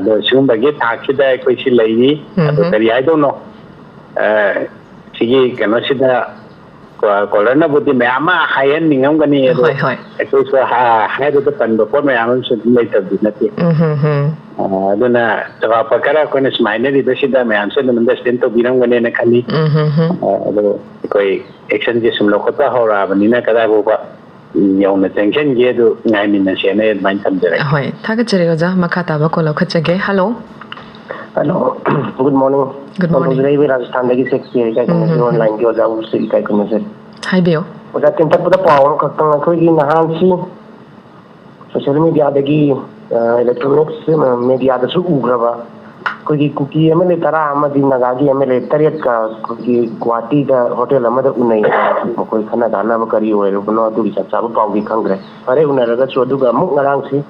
โดยซึ่งบางทีทางที่ได้คุยสิเลยนี่แต่ยังไงdon't knowสิ่งกันว่าสิ่งนั้นก็แล้วนะบุตรแม่อามาหายนิ่งกันนี่คุยว่าหายตัวเป็นแบบแม่อามันสุดเลยตัดดินนั่นเองดูนะแต่ว่าประการคนสมัยนี้ที่เป็นสิ่งที่แม่อาสุดมันจะสิ่งที่บินกันนี่นะคันนี้ดูคุยเอ็กซ์เซนต์สมรภูมิเขาราบันนี้นะก็ได้บอกว่ายังไม่ถึงเช่นเดียวดูง่ายมินเสียเนี่ยมันทำได้หอยถ้าก็จะเรียกว่ามาคาตาบก็เราเข้าใจกันฮัลโหล Hello, good morning. Good morning. Today we Rajasthan lagi seksi kai kung online ki oja usi kai kung sir. Hi Bill. Oja tinta pada pawon kakang ko gi nahan si social media dagi electronics media da su ugraba. Ko gi kuki amele tara amadi nagagi amele tariat ka ko gi Guwahati da hotel amada unai ko khana dana ba kari hoy no tu ri sa ba paw gi khangre. Pare unara ga chodu ga muk ngarang si.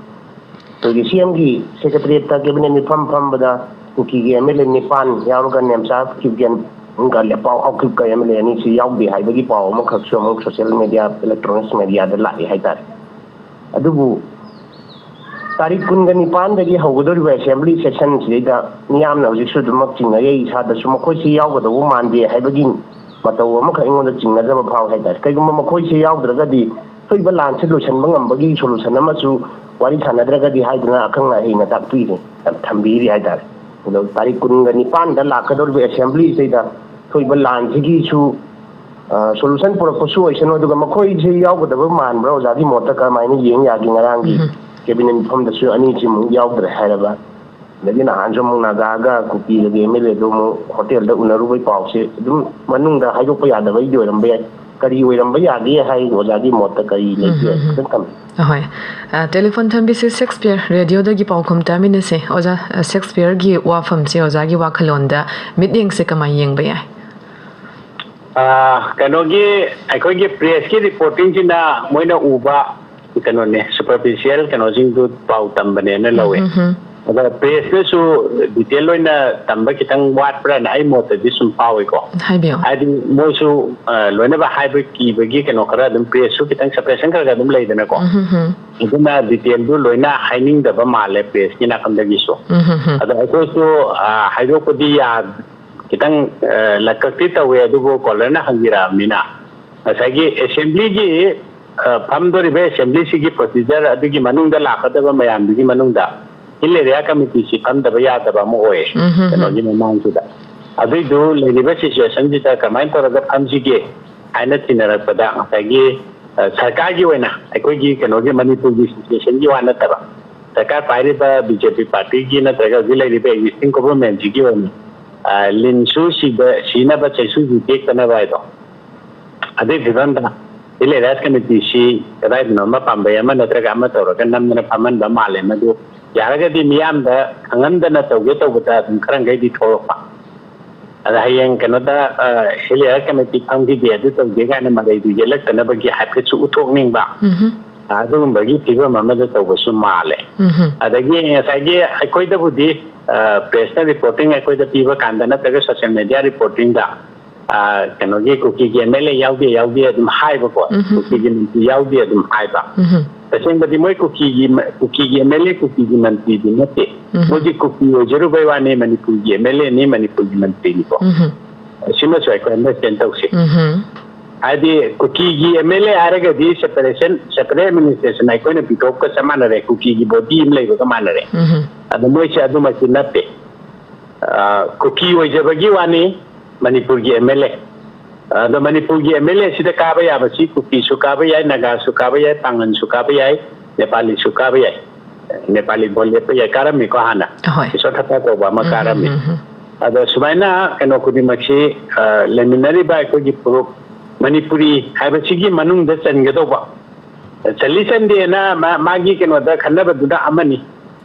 To gi CM gi secretariat ta gi bene mi pam bada kuki gi amele Nipan yaruga nemsa kibgen unga le paw au kib ka amele ni si yaw bi hai bagi paw ma khak so mo social media electronics media da lai hai tar adubu tarik kun ga Nipan da gi hawdor we assembly session si da niyam na ji su dumak chinga ye sa da su ma khoi si yaw ga da man bi hai bagi mataw ma kha ingon da chinga da ba paw hai tar kai ma khoi si yaw da ga di foi ba lan solution bangam bagi solution ma su wari sanadra ga di hai dina akang na hi na tak pi ni thambi ri hai tar tarik kun ga Nipan da lakador be assembly se da thoi ba lan ji su solution por ko su ai no da ma khoi ji yaw ga da ba man bro ja di mota ka mai ni yeng ya gi ngarang gi cabinet phom da su ani ji mu yaw da ha da ba da gi na han jo mu na ga ga ku pi ge me le do mu hotel da unaru bai paw se dum manung da hai do pa ya da bai do ram be kari oi ram ba ya gi hai go ja di mota kari le ji kam ahoy telephone thambi se Shakespeare radio da gi pawkhom tamine se oja Shakespeare gi wafam se oja gi wakhalon da meeting se kamai yeng ba yai kano gi aikoi gi press ki reporting jina moina uba kano ne superficial kano jing du paw tambane na lawe ada press ne su detail loina tamba kitang wat pra na ai mot di sum paw ko hai bio adi mo su loina ba hybrid ki ba gi kano kara dum press su kitang suppression kara dum lai dana ko iduna detail du loina hiding da ba male press ni na kam da gi su ada ko su hydro ko di ya kitang lakakti ta we du go kolana hangira mina asagi assembly gi phamdori be assembly si gi procedure adu gi manung da la ka da ba mayam gi manung da ile area committee si pham da ba ya da ba mo oe no gi mang su da adu du le ba situation ji ta kamai to ga pham ji ge aina tinara pada asagi sarkar gi wena aikoi gi kano gi manipur gi situation gi wana ta ba sarkar paire ba BJP party gi na ta ga gi le be existing government ji gi wena linsu si na ba chaisu ji tek na ba do ade vidanda ile ras committee si right no ma pambaya ma na tra ga ma to ga nam na phaman ba ma le ma du yara ga di miyam da angan da na to ge to ba kharang ga di tho pa ada hayang kano da ile ras committee phang gi ge du to ge ga na ma ga di elect na ba gi ha phe su uthok ning ba adu ba gi ti ba ma ma da to ba su ma le ada gi sa gi akoi da bu di press reporting akoi da piwa kanda na taga social media reporting da kano gi kuki gi mele yaw bi dum hai ba ko kuki gi yaw bi dum hai ba taseng ba di moi kuki gi mele kuki gi manti di nate mo ji kuki o jeru bai wa ne mani kuki gi mele ni mani kuki manti ni ko sima choi ko understand tau si adi kuki gi mele araga di separation separate administration ai ko ne pitop ka samana re kuki gi body im lai ba mana re adu moi cha adu ma sinate kuki o jabagi wa ne Manipur gi MLA ado Manipur gi MLA sida ka ba ya ba si kuki su ka ba ya naga su ka ba ya pangan su ka ba ya Nepali su ka ba ya Nepali bole pa ya karami ko hana so thata ko ba ma karami ado sumaina kano kudi machi leminari ba ko gi pro Manipuri hai ba si gi manung da chan ga do ba solution de na magi kano da khanna ba duda amani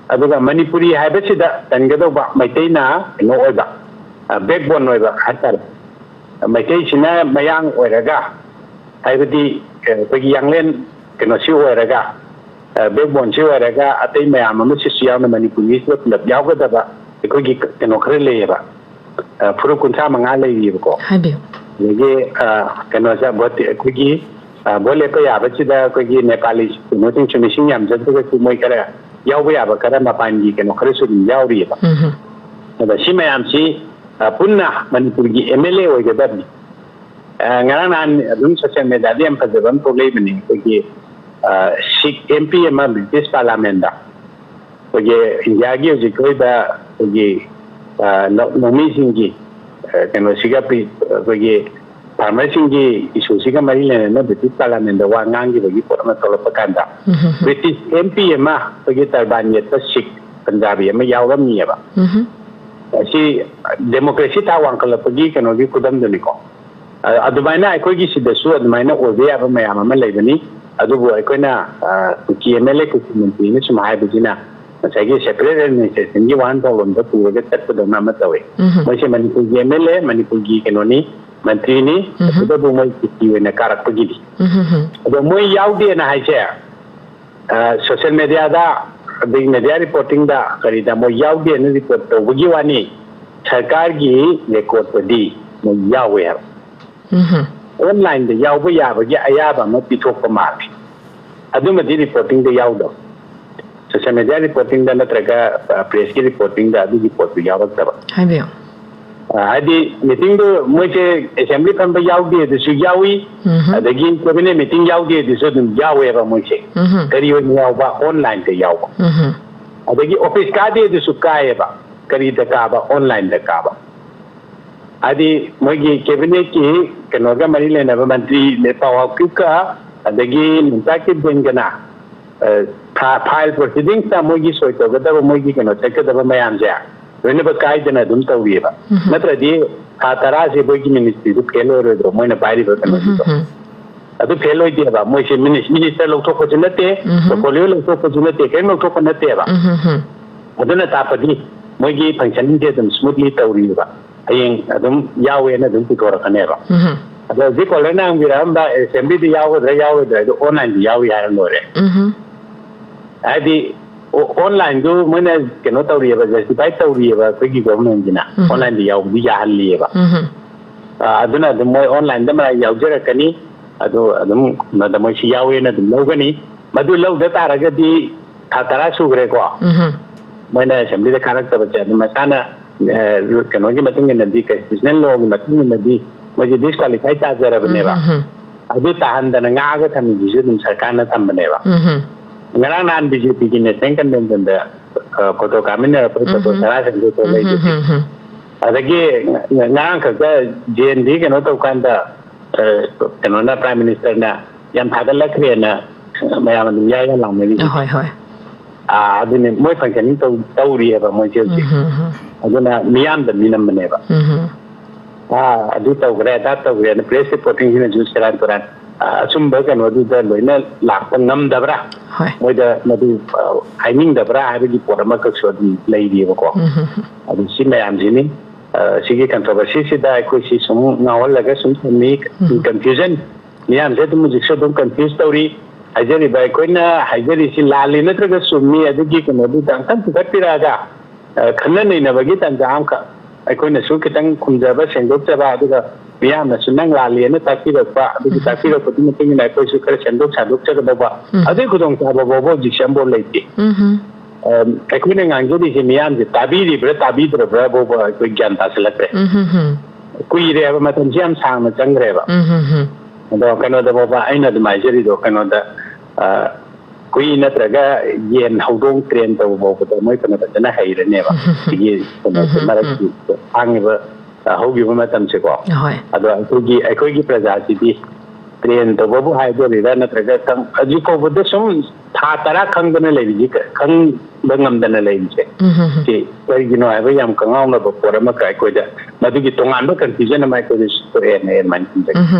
ado ga Manipuri hai ba sida chan ga do ba mai tai na no oi ba backbone oi ba khatar mai kai sina mayang oi raga hai budi ko gi yanglen keno si oi raga backbone si oi raga atai mayam ma si siya na Manipuri so lab yaw ga da ba ko gi keno khre le ba puru kun sa manga le yi ko hai bi ye keno sa bot ko gi bole ko ya ba chi da ko gi Nepali no tin chumi sin yam jan ko moi kara ꯌꯥꯎꯕ ꯌꯥꯕ ꯈꯔ ꯃꯄꯥꯟꯒꯤ ꯀꯩꯅꯣ ꯈꯔꯁꯨ ꯑꯗꯨꯝ ꯌꯥꯎꯔꯤꯑꯕ ꯑꯗ ꯁꯤ ꯃꯌꯥꯝꯁꯤ ꯄꯨꯟꯅ ꯃꯅꯤꯄꯨꯔꯒꯤ MLA ꯑꯣꯏꯒꯗꯕꯅꯤ ꯉꯔꯥꯡ ꯅꯍꯥꯟ ꯑꯗꯨꯝ ꯁꯣꯁꯤꯌꯦꯜ ꯃꯦꯗꯤꯌꯥꯗ ꯌꯥꯝ ꯐꯖꯕ ꯑꯃ ꯊꯣꯛꯂꯛꯏꯕꯅꯤ ꯑꯩꯈꯣꯏꯒꯤ ꯁꯤꯛ MP ꯑꯃ ꯕ꯭ꯔꯤꯇꯤꯁ ꯄꯥꯔꯂꯥꯃꯦꯟꯗ ꯑꯩꯈꯣꯏꯒꯤ ꯏꯟꯗꯤꯌꯥꯒꯤ ꯍꯧꯖꯤꯛ ꯑꯣꯏꯕ ꯑꯩꯈꯣꯏꯒꯤ ꯂꯧꯃꯤꯁꯤꯡꯒꯤ ꯀꯩꯅꯣꯁꯤꯒ ꯑꯩꯈꯣꯏꯒꯤ ꯐꯥꯔꯃꯔꯁꯤꯡꯒꯤ ꯏꯁꯨꯁꯤꯒ ꯃꯔꯤ ꯂꯩꯅꯅ ꯕ꯭ꯔꯤꯇꯤsh ꯄꯥꯔꯂꯥꯃꯦꯟꯗ ꯋꯥ ꯉꯥꯡꯈꯤꯕꯒꯤ ꯄꯣꯠ ꯑꯃ ꯊꯣꯛꯂꯛꯄ ꯀꯥꯟꯗ ꯕ꯭ꯔꯤꯇꯤsh MP ꯑꯃ ꯑꯩꯈꯣꯏꯒꯤ ꯇꯔꯕꯥꯟ ꯌꯦꯠꯄ ꯁꯤꯛ ꯄꯟꯖꯥꯕꯤ ꯑꯃ ꯌꯥꯎꯔꯝꯃꯤꯑꯕ ꯑꯁꯤ ꯗꯦꯃꯣꯀ꯭ꯔꯦꯁꯤ ꯊꯥꯛ ꯋꯥꯡꯈꯠꯂꯛꯄꯒꯤ ꯀꯩꯅꯣꯒꯤ ꯈꯨꯗꯝꯗꯨꯅꯤꯀꯣ ꯑꯗꯨꯃꯥꯏꯅ ꯑꯩꯈꯣꯏꯒꯤ ꯁꯤꯗꯁꯨ ꯑꯗꯨꯃꯥꯏꯅ ꯑꯣꯏꯕ ꯌꯥꯕ ꯃꯌꯥꯝ ꯑꯃ ꯂꯩꯕꯅꯤ ꯑꯗꯨꯕꯨ ꯑꯩꯈꯣꯏꯅ ꯀꯨꯀꯤ MLA ꯀꯨꯀꯤ ꯃꯟꯇ꯭ꯔꯤꯅ ꯁꯨꯝ ꯍꯥꯏꯕꯁꯤꯅ ꯉꯁꯥꯏꯒꯤ ꯁꯦꯄꯔꯦꯠ ꯑꯦꯗꯃꯤꯅꯤꯁꯇ꯭ꯔꯦꯁꯟꯒꯤ ꯋꯥꯍꯟꯊꯣꯛꯂꯣꯝꯗ ꯄꯨꯔꯒ ꯆꯠꯄꯗꯧꯅ ꯑꯃ ꯇꯧꯋꯤ ꯃꯣꯏꯁꯦ ꯃꯅꯤꯄꯨꯔꯒꯤ MLA ꯃꯅꯤꯄꯨꯔꯒꯤ ꯀꯩꯅꯣꯅꯤ ꯃꯟꯇ꯭ꯔꯤꯅꯤ ꯑꯗꯨꯕꯨ ꯃꯣꯏ ꯀꯨꯀꯤ ꯑꯣꯏꯅ ꯀꯥꯔꯛꯄꯒꯤꯗꯤ ꯑꯗꯣ ꯃꯣꯏ ꯌꯥꯎꯗꯦꯅ ꯍꯥꯏꯁꯦ ꯁꯣꯁꯤꯌꯦꯜ ꯃꯦꯗꯤꯌꯥꯗ ꯑꯗꯒꯤ ꯃꯦꯗꯤꯌꯥ ꯔꯤꯄꯣꯔꯇꯤꯡꯗ ꯀꯔꯤꯗ ꯃꯣꯏ ꯌꯥꯎꯗꯦꯅ ꯔꯤꯄꯣꯔꯠ ꯇꯧꯕꯒꯤ ꯋꯥꯅꯤ ꯁꯔꯀꯥꯔꯒꯤ ꯔꯦꯀꯣꯔꯠꯇꯗꯤ ꯃꯣꯏ ꯌꯥꯎꯋꯦ ꯍꯥꯏꯕ ꯑꯣꯟꯂꯥꯏꯟꯗ ꯌꯥꯎꯕ ꯌꯥꯕꯒꯤ ꯑꯌꯥꯕ ꯑꯃ ꯄꯤꯊꯣꯛꯄ ꯃꯥꯜꯂꯤ ꯑꯗꯨꯃꯗꯤ ꯔꯤꯄꯣर्टिंग यावदो सोशल मीडिया रिपोर्टिंग नत्रगा प्रेस की रिपोर्टिंग अदुगी पोतु यावक्तब हाइबियो हाइदि मीटिंग मोइसे असेंबली फंब यावदे दसु यावी अदगी कैबिनेट मीटिंग यावदे दसु दुम यावेबा मोइसे करी हो यावबा ऑनलाइन ते यावबा अदगी ऑफिस कादे दसु कायबा करी द काबा ऑनलाइन द काबा आदि मोइगी कैबिनेट की कनोगा मरी लेनबा मंत्री ने पावाकुका अदगी निताकी बेंगना फाइल प्रोसीडिंग ता मोगी सोइतोगदब मोगी कनो चकदब मयाम जा वेनब कायदना दुम तौरिबा नत्रदि था तरा से बोगी मिनिस्ट्री दु फेलो रोदो मोइना पाइरिबा कनो अदु फेलो दिबा मोइसे मिनिस्टर लौथोको जनते पोलियो लौथोको जनते केन लौथोको नतेबा अदुना तापदि मोगी फंक्शनिंग दे दम स्मूथली तौरिबा हयें अदुम यावेना दुम पुतोरकनेबा अदो जि कोलना अंगिरामबा असेंबली दि यावदरा दो ऑनलाइन दि यावी हार नोरे आदि ऑनलाइन दो मैंने केनो तौरियबा जस्टिफाई तौरियबा कोगी गवर्नमेंट दिना ऑनलाइन दि यावदि याहलियबा अदुना दम मोय ऑनलाइन दमा यावजरकनी अदो अदम मदमोय सि यावेना दम लौगनी मदु लौदा तारगदि थातरा सुग्रे को मैंने असेंबली दा खारक तबचे मसाना केनो की मतंग नदी कन्स्टिट्यूशनल लॉ की मतंग नदी मुझे डिस्क्वालीफाई ताजरबनेबा अदु ताहंदना ngaga thamigisu dum sarkarna thambनेबा ngara nan BJP की नेशनल कन्वेंशन दा फोटो कामिनर फोटो सरा संगो तो ले अदगी ngarang खगा JND केनो तो कांदा केनो ना प्राइम मिनिस्टर ना याम थागलखरेना मयाम दum याय लांगमेनि होय होय अदुने मोय फंक्शनिंग तो तौरियबा मोय जेउति अदुना मियाम द मिनमनेबा अदु तौग्रे दा तौग्रे न प्रेस रिपोर्टिंग हिन जु सेरान तोरान असुम्ब कनो दु द लोइना लाक्प ngमदबरा होय मोइदा मदु हाइनिंगदबरा हाबगी पोरमा कक्सो दि लैरिबको अदु सि मयाम जिनि सिगी कंट्रोवर्सी सिदा कोइसि सुम नावल लगा सुम मी कंफ्यूजन मियाम से तुम जिक्सो तुम कंफ्यूज तौरी हाइजरी बाय कोइना हाइजरी सि लाली नत्रगा सुमी अदुगी कनो दु दांतन तुगतिरागा खन्न नैनबगी तंजाम का अखोइना सु खितंग खुमजबा सेंदोकजबा अदुगा मियामना सुनंग लालियना ताकिरपा अदुगी ताकिरपति मतिंगना कोइसु खर सेंदोक सादोकजगबा अदे खुदोंग चाबा बोबो जिक्संबो लेति अखोइना ngangjodi से मियाम जे ताबीरिब्रा ताबीद्रब्रा बोबो कोइ ज्ञान तासलक्रे कुइरे अब मतन जियाम सांगना चंग्रेबा अदो कनो द बोबा आइना द माइजरी दो कनो द कोई नत्रगा येन हौदों ट्रेन तो बोबो द मोय कनो द जना हैरनेबा ये कनो मरकी आंगबा हौगिबा मतम से को अदो अखोगी प्रजासिदि ट्रेन तो बोबो हाइदोरिदा नत्रगा तंग अजिको बद सम था तरा खंगदना लेबि खंग बंगमदना लेबिसे कि करिगिनो हाइबा याम कंगावना ब पोरमा काय कोइदा मदुगी तोंगानबा कन्फ्यूजन माइ कोइदा स्टोरेन एन मानकिन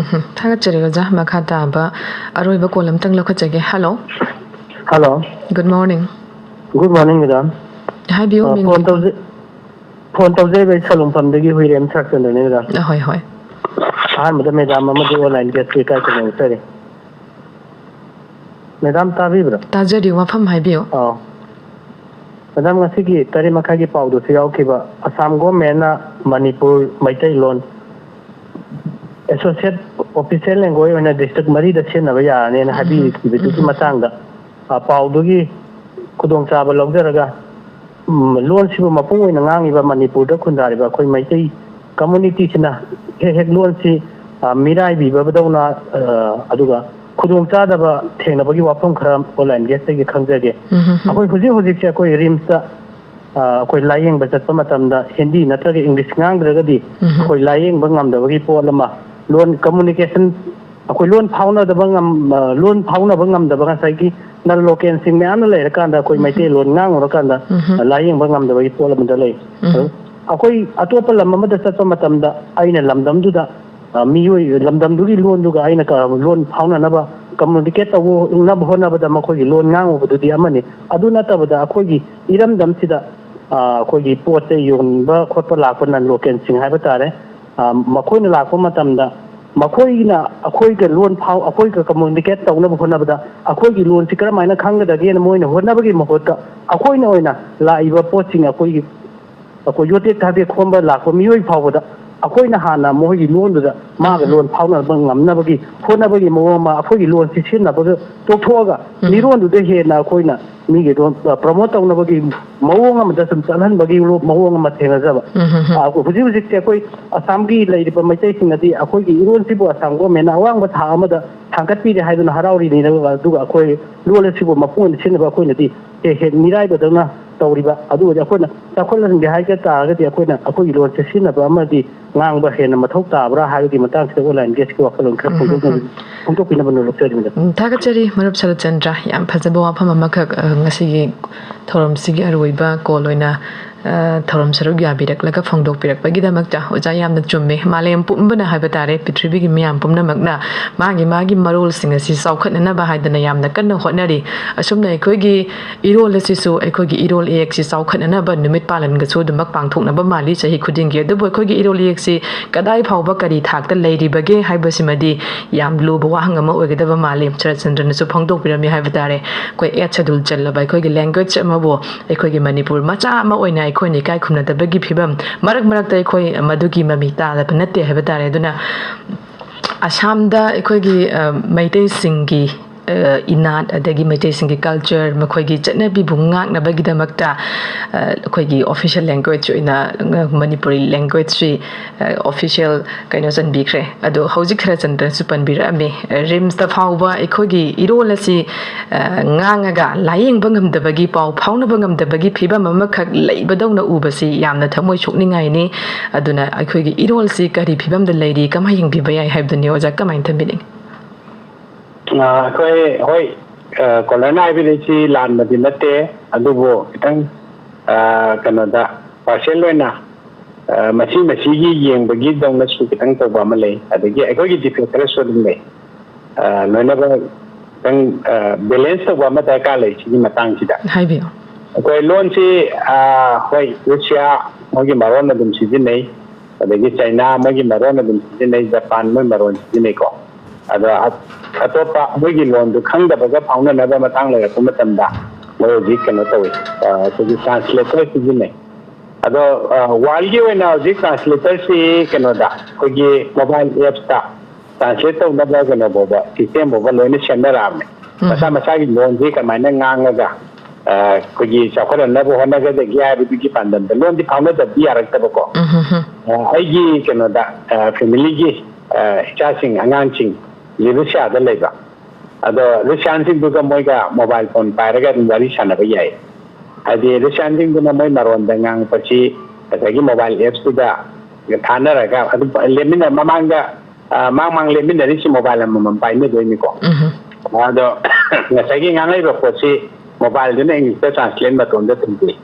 थागचरिगो जा मखाता बा अरोइबा कोलम तंग लखचगे hello hello good morning madam हाइबियो मिंग फोन तौजे बे सलुम फमदगी हुइरेम सक्सन ने मैडम होय होय अहमद मैडम अमदि ऑनलाइन के स्पीकर के सरे मैडम ताबिब्रा ताजरी वफम हाइबियो madam ngasi ki tari makha ki paudu se yaukhiba assam government na manipur maitai lon associate official language ona district mari da chen na ya ne na habi ki bitu ki matang da paudu gi ꯈꯨꯗꯣꯡ ꯆꯥꯕ ꯂꯧꯖꯔꯒ ꯂꯣꯟꯁꯤꯕꯨ ꯃꯄꯨꯡ ꯑꯣꯏꯅ ꯉꯥꯡꯉꯤꯕ ꯃꯅꯤꯄꯨꯔꯗ ꯈꯨꯟꯗꯥꯔꯤꯕ ꯑꯩꯈꯣꯏ ꯃꯩꯇꯩ ꯀꯝꯃꯨꯅꯤꯇꯤꯁꯤꯅ ꯍꯦꯛ ꯂꯣꯟꯁꯤ ꯃꯤꯔꯥꯏꯕꯤꯕꯗꯧꯅ ꯑꯗꯨꯒ ꯈꯨꯗꯣꯡꯆꯥꯗꯕ ꯊꯦꯡꯅꯕꯒꯤ ꯋꯥꯐꯝ ꯈꯔ ꯑꯣꯟꯂꯥꯏꯟ ꯒꯦꯁꯇꯒꯤ ꯈꯪꯖꯒꯦ ꯑꯩꯈꯣꯏ ꯍꯧꯖꯤꯛꯁꯦ ꯑꯩꯈꯣꯏ ꯔꯤꯝꯁꯇ ꯑꯩꯈꯣꯏ ꯂꯥꯏꯌꯦꯡꯕ ꯆꯠꯄ ꯃꯇꯝꯗ ꯍꯤꯟꯗꯤ ꯅꯠꯇ꯭ꯔꯒ ꯏꯪꯂꯤꯁ ꯉꯥꯡꯗ꯭ꯔꯒꯗꯤ ꯑꯩꯈꯣꯏ ꯂꯥꯏꯌꯦꯡꯕ ꯉꯝꯗꯕꯒꯤ ꯄꯣꯠ ꯑꯃ ꯂꯣꯟ ꯀꯝꯃꯨꯅꯤꯀꯦꯁꯟ ꯑꯩꯈꯣꯏ ꯂꯣꯟ ꯐꯥꯎꯅꯕ ꯉꯝꯗꯕ ꯉꯁꯥꯏꯒꯤ ꯅꯟ ꯂꯣꯀꯦꯜꯁꯤꯡ ꯃꯌꯥꯝꯅ ꯂꯩꯔꯀꯥꯟꯗ ꯑꯩꯈꯣꯏ ꯃꯩꯇꯩꯂꯣꯟ ꯉꯥꯡꯉꯨꯔꯀꯥꯟꯗ ꯂꯥꯏꯌꯦꯡꯕ ꯉꯝꯗꯕꯒꯤ ꯄꯣꯠ ꯑꯃꯗ ꯂꯩ ꯑꯩꯈꯣꯏ ꯑꯇꯣꯞꯄ ꯂꯝ ꯑꯃꯗ ꯆꯠꯄ ꯃꯇꯝꯗ ꯑꯩꯅ ꯂꯝꯗꯝꯗꯨꯗ ꯂꯝꯗꯝꯗꯨꯒꯤ ꯂꯣꯟꯗꯨꯒ ꯑꯩꯅ ꯂꯣꯟ ꯐꯥꯎꯅꯅꯕ ꯀꯝꯃꯨꯅꯤꯀꯦꯠ ꯇꯧꯅꯕ ꯍꯣꯠꯅꯕꯗ ꯃꯈꯣꯏꯒꯤ ꯂꯣꯟ ꯉꯥꯡꯉꯨꯕꯗꯨꯗꯤ ꯑꯃꯅꯤ ꯑꯗꯨ ꯅꯠꯇꯕꯗ ꯑꯩꯈꯣꯏꯒꯤ ꯏꯔꯝꯗꯝꯁꯤꯗ ꯑꯩꯈꯣꯏꯒꯤ ꯄꯣꯠ ꯆꯩ ꯌꯣꯟꯕ ꯈꯣꯠꯄ ꯂꯥꯛꯄ ꯅꯟ ꯂꯣꯀꯦꯜꯁꯤꯡ ꯍꯥꯏꯕ ꯇꯥꯔꯦ ꯃꯈꯣꯏꯅ ꯂꯥꯛꯄ ꯃꯇꯝꯗ ꯃꯈꯣꯏꯅ ꯑꯩꯈꯣꯏꯒ ꯀꯝꯃꯨꯅꯤꯀꯦꯠ ꯇꯧꯅꯕ ꯍꯣꯠꯅꯕꯗ ꯑꯩꯈꯣꯏꯒꯤ ꯂꯣꯟꯁꯤ ꯀꯔꯝꯍꯥꯏꯅ ꯈꯪꯒꯗꯒꯦꯅ ꯃꯣꯏꯅ ꯍꯣꯠꯅꯕꯒꯤ ꯃꯍꯨꯠꯇ ꯑꯩꯈꯣꯏꯅ ꯑꯣꯏꯅ ꯂꯥꯛꯏꯕ ꯄꯣꯠꯁꯤꯡ ꯑꯩꯈꯣꯏ ꯌꯣꯇꯦꯛ ꯊꯥꯗꯦꯛ ꯈꯣꯝꯕ ꯂꯥꯛꯄ ꯃꯤꯑꯣꯏ ꯐꯥꯎꯕꯗ ꯑꯩꯈꯣꯏꯅ ꯍꯥꯟꯅ ꯃꯣꯏꯒꯤ ꯂꯣꯟꯗꯨꯗ ꯃꯥꯒ ꯂꯣꯟ ꯐꯥꯎꯅꯕ ꯉꯝꯅꯕꯒꯤ ꯍꯣꯠꯅꯕꯒꯤ ꯃꯑꯣꯡ ꯑꯃ ꯑꯩꯈꯣꯏꯒꯤ ꯂꯣꯟꯁꯤ ꯁꯤꯖꯤꯟꯅꯕꯒ ꯇꯣꯛꯊꯣꯛꯑꯒ ꯃꯤꯔꯣꯟꯗꯨꯗ ꯍꯦꯟꯅ ꯑꯩꯈꯣꯏꯅ ꯃꯤꯒꯤ ꯂꯣꯟ ꯄ꯭ꯔꯃꯣꯠ ꯇꯧꯅꯕꯒꯤ ꯃꯑꯣꯡ ꯑꯃꯗ ꯁꯨꯝ ꯆꯠꯍꯟꯕꯒꯤ ꯃꯑꯣꯡ ꯑꯃ ꯊꯦꯡꯅꯖꯕ ꯍꯧꯖꯤꯛꯁꯦ ꯑꯩꯈꯣꯏ ꯑꯁꯥꯝꯒꯤ ꯂꯩꯔꯤꯕ ꯃꯩꯇꯩꯁꯤꯡꯅꯗꯤ ꯑꯩꯈꯣꯏꯒꯤ ꯏꯔꯣꯟꯁꯤꯕꯨ ꯑꯁꯥꯝ ꯒꯣꯔꯃꯦꯟꯅ ꯑꯋꯥꯡꯕ ꯊꯥꯛ ꯑꯃꯗ ꯊꯥꯡꯒꯠꯄꯤꯔꯦ ꯍꯥꯏꯗꯨꯅ ꯍꯔꯥꯎꯔꯤꯅꯤ ꯑꯗꯨꯒ ꯑꯩꯈꯣꯏ ꯂꯣꯟ ꯑꯁꯤꯕꯨ ꯃꯄꯨꯡ ꯑꯣꯏꯅ ꯁꯤꯖꯤꯟꯅꯕ ꯑꯩꯈꯣꯏꯅꯗꯤ ꯍꯦꯛ ꯃꯤꯔꯥꯏꯕꯗꯧꯅ ꯇꯧꯔꯤꯕ ꯑꯗꯨꯒꯗꯤ ꯑꯩꯈꯣꯏꯅ ꯆꯥꯎꯈꯠꯍꯟꯒꯦ ꯍꯥꯏꯕ ꯇꯥꯔꯒꯗꯤ ꯑꯩꯈꯣꯏꯒꯤ ꯂꯣꯟꯁꯦ ꯁꯤꯖꯤꯟꯅꯕ ꯑꯃꯗꯤ ꯉꯥꯡꯕ ꯍꯦꯟꯅ ꯃꯊꯧ ꯇꯥꯕ꯭ꯔꯥ ꯍꯥꯏꯕꯒꯤ ꯃꯇꯥꯡꯁꯤꯗ ꯑꯣꯟꯂꯥꯏꯟ ꯒꯦꯁꯀꯤ ꯋꯥꯈꯜꯂꯣꯟ ꯈꯔ ꯐꯣꯡꯗꯣꯛꯄꯤꯅꯕ ꯅꯣꯛꯆꯔꯤꯕꯅꯤ ꯊꯥꯒꯠꯆꯔꯤ ꯃꯔꯨꯞ ꯁꯔꯠꯆꯟꯗ꯭ꯔ ꯌꯥꯝ ꯐꯖꯕ ꯋꯥꯐꯝ ꯑꯃꯈꯛ ꯉꯁꯤꯒꯤ ꯊꯧꯔꯝꯁꯤꯒꯤ ꯑꯔꯣꯏꯕ ꯀꯣꯜ ꯑꯣꯏꯅ ꯊꯧꯔꯝ ꯁꯔꯨꯛ ꯌꯥꯕꯤꯔꯛꯂꯒ ꯐꯣꯡꯗꯣꯛꯄꯤꯔꯛꯄꯒꯤꯗꯃꯛꯇ ꯑꯣꯖꯥ ꯌꯥꯝꯅ ꯆꯨꯝꯃꯦ ꯃꯥꯂꯦꯝ ꯄꯨꯝꯕꯅ ꯍꯥꯏꯕ ꯇꯥꯔꯦ ꯄ꯭ꯔꯤꯊꯤꯕꯤꯒꯤ ꯃꯤꯌꯥꯝ ꯄꯨꯝꯅꯃꯛꯅ ꯃꯥꯒꯤ ꯃꯔꯣꯜꯁꯤꯡ ꯑꯁꯤ ꯆꯥꯎꯈꯠꯅꯅꯕ ꯍꯥꯏꯗꯅ ꯌꯥꯝꯅ ꯀꯟꯅ ꯍꯣꯠꯅꯔꯤ ꯑꯁꯨꯝꯅ ꯑꯩꯈꯣꯏꯒꯤ ꯏꯔꯣꯜ ꯑꯁꯤꯁꯨ ꯑꯩꯈꯣꯏꯒꯤ ꯏꯔꯣꯜ ꯏꯌꯦꯛꯁꯤ ꯆꯥꯎꯈꯠꯅꯅꯕ ꯅꯨꯃꯤꯠ ꯄꯥꯂꯟꯒꯁꯨ ꯑꯗꯨꯃꯛ ꯄꯥꯡꯊꯣꯛꯅꯕ ꯃꯥꯜꯂꯤ ꯆꯍꯤ ꯈꯨꯗꯤꯡꯒꯤ ꯑꯗꯨꯕꯨ ꯑꯩꯈꯣꯏꯒꯤ ꯏꯔꯣꯜ ꯏꯌꯦꯛꯁꯤ ꯀꯗꯥꯏ ꯐꯥꯎꯕ ꯀꯔꯤ ꯊꯥꯛꯇ ꯂꯩꯔꯤꯕꯒꯦ ꯍꯥꯏꯕꯁꯤꯃꯗꯤ ꯌꯥꯝ ꯂꯨꯕ ꯋꯥꯍꯪ ꯑꯃ ꯑꯣꯏꯒꯗꯕ ꯃꯥꯜꯂꯤ ꯁꯔꯠꯆꯟꯗ꯭ꯔꯅꯁꯨ ꯐꯣꯡꯗꯣꯛꯄꯤꯔꯝꯃꯤ ꯍꯥꯏꯕ ꯇꯥꯔꯦ ꯑꯩꯈꯣꯏ 8 ꯁꯦꯗꯨꯜ ꯆꯜꯂꯕ ꯑꯩꯈꯣꯏꯒꯤ ꯂꯦꯡꯒ꯭ꯋꯦꯖ ꯑꯃꯕꯨ ꯑꯩꯈꯣꯏꯒꯤ ꯃꯅꯤꯄꯨꯔ ꯃꯆꯥ ꯑꯃ ꯑꯣꯏꯅ ꯑꯩꯈꯣꯏꯅ ꯏꯀꯥꯏ ꯈꯨꯝꯅꯗꯕꯒꯤ ꯐꯤꯕꯝ ꯃꯔꯛꯇ ꯑꯩꯈꯣꯏ ꯃꯗꯨꯒꯤ ꯃꯃꯤ ꯇꯥꯗꯕ ꯅꯠꯇꯦ ꯍꯥꯏꯕ ꯇꯥꯔꯦ ꯑꯗꯨꯅ ꯑꯁꯥꯝꯗ ꯑꯩꯈꯣꯏꯒꯤ ꯃꯩꯇꯩꯁꯤꯡꯒꯤ ꯏꯅꯥꯠ ꯑꯗꯒꯤ ꯃꯩꯇꯩꯁꯤꯡꯒꯤ ꯀꯜꯆꯔ ꯃꯈꯣꯏꯒꯤ ꯆꯠꯅꯕꯤꯕꯨ ꯉꯥꯛꯅꯕꯒꯤꯗꯃꯛꯇ ꯑꯩꯈꯣꯏꯒꯤ ꯑꯣꯐꯤꯁꯤꯌꯦꯜ ꯂꯦꯡꯒ꯭ꯋꯦꯖ ꯑꯣꯏꯅ ꯃꯅꯤꯄꯨꯔꯤ ꯂꯦꯡꯒ꯭ꯋꯦꯖꯁꯤ ꯑꯣꯐꯤꯁꯤꯌꯦꯜ ꯀꯩꯅꯣ ꯆꯟꯕꯤꯈ꯭ꯔꯦ ꯑꯗꯣ ꯍꯧꯖꯤꯛ ꯈꯔ ꯆꯟꯗ꯭ꯔꯁꯨ ꯄꯟꯕꯤꯔꯛꯑꯝꯃꯤ ꯔꯤꯝꯁꯇ ꯐꯥꯎꯕ ꯑꯩꯈꯣꯏꯒꯤ ꯏꯔꯣꯜ ꯑꯁꯤ ꯉꯥꯡꯉꯒ ꯂꯥꯌꯦꯡꯕ ꯉꯝꯗꯕꯒꯤ ꯄꯥꯎ ꯐꯥꯎꯅꯕ ꯉꯝꯗꯕꯒꯤ ꯐꯤꯕꯝ ꯑꯃꯈꯛ ꯂꯩꯕꯗꯧꯅ ꯎꯕꯁꯤ ꯌꯥꯝꯅ ꯊꯃꯣꯏ ꯁꯣꯛꯅꯤꯡꯉꯥꯏꯅꯤ ꯑꯗꯨꯅ ꯑꯩꯈꯣꯏꯒꯤ ꯏꯔꯣꯜꯁꯤ ꯀꯔꯤ ꯐꯤꯕꯝꯗ ꯂꯩꯔꯤ ꯀꯃꯥꯏꯅ ꯌꯦꯡꯕꯤꯕ ꯌꯥꯏ ꯍꯥꯏꯕꯗꯨꯅꯤ ꯑꯣꯖꯥ ꯀꯃꯥꯏꯅ ꯊꯝꯕꯤꯅꯤꯡꯉꯤ ꯑꯩꯈꯣꯏ ꯍꯣꯏ ꯀꯣꯂꯔꯅ ꯍꯥꯏꯕꯤꯔꯤꯁꯤ ꯂꯥꯟꯕꯗꯤ ꯅꯠꯇꯦ ꯑꯗꯨꯕꯨ ꯈꯤꯇꯪ ꯀꯩꯅꯣꯗ ꯄꯥꯔꯁꯦꯜ ꯑꯣꯏꯅ ꯃꯁꯤꯒꯤ ꯌꯦꯡꯕꯒꯤꯗꯧꯅꯁꯨ ꯈꯤꯇꯪ ꯇꯧꯕ ꯑꯃ ꯂꯩ ꯑꯗꯒꯤ ꯑꯩꯈꯣꯏꯒꯤ ꯗꯤꯐꯦꯛ ꯈꯔꯁꯨ ꯑꯗꯨꯝ ꯂꯩ ꯂꯣꯏꯅꯕ ꯈꯤꯇꯪ ꯕꯦꯂꯦꯟꯁ ꯇꯧꯕ ꯑꯃ ꯗꯔꯀꯥꯔ ꯂꯩ ꯁꯤꯒꯤ ꯃꯇꯥꯡꯁꯤꯗ ꯍꯥꯏꯕꯤꯌꯨ ꯑꯩꯈꯣꯏ ꯂꯣꯟꯁꯤ ꯍꯣꯏ ꯔꯨꯁꯤꯌꯥ ꯃꯣꯏꯒꯤ ꯃꯔꯣꯟ ꯑꯗꯨꯝ ꯁꯤꯖꯤꯟꯅꯩ ꯑꯗꯒꯤ ꯆꯩꯅꯥ ꯃꯣꯏꯒꯤ ꯃꯔꯣꯟ ꯑꯗꯨꯝ ꯁꯤꯖꯤꯟꯅꯩ ꯖꯄꯥꯟ ꯃꯣꯏ ꯃꯔꯣꯟ ꯁꯤꯖꯤꯟꯅꯩꯀꯣ ꯑꯗꯣ ꯑꯇꯣꯞꯄ ꯃꯣꯏꯒꯤ ꯂꯣꯟꯗꯨ ꯈꯪꯗꯕꯒ ꯐꯥꯎꯅꯅꯕ ꯃꯇꯥꯡ ꯂꯩꯔꯛꯄ ꯃꯇꯝꯗ ꯃꯣꯏ ꯍꯧꯖꯤꯛ ꯀꯩꯅꯣ ꯇꯧꯏ ꯑꯩꯈꯣꯏꯒꯤ ꯇ꯭ꯔꯥꯟꯁꯂꯦꯇꯔ ꯁꯤꯖꯤꯟꯅꯩ ꯑꯗꯣ ꯋꯥꯔꯜꯒꯤ ꯑꯣꯏꯅ ꯍꯧꯖꯤꯛ ꯇ꯭ꯔꯥꯟꯁꯂꯦꯇꯔꯁꯤ ꯀꯩꯅꯣꯗ ꯑꯩꯈꯣꯏꯒꯤ ꯃꯣꯕꯥꯏꯜ ꯑꯦꯞꯁꯇ ꯇ꯭ꯔꯥꯟꯁꯂꯦꯠ ꯇꯧꯅꯕ ꯀꯩꯅꯣ ꯐꯥꯎꯕ ꯁꯤꯁꯇꯦꯝ ꯐꯥꯎꯕ ꯂꯣꯏꯅ ꯁꯦꯝꯅꯔꯛꯑꯕꯅꯦ ꯃꯁꯥꯒꯤ ꯂꯣꯟꯁꯤ ꯀꯃꯥꯏꯅ ꯉꯥꯡꯉꯒ ꯑꯩꯈꯣꯏꯒꯤ ꯆꯥꯎꯈꯠꯍꯟꯅꯕ ꯍꯣꯠꯅꯒꯗꯒꯦ ꯍꯥꯏꯕꯗꯨꯒꯤ ꯄꯥꯟꯗꯝꯗ ꯂꯣꯟꯗꯤ ꯐꯥꯎꯅꯗꯕꯗꯤ ꯌꯥꯔꯛꯇꯕꯀꯣ ꯑꯩꯒꯤ ꯀꯩꯅꯣꯗ ꯐꯦꯃꯤꯂꯤꯒꯤ ꯏꯆꯥꯁꯤꯡ ꯑꯉꯥꯡꯁꯤꯡ ꯔꯨꯁꯤꯌꯥꯗ ꯂꯩꯕ ꯑꯗꯣ ꯔꯨꯁꯤꯌꯥꯟꯁꯤꯡꯗꯨꯒ ꯃꯣꯏꯒ ꯃꯣꯕꯥꯏꯜ ꯐꯣꯟ ꯄꯥꯏꯔꯒ ꯑꯗꯨꯝ ꯋꯥꯔꯤ ꯁꯥꯟꯅꯕ ꯌꯥꯏ ꯍꯥꯏꯗꯤ ꯔꯨꯁꯤꯌꯥꯟꯁꯤꯡꯗꯨꯅ ꯃꯣꯏ ꯃꯔꯣꯟꯗ ꯉꯥꯡꯉꯛꯄꯁꯤ ꯉꯁꯥꯏꯒꯤ ꯃꯣꯕꯥꯏꯜ ꯑꯦꯞꯁꯇꯨꯗ ꯊꯥꯅꯔꯒ ꯑꯗꯨꯝ ꯃꯃꯥꯡꯗ ꯃꯥꯡ ꯂꯦꯞꯃꯤꯟꯅꯔꯤꯁꯤ ꯃꯣꯕꯥꯏꯜ ꯑꯃꯃꯝ ꯄꯥꯏꯅꯗꯣꯏꯅꯤꯀꯣ ꯑꯗꯣ ꯉꯁꯥꯏꯒꯤ ꯉꯥꯡꯂꯛꯏꯕ ꯄꯣꯠꯁꯤ mobilena English translate matonda tumpi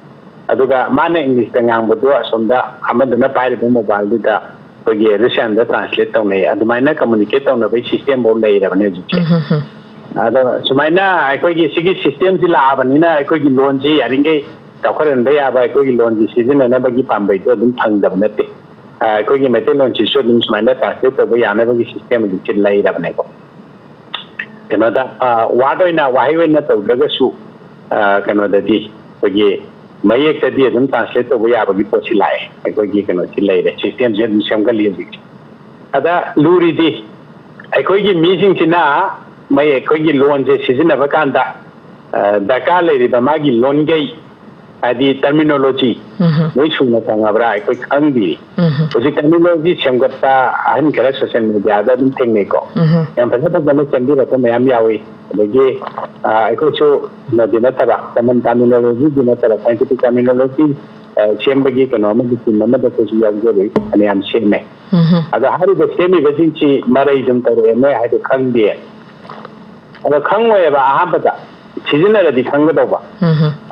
aduga mana English ta ngangbudu asomda amaduna pairibu mobile duda kogi Russian da translate tawnai adumaina communicate tawna bai system bo lei rabane jike ado sumaina aikogi sigi system ji la abanina aikogi loan ji yaringe tawkharan bai aba aikogi loan ji sizina na bagi pambai do dum thangdab nate aikogi metal loan ji so dum sumaina translate to bai yana bagi system ji lei rabane ko kenoda wadoina wahiwena tawdaga su kenoda di kogi mayek tadi dum translate to bai aba gi posi lai aikogi keno ji lei re system je dum samgali ji ada luri di aikogi meeting sina mai aikogi loan je sizina bakanda दरकार लेरिबा मागी लोनगई आदि terminology नोई सुना खंगब्रा अखोई खंगबी उसी terminology सेमगत्ता अहन खरा social media दा दुम थेंगने को याम फजता बने चंदी रतो मयाम यावी अदगी अखोइसु नदिना तबा तमन टर्मिनोलॉजी दिना तबा साइंटिफिक टर्मिनोलॉजी सेमबगी कनोमगी तिममा दा कोसु यागजोई अने याम सेमे अदा हारिबा सेमी बसिंची मरै जुम तरे ने हाइदो खंगबी अदा खंगोयबा अहाबदा सिजनरदी खंगदौबा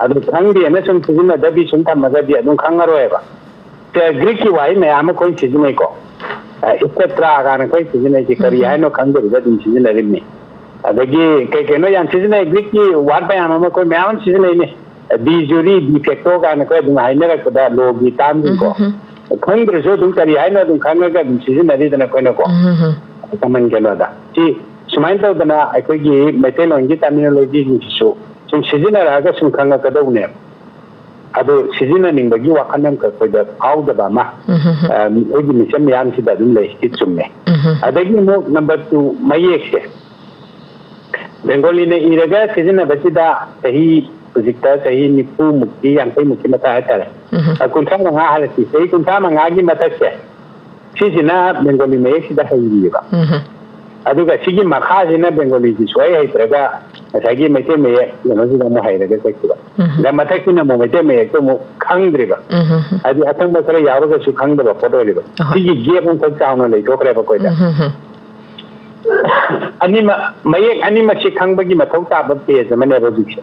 अदु खंगदी ने सुम सिजनरदी सुम थमगदी अदु खंगरोयबा ते ग्रीक की वाई में आम कोई सिजनै को इसेत्रा गान कोई सिजनै की करी है नो खंगदो दि सिजनरी में अदगी के नो यान सिजनै ग्रीक की वार पे आम कोई मैन सिजनै ने दी जुरी दी फेक्टो गान कोई दु हाइने रखदा लोगी ताम को खंगद्र जो दु करी है नो दु खंगगा सिजनरी दना कोई नो को कमन के नोदा ची सुमाइन तौदना अखोगी मैतेलोंगी टर्मिनोलॉजी सु सुम सिजनरागा सुम खंगकदौने अदो सिजननिंगबगी वाखनम कखोदा फाउदबा मा ओगी मिशन याम सिदा दुम ले हित सुमने अदगी मो नंबर 2 मयेक से बेंगोली ने इरगा सिजन बसिदा सही प्रोजेक्ट सही निपु मुक्ति यांकै मुक्ति मता हतारे कुंथा मंगा हालती सही कुंथा मंगागी मतसे सिजना बेंगोली मयेक सिदा हईबा अदुगा सिगी मखाजिना बेंगोली जी सोय हैत्रगा सगी मेते मे यनोजिदा मो हैरगा सेक्तिबा ला मथकिना मो मेते मे तो मो खंगद्रिबा अदि अथंग बसरे यावगा सु खंगदबा फोटोलिबा सिगी गेबन तक चावनो ले जोकरेबा कोइदा अनिमा मयेक अनिमा सि खंगबगी मथौ ताब पेज मने रोजिक्स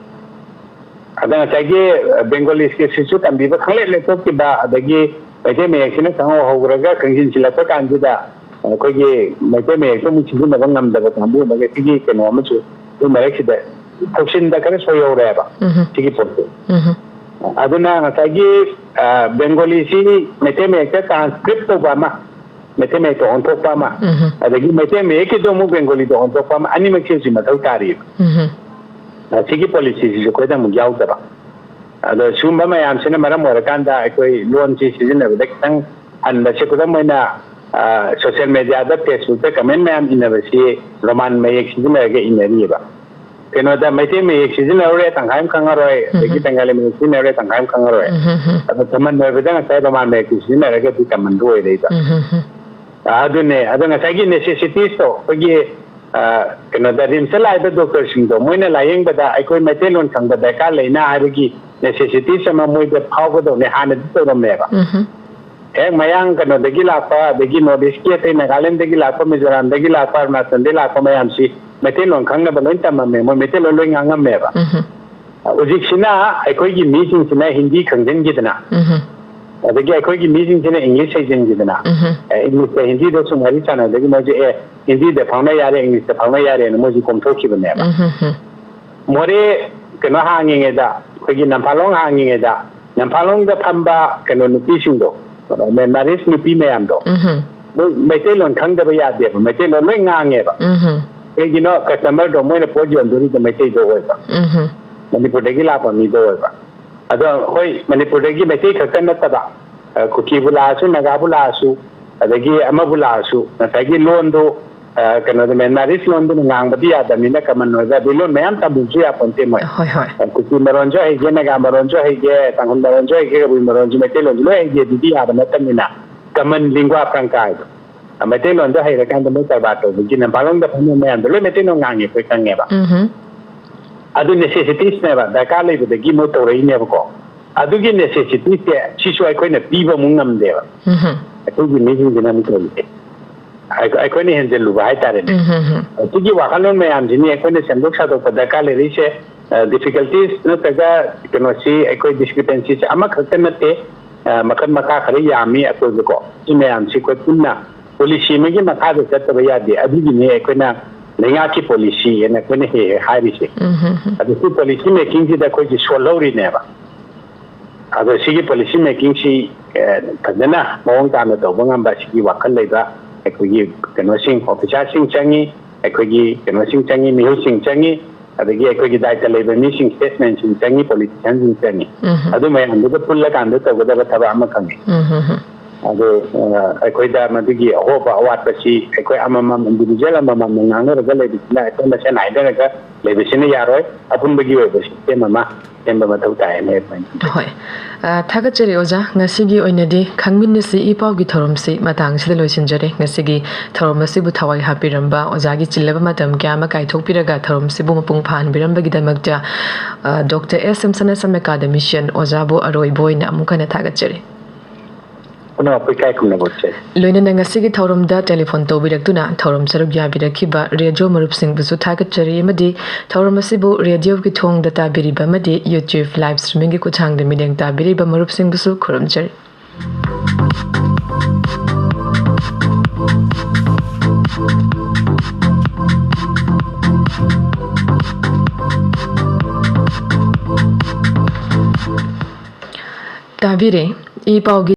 अदा सगी बेंगोली के सिसु तंबीबा खले ले तोकिबा अदगी मेते मे सिना संगो होग्रगा खंगिन सिलापा कांजिदा अखोगी मैते में तो मुझे भी नगम नम दबा कांबू मगे तिगी के नोम चु तो मरे छिदे थोक्सिन दा करे सोयो रेबा तिगी पोते अदुना नतागी बेंगोली सी मैते में का ट्रांसक्रिप्ट तो बामा मैते में तो होंतो पामा अदगी मैते में के तो मु बेंगोली तो होंतो पामा अनि मक्सी सी मथौ तारी तिगी पॉलिसी जो कोइदा मु याउ दबा अदो सुम्बा मयाम सिना मरम वरकांदा अखोई लोन सी सीजन ने दक्तंग अन से कुदा मैना सोशल मीडिया दा फेसबुक पे कमेंट मैम इनबसी रोमान में एक सीजन लगे इनरीबा केनो दा मैते में एक सीजन औरे तंगाइम खंगरोय देखि तंगाले में सीजन औरे तंगाइम खंगरोय अब तमन में बदन साइ रोमान में एक सीजन लगे ति कमन रोय देता आदुने अदन सागी नेसेसिटीज तो पगी केनो दा रिमसला द डॉक्टर सिंगो मोइना लायंग बदा अकोय मैते लोन खंग बदा का लेना आरगी नेसेसिटीज सम मोइ बे फावगदो ने हान तो रमेबा एक मयांग कनो दगी लापा दगी नॉर्थ ईस्ट के नागालैंड दगी लापा मिजोरम दगी लापा अरुणाचल दगी लापा मयाम सी मेते लोन खंग बलोइन तममे मो मेते लोन लोइन ngam मेबा उजिक्सिना अखोगी मीटिंग सिना हिंदी खंजन गिदना अदगी अखोगी मीटिंग सिना इंग्लिश सेजन गिदना इंग्लिश से हिंदी दो सुमारी चाना दगी मजे ए हिंदी दे फाउना यारे इंग्लिश दे फाउना यारे न मोजी कोमथोखि बनेबा मोरे कनो हांगिंगेदा अखोगी नंफालोंग हांगिंगेदा नंफालोंग दा फंबा कनो नुपीसिंगो मैं मारिस नुपी मैम दो मैते लोन खंगदबा यादे मैते लोन लोय ngangeबा एगिनो कस्टमर दो मोइना पोज योंदुरी द मैते दो होयबा मणिपुर दगी लापा मी दो होयबा अदो होय मणिपुर दगी मैते खकन नतबा कुकी बुलासु नगा बुलासु अदगी अमा बुलासु नतगी लोन दो कनो द मैं मारिस लोन दो ngangbदी यादमिना कमन होयबा दि लोन मैम तबुजु या पंते मोय होय होय कुकी मरोंजो हेगे नगा मरोंजो हेगे तांगुन मरोंजो हेगे बुई मरोंजो मैते लोन लो हेगे दिदी या बनतमिना कमन लिंगुआ फ्रंकाय मैते लोन दो हेगे कांद मो तबातो बिगिन बालोंग द फनो मैम दो मैते नो ngange पे कंगेबा अदु नेसेसिटीज नेबा दरकार लेबदगी मो तोरई नेबको अदुगी नेसेसिटीज के सिसु अखोइना पीबा मुंगम देबा अखोगी मीजिंग दिना मितोली अखोइने हेंजेलुबा हाइतारे तुगी वाखलोन मैम जिनी अखोइने सेंदोक सादो दरकार लेरिसे डिफिकल्टीज नतगा कनोसी अखोइ डिस्क्रिपेंसीज अमा खतनते मखन मका खरे यामी अकोजको इ मैम सी को पुन्ना पॉलिसी मेगी मखा दे चतबा यादे अदिगी ने अखोइना लेंगा की पॉलिसी एना कोने हे हारिसे अदु पॉलिसी मेकिंग जी दा कोइ सोलौरी नेबा अदु सिगी पॉलिसी मेकिंग सी फजना मौंग ताना तौबा ngamba सिगी वाखल लेबा अखोगी कनोसिंग ऑफिसर सिंग चंगी अखोगी कनोसिंग चंगी मिहु सिंग चंगी अदगी अखोगी दायित्व लेबा मिसिंग स्टेटमेंट सिंग चंगी पॉलिटिशियन सिंग चंगी अदु मैं अंदु पुल्ला कांदु तगदा थबा अमा खंगी ꯑꯗꯣ ꯑꯩꯈꯣꯏꯗ ꯃꯗꯨꯒꯤ ꯑꯍꯣꯕ ꯑꯋꯥꯠꯄꯁꯤ ꯑꯩꯈꯣꯏ ꯑꯃꯃꯝ ꯏꯟꯗꯤꯕꯤꯖꯨꯋꯦꯜ ꯑꯃꯃꯝꯅ ꯉꯥꯡꯅꯔꯒ ꯂꯩꯕꯁꯤꯅ ꯑꯩꯈꯣꯏ ꯃꯁꯦꯟ ꯍꯥꯏꯅꯔꯒ ꯂꯩꯕꯁꯤꯅ ꯌꯥꯔꯣꯏ ꯑꯄꯨꯟꯕꯒꯤ ꯑꯣꯏꯕ ꯁꯤꯁꯇꯦꯝ ꯑꯃ ꯁꯦꯝꯕ ꯃꯊꯧ ꯇꯥꯏꯅ ꯑꯩꯈꯣꯏꯅ ꯍꯣꯏ ꯊꯥꯒꯠꯆꯔꯤ ꯑꯣꯖꯥ ꯉꯁꯤꯒꯤ ꯑꯣꯏꯅꯗꯤ ꯈꯪꯃꯤꯟꯅꯁꯤ ꯏ ꯄꯥꯎꯒꯤ ꯊꯧꯔꯝꯁꯤ ꯃꯇꯥꯡꯁꯤꯗ ꯂꯣꯏꯁꯤꯟꯖꯔꯦ ꯉꯁꯤꯒꯤ ꯊꯧꯔꯝ ꯑꯁꯤꯕꯨ ꯊꯋꯥꯏ ꯍꯥꯞꯄꯤꯔꯝꯕ ꯑꯣꯖꯥꯒꯤ ꯆꯤꯜꯂꯕ ꯃꯇꯝ ꯀꯌꯥ ꯑꯃ ꯀꯥꯏꯊꯣꯛꯄꯤꯔꯒ ꯊꯧꯔꯝꯁꯤꯕꯨ ꯃꯄꯨꯡ ꯐꯥꯍꯟꯕꯤꯔꯝꯕꯒꯤꯗꯃꯛꯇ ꯗꯣꯛꯇꯔ ꯑꯦꯁ ꯑꯦꯝ ꯁꯅꯥꯁꯝ ꯑꯦꯀꯥꯗꯃꯤꯁꯤꯌꯟ ꯑꯣꯖꯥꯕꯨ ꯑꯔꯣꯏꯕ ꯑꯣꯏꯅ ꯑꯃꯨꯛ ꯍꯟꯅ ꯊꯥꯒꯠꯆꯔꯤ ꯂꯣꯏꯅꯅ ꯉꯁꯤꯒꯤ ꯊꯧꯔꯝꯗ ꯇꯦꯂꯤꯐꯣꯟ ꯇꯧꯕꯤꯔꯛꯇꯨꯅ ꯊꯧꯔꯝ ꯁꯔꯨꯛ ꯌꯥꯕꯤꯔꯛꯈꯤꯕ ꯔꯦꯗꯤꯑꯣ ꯃꯔꯨꯞꯁꯤꯡꯕꯨꯁꯨ ꯊꯥꯒꯠꯆꯔꯤ ꯑꯃꯗꯤ ꯊꯧꯔꯝ ꯑꯁꯤꯕꯨ ꯔꯦꯗꯤꯑꯣꯒꯤ ꯊꯣꯡꯗ ꯇꯥꯕꯤꯔꯤꯕ ꯑꯃꯗꯤ ꯌꯨꯇ꯭ꯌꯨꯕ ꯂꯥꯏꯚ ꯁ꯭ꯇ꯭ꯔꯤꯃꯤꯡꯒꯤ ꯈꯨꯠꯊꯥꯡꯗ ꯃꯤꯠꯌꯦꯡ ꯇꯥꯕꯤꯔꯤꯕ ꯃꯔꯨꯞꯁꯤꯡꯕꯨꯁꯨ ꯈꯨꯔꯨꯝꯖꯔꯤ ꯇꯥꯕꯤꯔꯦ ꯏ ꯄꯥꯎꯒꯤ